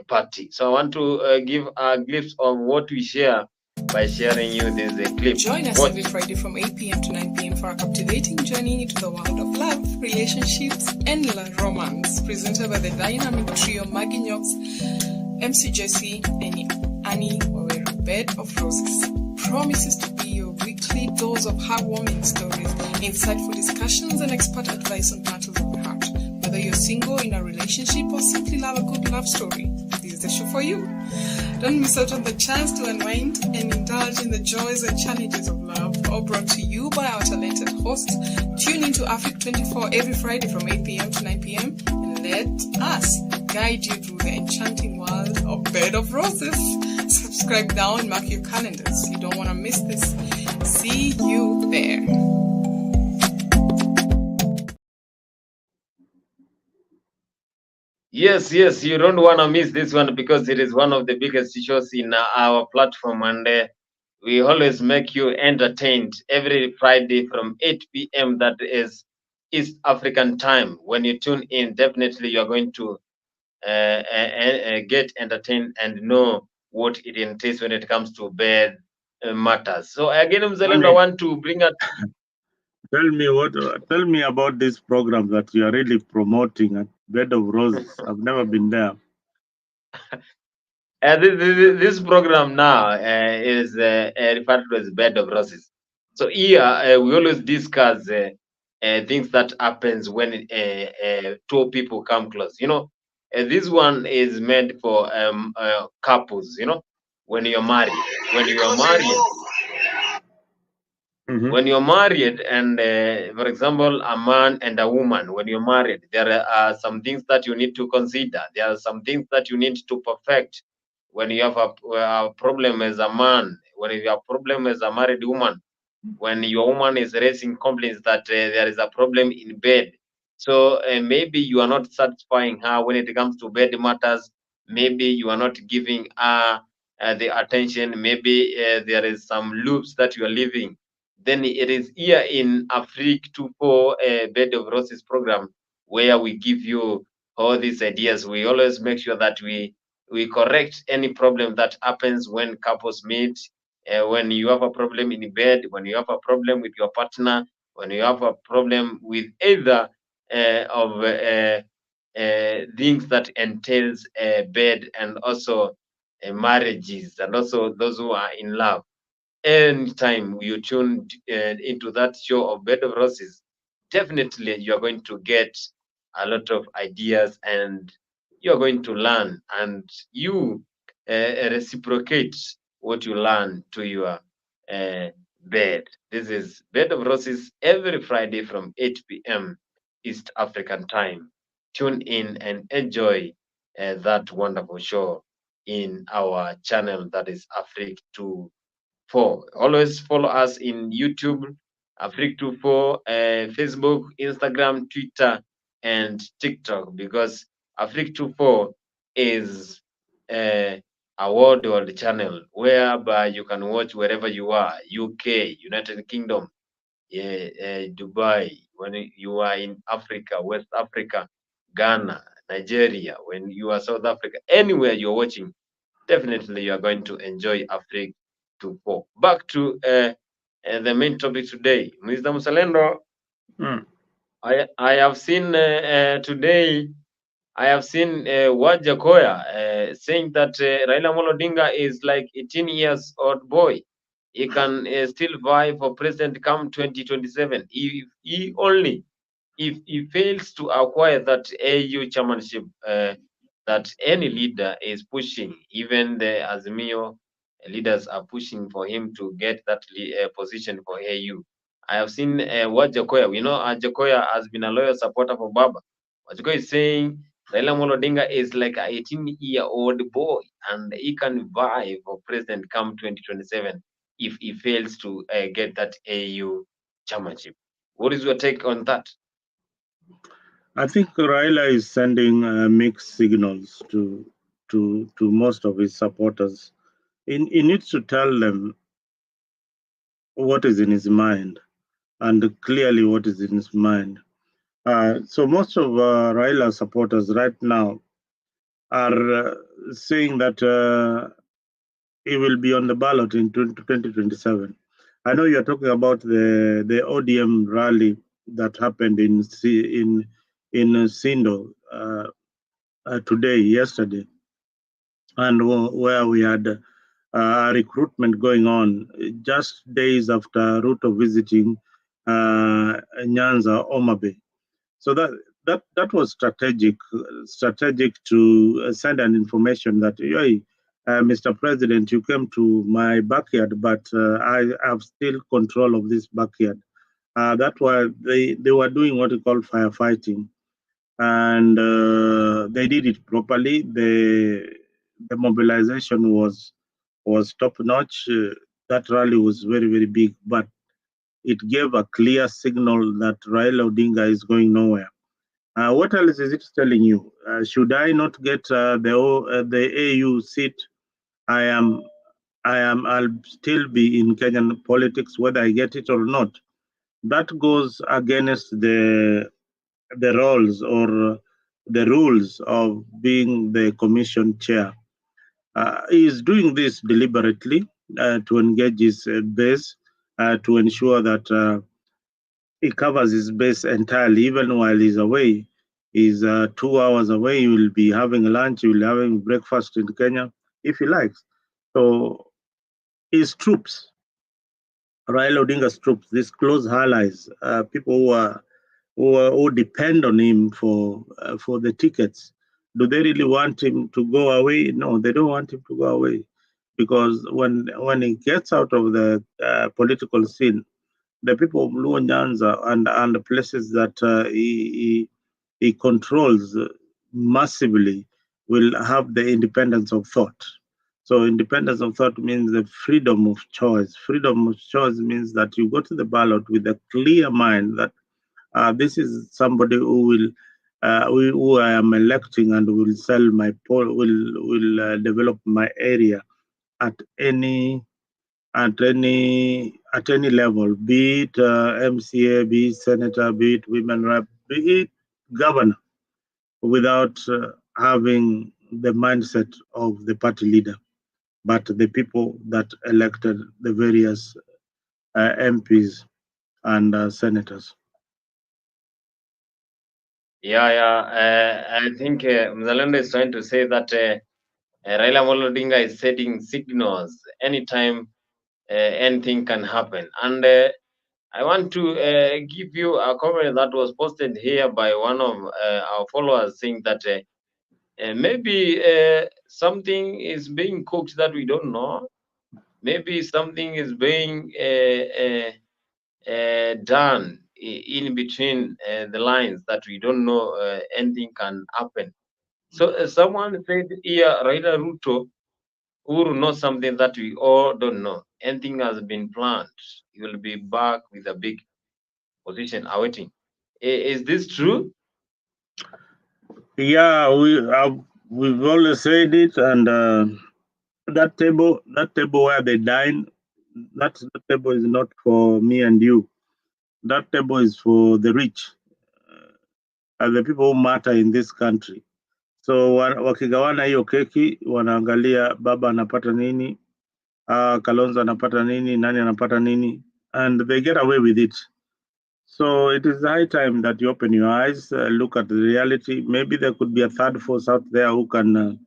party. So I want to give a glimpse of what we share by sharing you this clip. Join us every Friday from 8 p.m. to 9 p.m. for a captivating journey into the world of love, relationships, and romance. Presented by the dynamic trio Maggie Knox, MC Jesse, and Annie Oweri. Bed of Roses promises to be your weekly dose of heartwarming stories, insightful discussions, and expert advice on matters of the heart. Whether you're single, in a relationship, or simply love a good love story, this is the show for you. Don't miss out on the chance to unwind and indulge in the joys and challenges of love, all brought to you by our talented hosts. Tune into Africa 24 every Friday from 8 p.m. to 9 p.m. and let us guide you through the enchanting world of Bed of Roses. Subscribe now and mark your calendars. You don't want to miss this. See you there. Yes, you don't want to miss this one because it is one of the biggest shows in our platform, and we always make you entertained every Friday from 8 p.m. That is East African time. When you tune in, definitely you're going to get entertained and know what it entails when it comes to bed matters. So again, Mzalendo, I want to bring up. Tell me about this program that you are really promoting at Bed of Roses. I've never been there. This program now is referred to as Bed of Roses. So here we always discuss things that happens when two people come close. This one is meant for couples. When you're married. When you are married. When you're married, and for example, a man and a woman, when you're married, there are some things that you need to consider. There are some things that you need to perfect. When you have a problem as a man, when you have a problem as a married woman, when your woman is raising complaints that there is a problem in bed, so maybe you are not satisfying her when it comes to bed matters. Maybe you are not giving her the attention. Maybe there is some loops that you are leaving. Then it is here in Afrique 24 Bed of Roses program where we give you all these ideas. We always make sure that we correct any problem that happens when couples meet. When you have a problem in bed, when you have a problem with your partner, when you have a problem with either of things that entails bed, and also marriages, and also those who are in love. Anytime you tune into that show of Bed of Roses, definitely you are going to get a lot of ideas, and you are going to learn, and you reciprocate what you learn to your bed. This is Bed of Roses every Friday from 8 p.m. East African time. Tune in and enjoy that wonderful show in our channel, that is Afrique 24. Always follow us in YouTube, Afrique 24, Facebook, Instagram, Twitter, and TikTok, because Afrique 24 is a world channel whereby you can watch wherever you are: UK, United Kingdom, Dubai, when you are in Africa, West Africa, Ghana, Nigeria, when you are South Africa, anywhere you're watching, definitely you are going to enjoy Afrique 24. Back to the main topic today, Mr. Musalendo. I have seen today, I have seen Wajakoya saying that Raila Amolo Odinga is like 18 years old boy. He can still vie for president come 2027 if he only, if he fails to acquire that AU chairmanship that any leader is pushing. Even the Azimio leaders are pushing for him to get that position for AU. I have seen Wajakoya. We know Wajakoya has been a loyal supporter for Baba. Wajakoya is saying Raila Amolo Odinga is like a 18-year-old boy, and he can vie for president come 2027 if he fails to get that AU chairmanship. What is your take on that? I think Raila is sending mixed signals to most of his supporters. He needs to tell them what is in his mind, and clearly what is in his mind. So most of Raila supporters right now are saying that he will be on the ballot in 2027. I know you're talking about the ODM rally that happened in Sindo yesterday, and where we had a recruitment going on just days after Ruto visiting Nyanza, Omabe. So that was strategic to send an information that, hey, Mr. President, you came to my backyard, but I have still control of this backyard. That's why they were doing what we call firefighting, and they did it properly. The mobilization was top notch. That rally was very, very big, but it gave a clear signal that Raila Odinga is going nowhere. What else is it telling you? Should I not get the AU seat? I'll still be in Kenyan politics whether I get it or not. That goes against the roles or the rules of being the commission chair. He's doing this deliberately to engage his base, to ensure that he covers his base entirely, even while he's away. He's 2 hours away. He will be having lunch. He will be having breakfast in Kenya if he likes. So his troops, Raila Odinga's troops, these close allies, people who depend on him for the tickets, do they really want him to go away? No, they don't want him to go away, because when he gets out of the political scene, the people of Luo Nyanza and the places that he controls massively will have the independence of thought. So independence of thought means the freedom of choice. Freedom of choice means that you go to the ballot with a clear mind that this is somebody who will who I am electing and will sell my will develop my area at any level, be it MCA, be it senator, be it women rep, be it governor, without having the mindset of the party leader, but the people that elected the various MPs and senators. I think Mzalendo is trying to say that Raila Amolo Odinga is setting signals anytime anything can happen. And I want to give you a comment that was posted here by one of our followers saying that maybe something is being cooked that we don't know. Maybe something is being done in between the lines that we don't know anything can happen. So someone said here, Raila Ruto, Uhuru knows something that we all don't know. Anything has been planned. He will be back with a big position awaiting. Is this true? Yeah, we've always said it, and that table where they dine, that table is not for me and you. That table is for the rich and the people who matter in this country. So wakigawana hiyo keki, wanaangalia baba anapata nini, Kalonzo anapata nini, nani anapata nini, and they get away with it. So it is high time that you open your eyes, look at the reality. Maybe there could be a third force out there who can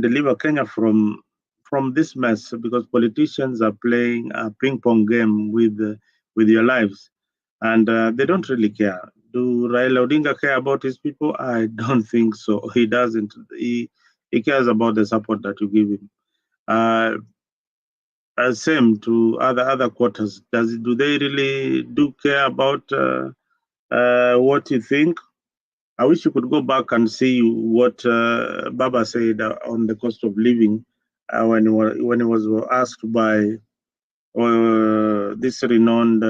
deliver Kenya from this mess, because politicians are playing a ping pong game with your lives, and they don't really care. Do Raila Odinga care about his people? I don't think so. He doesn't. He cares about the support that you give him. Same to other quarters. Do they really care about what you think? I wish you could go back and see what Baba said on the cost of living when he was asked by this renowned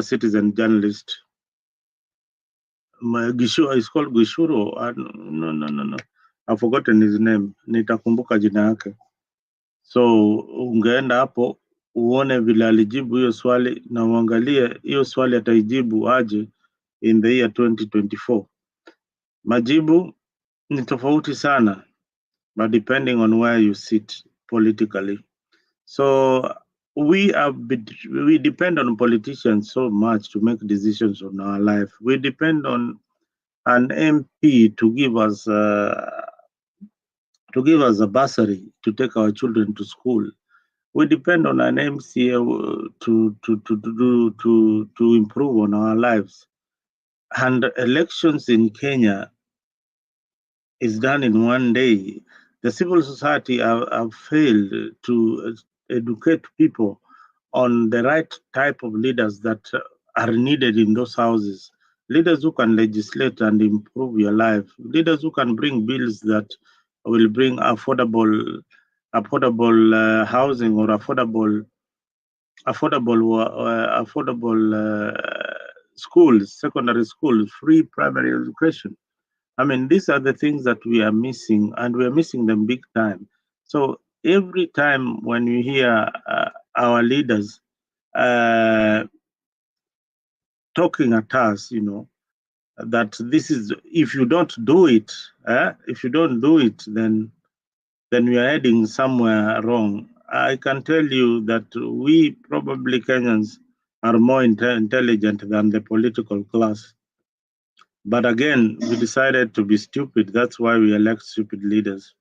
citizen journalist. It's called Gishuro. No. I've forgotten his name. Nitakumbuka jina yake. So ungeenda hapo uone vile alijibu hiyo swali na uangalie hiyo swali ataijibu aje in the year 2024. Majibu ni tofauti sana, but depending on where you sit politically. So we depend on politicians so much to make decisions on our life. We depend on an MP to give us a bursary to take our children to school. We depend on an MCA to improve on our lives. And elections in Kenya is done in one day. The civil society have failed to educate people on the right type of leaders that are needed in those houses. Leaders who can legislate and improve your life. Leaders who can bring bills that will bring affordable housing or affordable schools, secondary schools, free primary education. I mean, these are the things that we are missing, and we are missing them big time. So every time when you hear our leaders talking at us, that this is, if you don't do it, then we are heading somewhere wrong. I can tell you that we probably Kenyans are more intelligent than the political class. But again, we decided to be stupid. That's why we elect stupid leaders.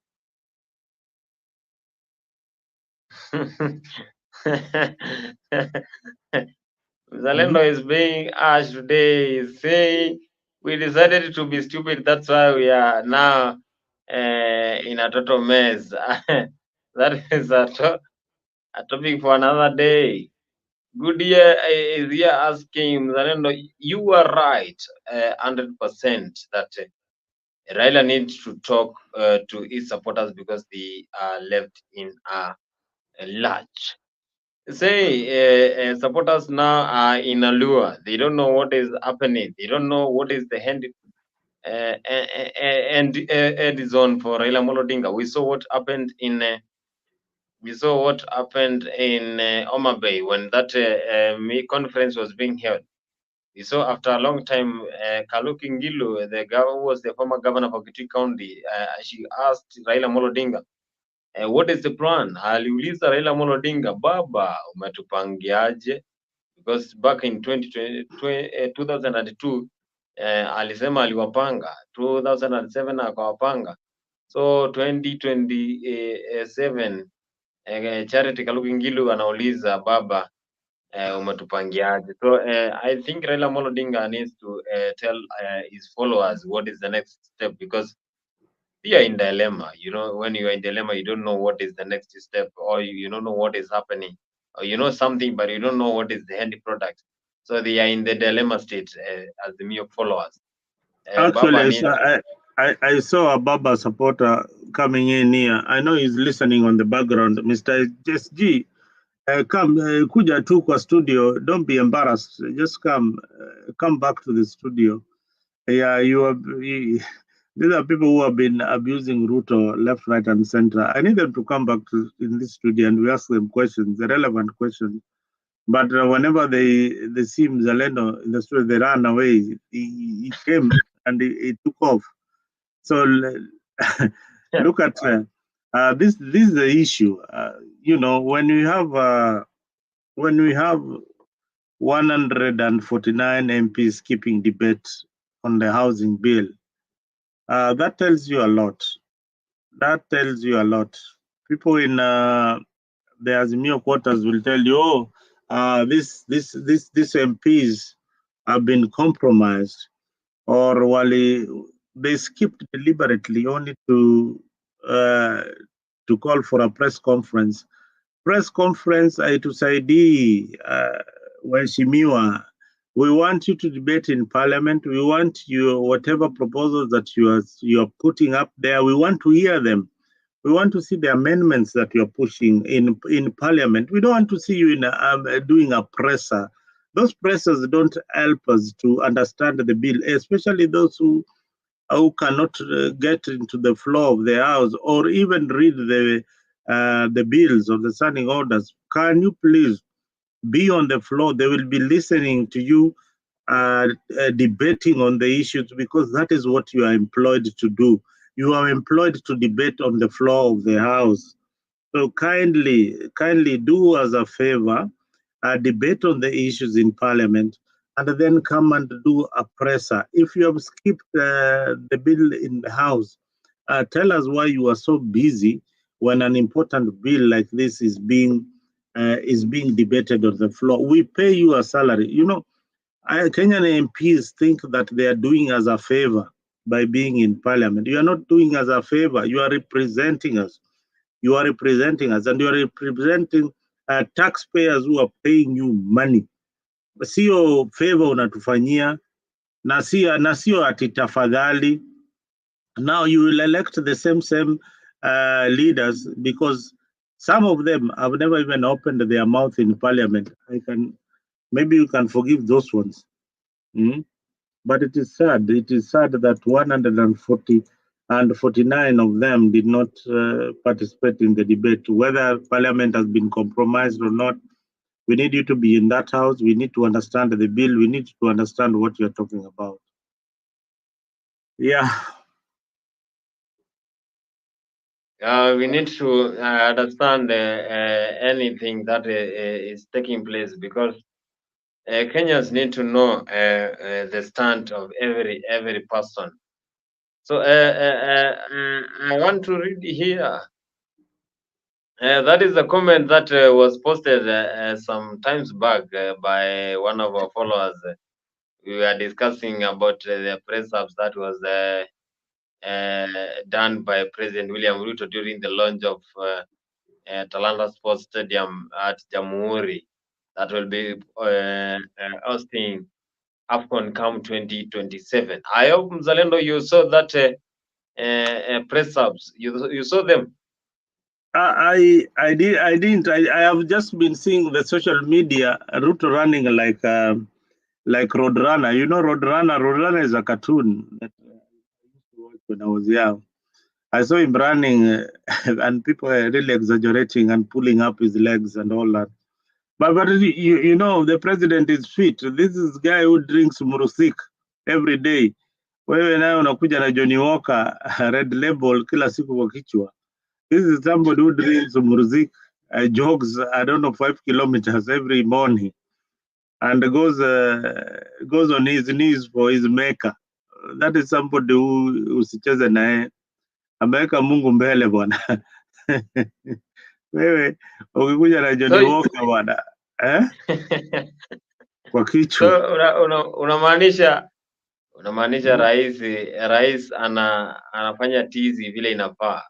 Zalendo is being asked today, is saying we decided to be stupid. That's why we are now in a total mess. That is a topic for another day. Good year is here asking, Mzalendo, you are right, 100% that Raila needs to talk to his supporters because they are left in a lurch. Say supporters now are in a lure. They don't know what is happening. They don't know what is the end zone for Raila Amolo Odinga. We saw what happened in Homa Bay when that conference was being held. We saw after a long time, Kaluki Ngilu, who was the former governor of Kitui County, she asked Raila Amolo Odinga, what is the plan? Aliuliza Raila Amolo Odinga, baba, umetupangiaje? Because back in 2002, alisema aliwapanga, 2007 akawapanga. So 2027 Charity Kaluki Ngilu anauliza baba, umetupangiaje? So I think Raila Amolo Odinga needs to tell his followers what is the next step, because we are in dilemma. You know, when you are in dilemma, you don't know what is the next step, or you don't know what is happening, or you know something, but you don't know what is the end product. So they are in the dilemma state as the mere followers. Actually, Baba needs. I saw a Baba supporter coming in here. I know he's listening on the background. Mr. SG, come, kuja tu kwa studio. Don't be embarrassed. Just come back to the studio. Yeah, these are people who have been abusing Ruto left, right, and center. I need them to come back in this studio and we ask them questions, the relevant questions. But whenever they see Mzalendo in the studio, they run away. He came and he took off. So look at this. This is the issue. You know, when we have 149 MPs keeping debate on the housing bill, that tells you a lot. That tells you a lot. People in the Azimio quarters will tell you, oh, these MPs have been compromised, or they skipped deliberately only to call for a press conference. Press conference haitusaidii waheshimiwa. We want you to debate in parliament. We want you, whatever proposals that you are putting up there, we want to hear them. We want to see the amendments that you're pushing in parliament. We don't want to see you in doing a presser. Those pressers don't help us to understand the bill, especially those who cannot get into the flow of the house or even read the bills or the standing orders. Can you please be on the floor? They will be listening to you debating on the issues, because that is what you are employed to do. You are employed to debate on the floor of the house. So kindly do us a favor, debate on the issues in parliament, and then come and do a presser. If you have skipped the bill in the house, tell us why you are so busy when an important bill like this is being debated on the floor. We pay you a salary. You know, Kenyan MPs think that they are doing us a favor by being in parliament. You are not doing us a favor. You are representing us. You are representing us, and you are representing taxpayers who are paying you money. Sio favor unatufanyia, na sio ati tafadhali. Now you will elect the same leaders, because some of them have never even opened their mouth in parliament. Maybe you can forgive those ones. But it is sad. It is sad that 149 of them did not participate in the debate. Whether parliament has been compromised or not, we need you to be in that house. We need to understand the bill. We need to understand what you're talking about. Yeah. We need to understand anything that is taking place, because Kenyans need to know the stand of every person. So I want to read here. That is a comment that was posted some times back by one of our followers. We were discussing about the press ups that was done by President William Ruto during the launch of Talanta Sports Stadium at Jamhuri. that will be hosting AFCON come 2027. I hope, Mzalendo, you saw that press ups. You saw them. I didn't. I have just been seeing the social media route running like Roadrunner. You know Roadrunner. Roadrunner is a cartoon that I used to watch when I was young. I saw him running, and people are really exaggerating and pulling up his legs and all that. But you know the president is fit. This is guy who drinks murusik every day. Wewe nayo unakuja na Johnny Walker red label kila siku kwa kichwa. This is somebody who drinks murusik, jogs, I don't know, 5 kilometers every morning, and goes on his knees for his maker. That is somebody who usicheze naye, ameweka Mungu mbele bwana. Wewe ukikuja na Johnny Walker bwana kwa kichwa. So unamaanisha rais anafanya tizi vile inafaa.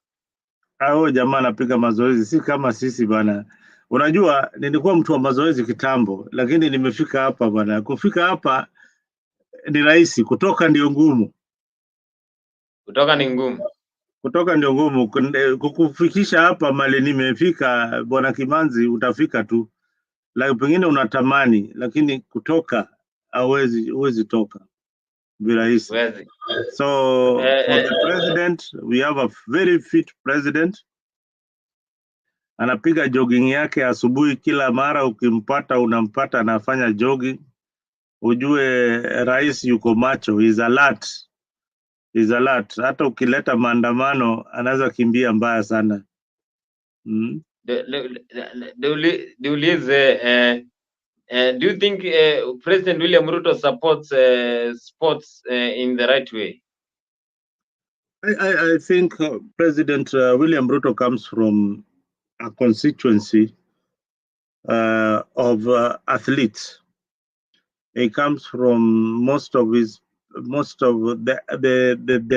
Hao jamaa anapiga mazoezi si kama sisi bana. Unajua nilikuwa mtu wa mazoezi kitambo, lakini nimefika hapa bana. Kufika hapa ni rahisi, kutoka ndio ngumu. Kutoka ni ngumu. Kutoka ndio ngumu. Kukufikisha hapa mali nimefika, bwana Kimanzi, utafika tu. Like pengine unatamani, lakini kutoka huwezi toka. Virahisi. So for the president, we have a very fit president. Anapiga jogging yake asubuhi, kila mara ukimpata unampata anafanya jogging. Ujue rais yuko macho, is alert. Hata ukileta maandamano anaweza kimbia mbaya sana. Do you think President William Ruto supports sports in the right way? I think President William Ruto comes from a constituency of athletes. He comes from most of the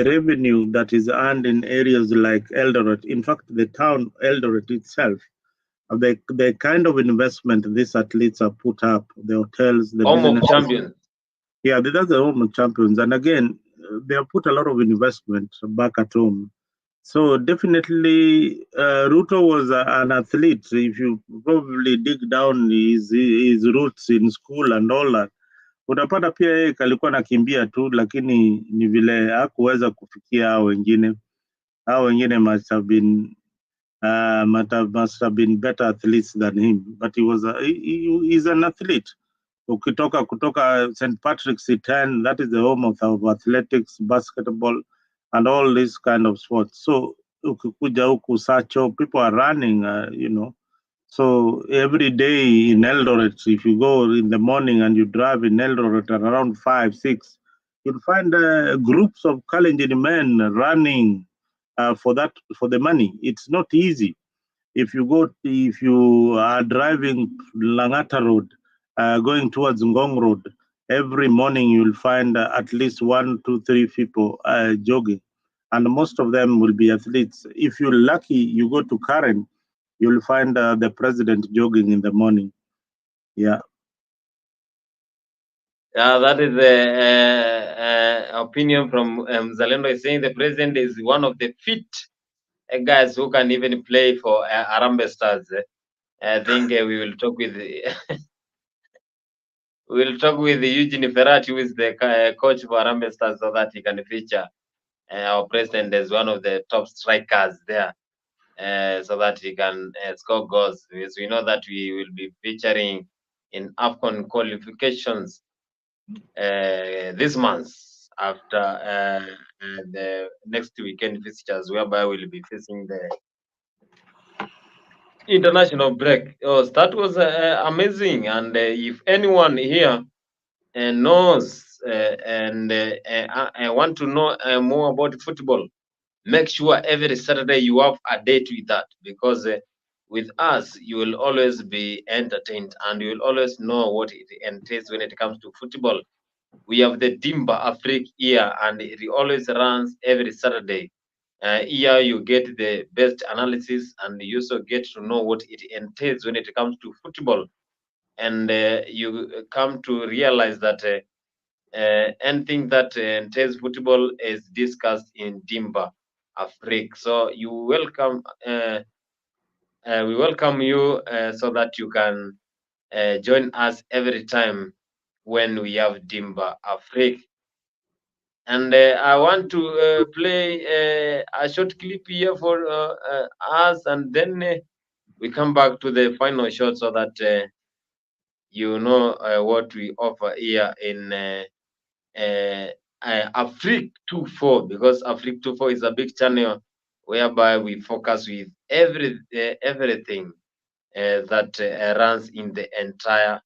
revenue that is earned in areas like Eldoret. In fact, the town Eldoret itself, the kind of investment these athletes are put up, the hotels, the home of champions. Yeah, that's the home of champions. And again, they have put a lot of investment back at home. So definitely, Ruto was an athlete. If you probably dig down his roots in school and all that, utapata pia yeye kalikuwa nakimbia tu, lakini ni vile hakuweza kufikia hao wengine. Hao wengine must have been better athletes than him, but he's an athlete. Kutoka St. Patrick's C10, that is the home of athletics, basketball, and all these kind of sports. So ukikuja huku Sacho, people are running, you know. So every day in Eldoret, if you go in the morning and you drive in Eldoret at around 5, 6, you'll find groups of Kalenjin men running for the money. It's not easy. If you are driving Langata Road, going towards Ngong Road, every morning you'll find at least 1, 2, 3 people jogging, and most of them will be athletes. If you're lucky, you go to Karen, you'll find the president jogging in the morning. Yeah. That is the opinion from Zalendo is saying the president is one of the fit guys who can even play for Harambee Stars. I think we will talk with Eugene Ferrati, who is the coach for Harambee Stars, so that he can feature our president as one of the top strikers there, so that he can score goals. Because we know that we will be featuring in AFCON qualifications this month after the next weekend fixtures, whereby we'll be facing the international break. Oh, that was amazing. And if anyone here knows and want to know more about football, make sure every Saturday you have a date with that, because with us you will always be entertained and you will always know what it entails when it comes to football. We have the Dimba Afrique here, and it always runs every Saturday. Here you get the best analysis, and you also get to know what it entails when it comes to football. and you come to realize that anything that entails football is discussed in Dimba Afrique. So you welcome, we welcome you so that you can join us every time when we have Dimba Afrique. And I want to play a short clip here for us, and then we come back to the final shot so that you know what we offer here in Afrique 24, because Afrique 24 is a big channel whereby we focus with everything that runs in the entire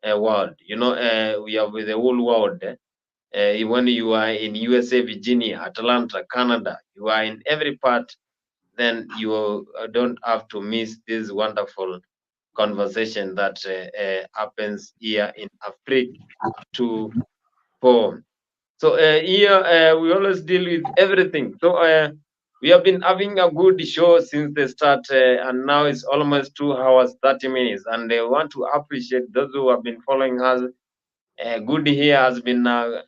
world. You know, we have the whole world. When you are in USA, Virginia, Atlanta, Canada, you are in every part, then you don't have to miss this wonderful conversation that happens here in Afrique 24. So here we always deal with everything. So we have been having a good show since the start, and now it's almost 2 hours 30 minutes. And I want to appreciate those who have been following us. Good here has been a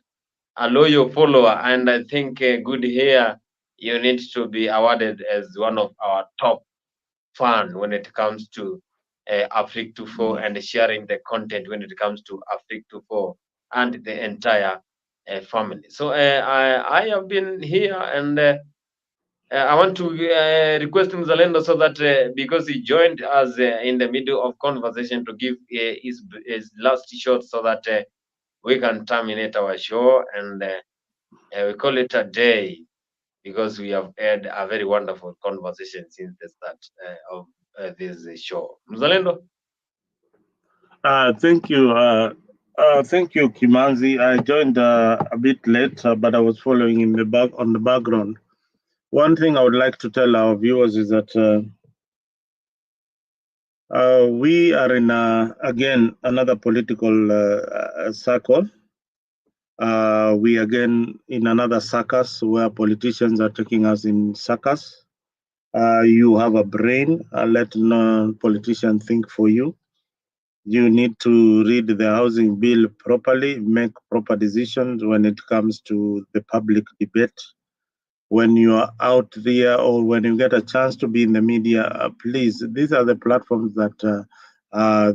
loyal follower, and I think good here you need to be awarded as one of our top fan when it comes to Afrique 24 and sharing the content when it comes to Afrique 24 and the entire family. So I have been here, and I want to request Mzalendo so that because he joined us in the middle of conversation, to give his last shot so that we can terminate our show, and we call it a day, because we have had a very wonderful conversation since the start of this show. Mzalendo? Thank you. Thank you, Kimanzi. I joined a bit late, but I was following in the back on the background. One thing I would like to tell our viewers is that we are in again another political circle. We again in another circus where politicians are taking us in circus. You have a brain, let no politician think for you. You need to read the housing bill properly, make proper decisions when it comes to the public debate. When you are out there or when you get a chance to be in the media, please, these are the platforms that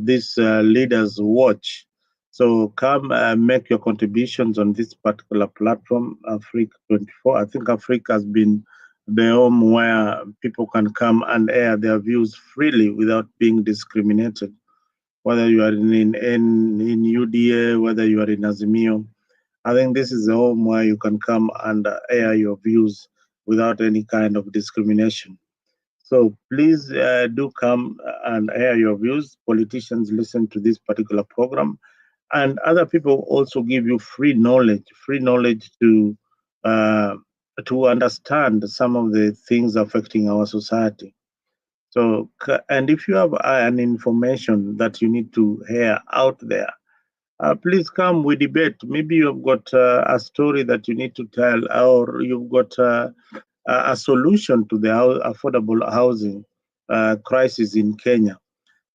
these leaders watch. So come make your contributions on this particular platform, Afrique 24. I think Afrique has been the home where people can come and air their views freely without being discriminated. Whether you are in UDA, whether you are in Azimio, I think this is the home where you can come and air your views without any kind of discrimination. So please do come and air your views. Politicians listen to this particular program, and other people also give you free knowledge to understand some of the things affecting our society. So, and if you have an information that you need to air out there, please come, we debate. Maybe you've got a story that you need to tell, or you've got a solution to the affordable housing crisis in Kenya.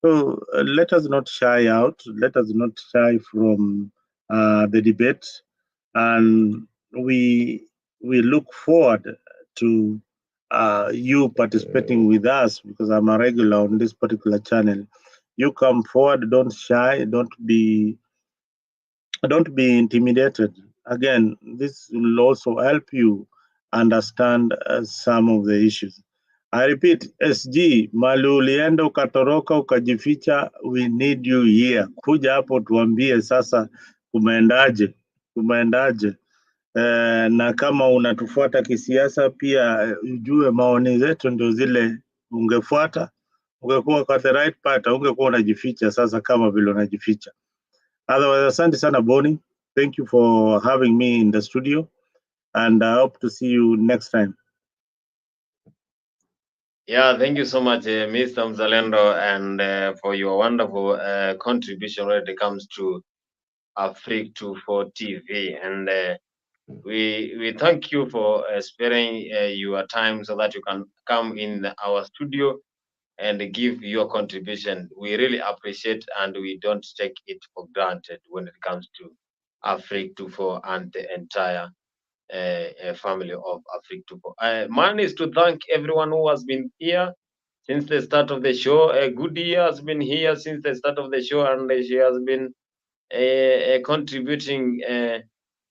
So let us not shy out. Let us not shy from the debate, and we look forward to you participating with us, because I'm a regular on this particular channel. You come forward, don't shy, don't be intimidated. Again, this will also help you understand some of the issues. I repeat, SG, mali ulienda ukatoroka ukajificha, we need you here. Kuja hapo tuambie sasa kumeendaje. Na kama unatufuata kisiasa pia ujue maoni zetu ndio zile ungefuata, ungekuwa kwa the right part, ungekuwa unajificha sasa kama vile unajificha. Otherwise, asante sana Boni. Thank you for having me in the studio, and I hope to see you next time. Yeah, thank you so much, Mr. Mzalendo, and for your wonderful contribution when it comes to Afrique 24 TV. And we thank you for sparing your time so that you can come in our studio and give your contribution. We really appreciate and we don't take it for granted when it comes to Afrique24 and the entire family of Afrique24. Mine is to thank everyone who has been here since the start of the show. A good year has been here since the start of the show, and she has been contributing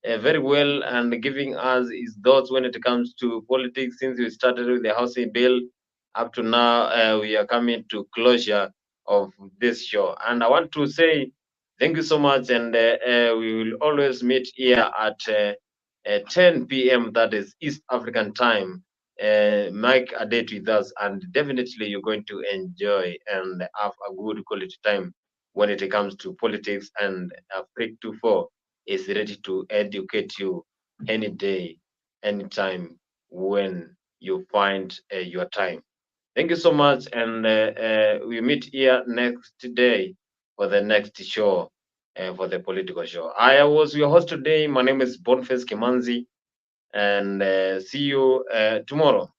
very well and giving us his thoughts when it comes to politics. Since we started with the housing bill up to now, we are coming to closure of this show. And I want to say thank you so much, and we will always meet here at 10 p.m. That is East African time. Make a date with us, and definitely you're going to enjoy and have a good quality time when it comes to politics. And Afrique24 is ready to educate you any day, anytime when you find your time. Thank you so much, and we meet here next day for the next show, for the political show. I was your host today. My name is Boniface Kimanzi, and see you tomorrow.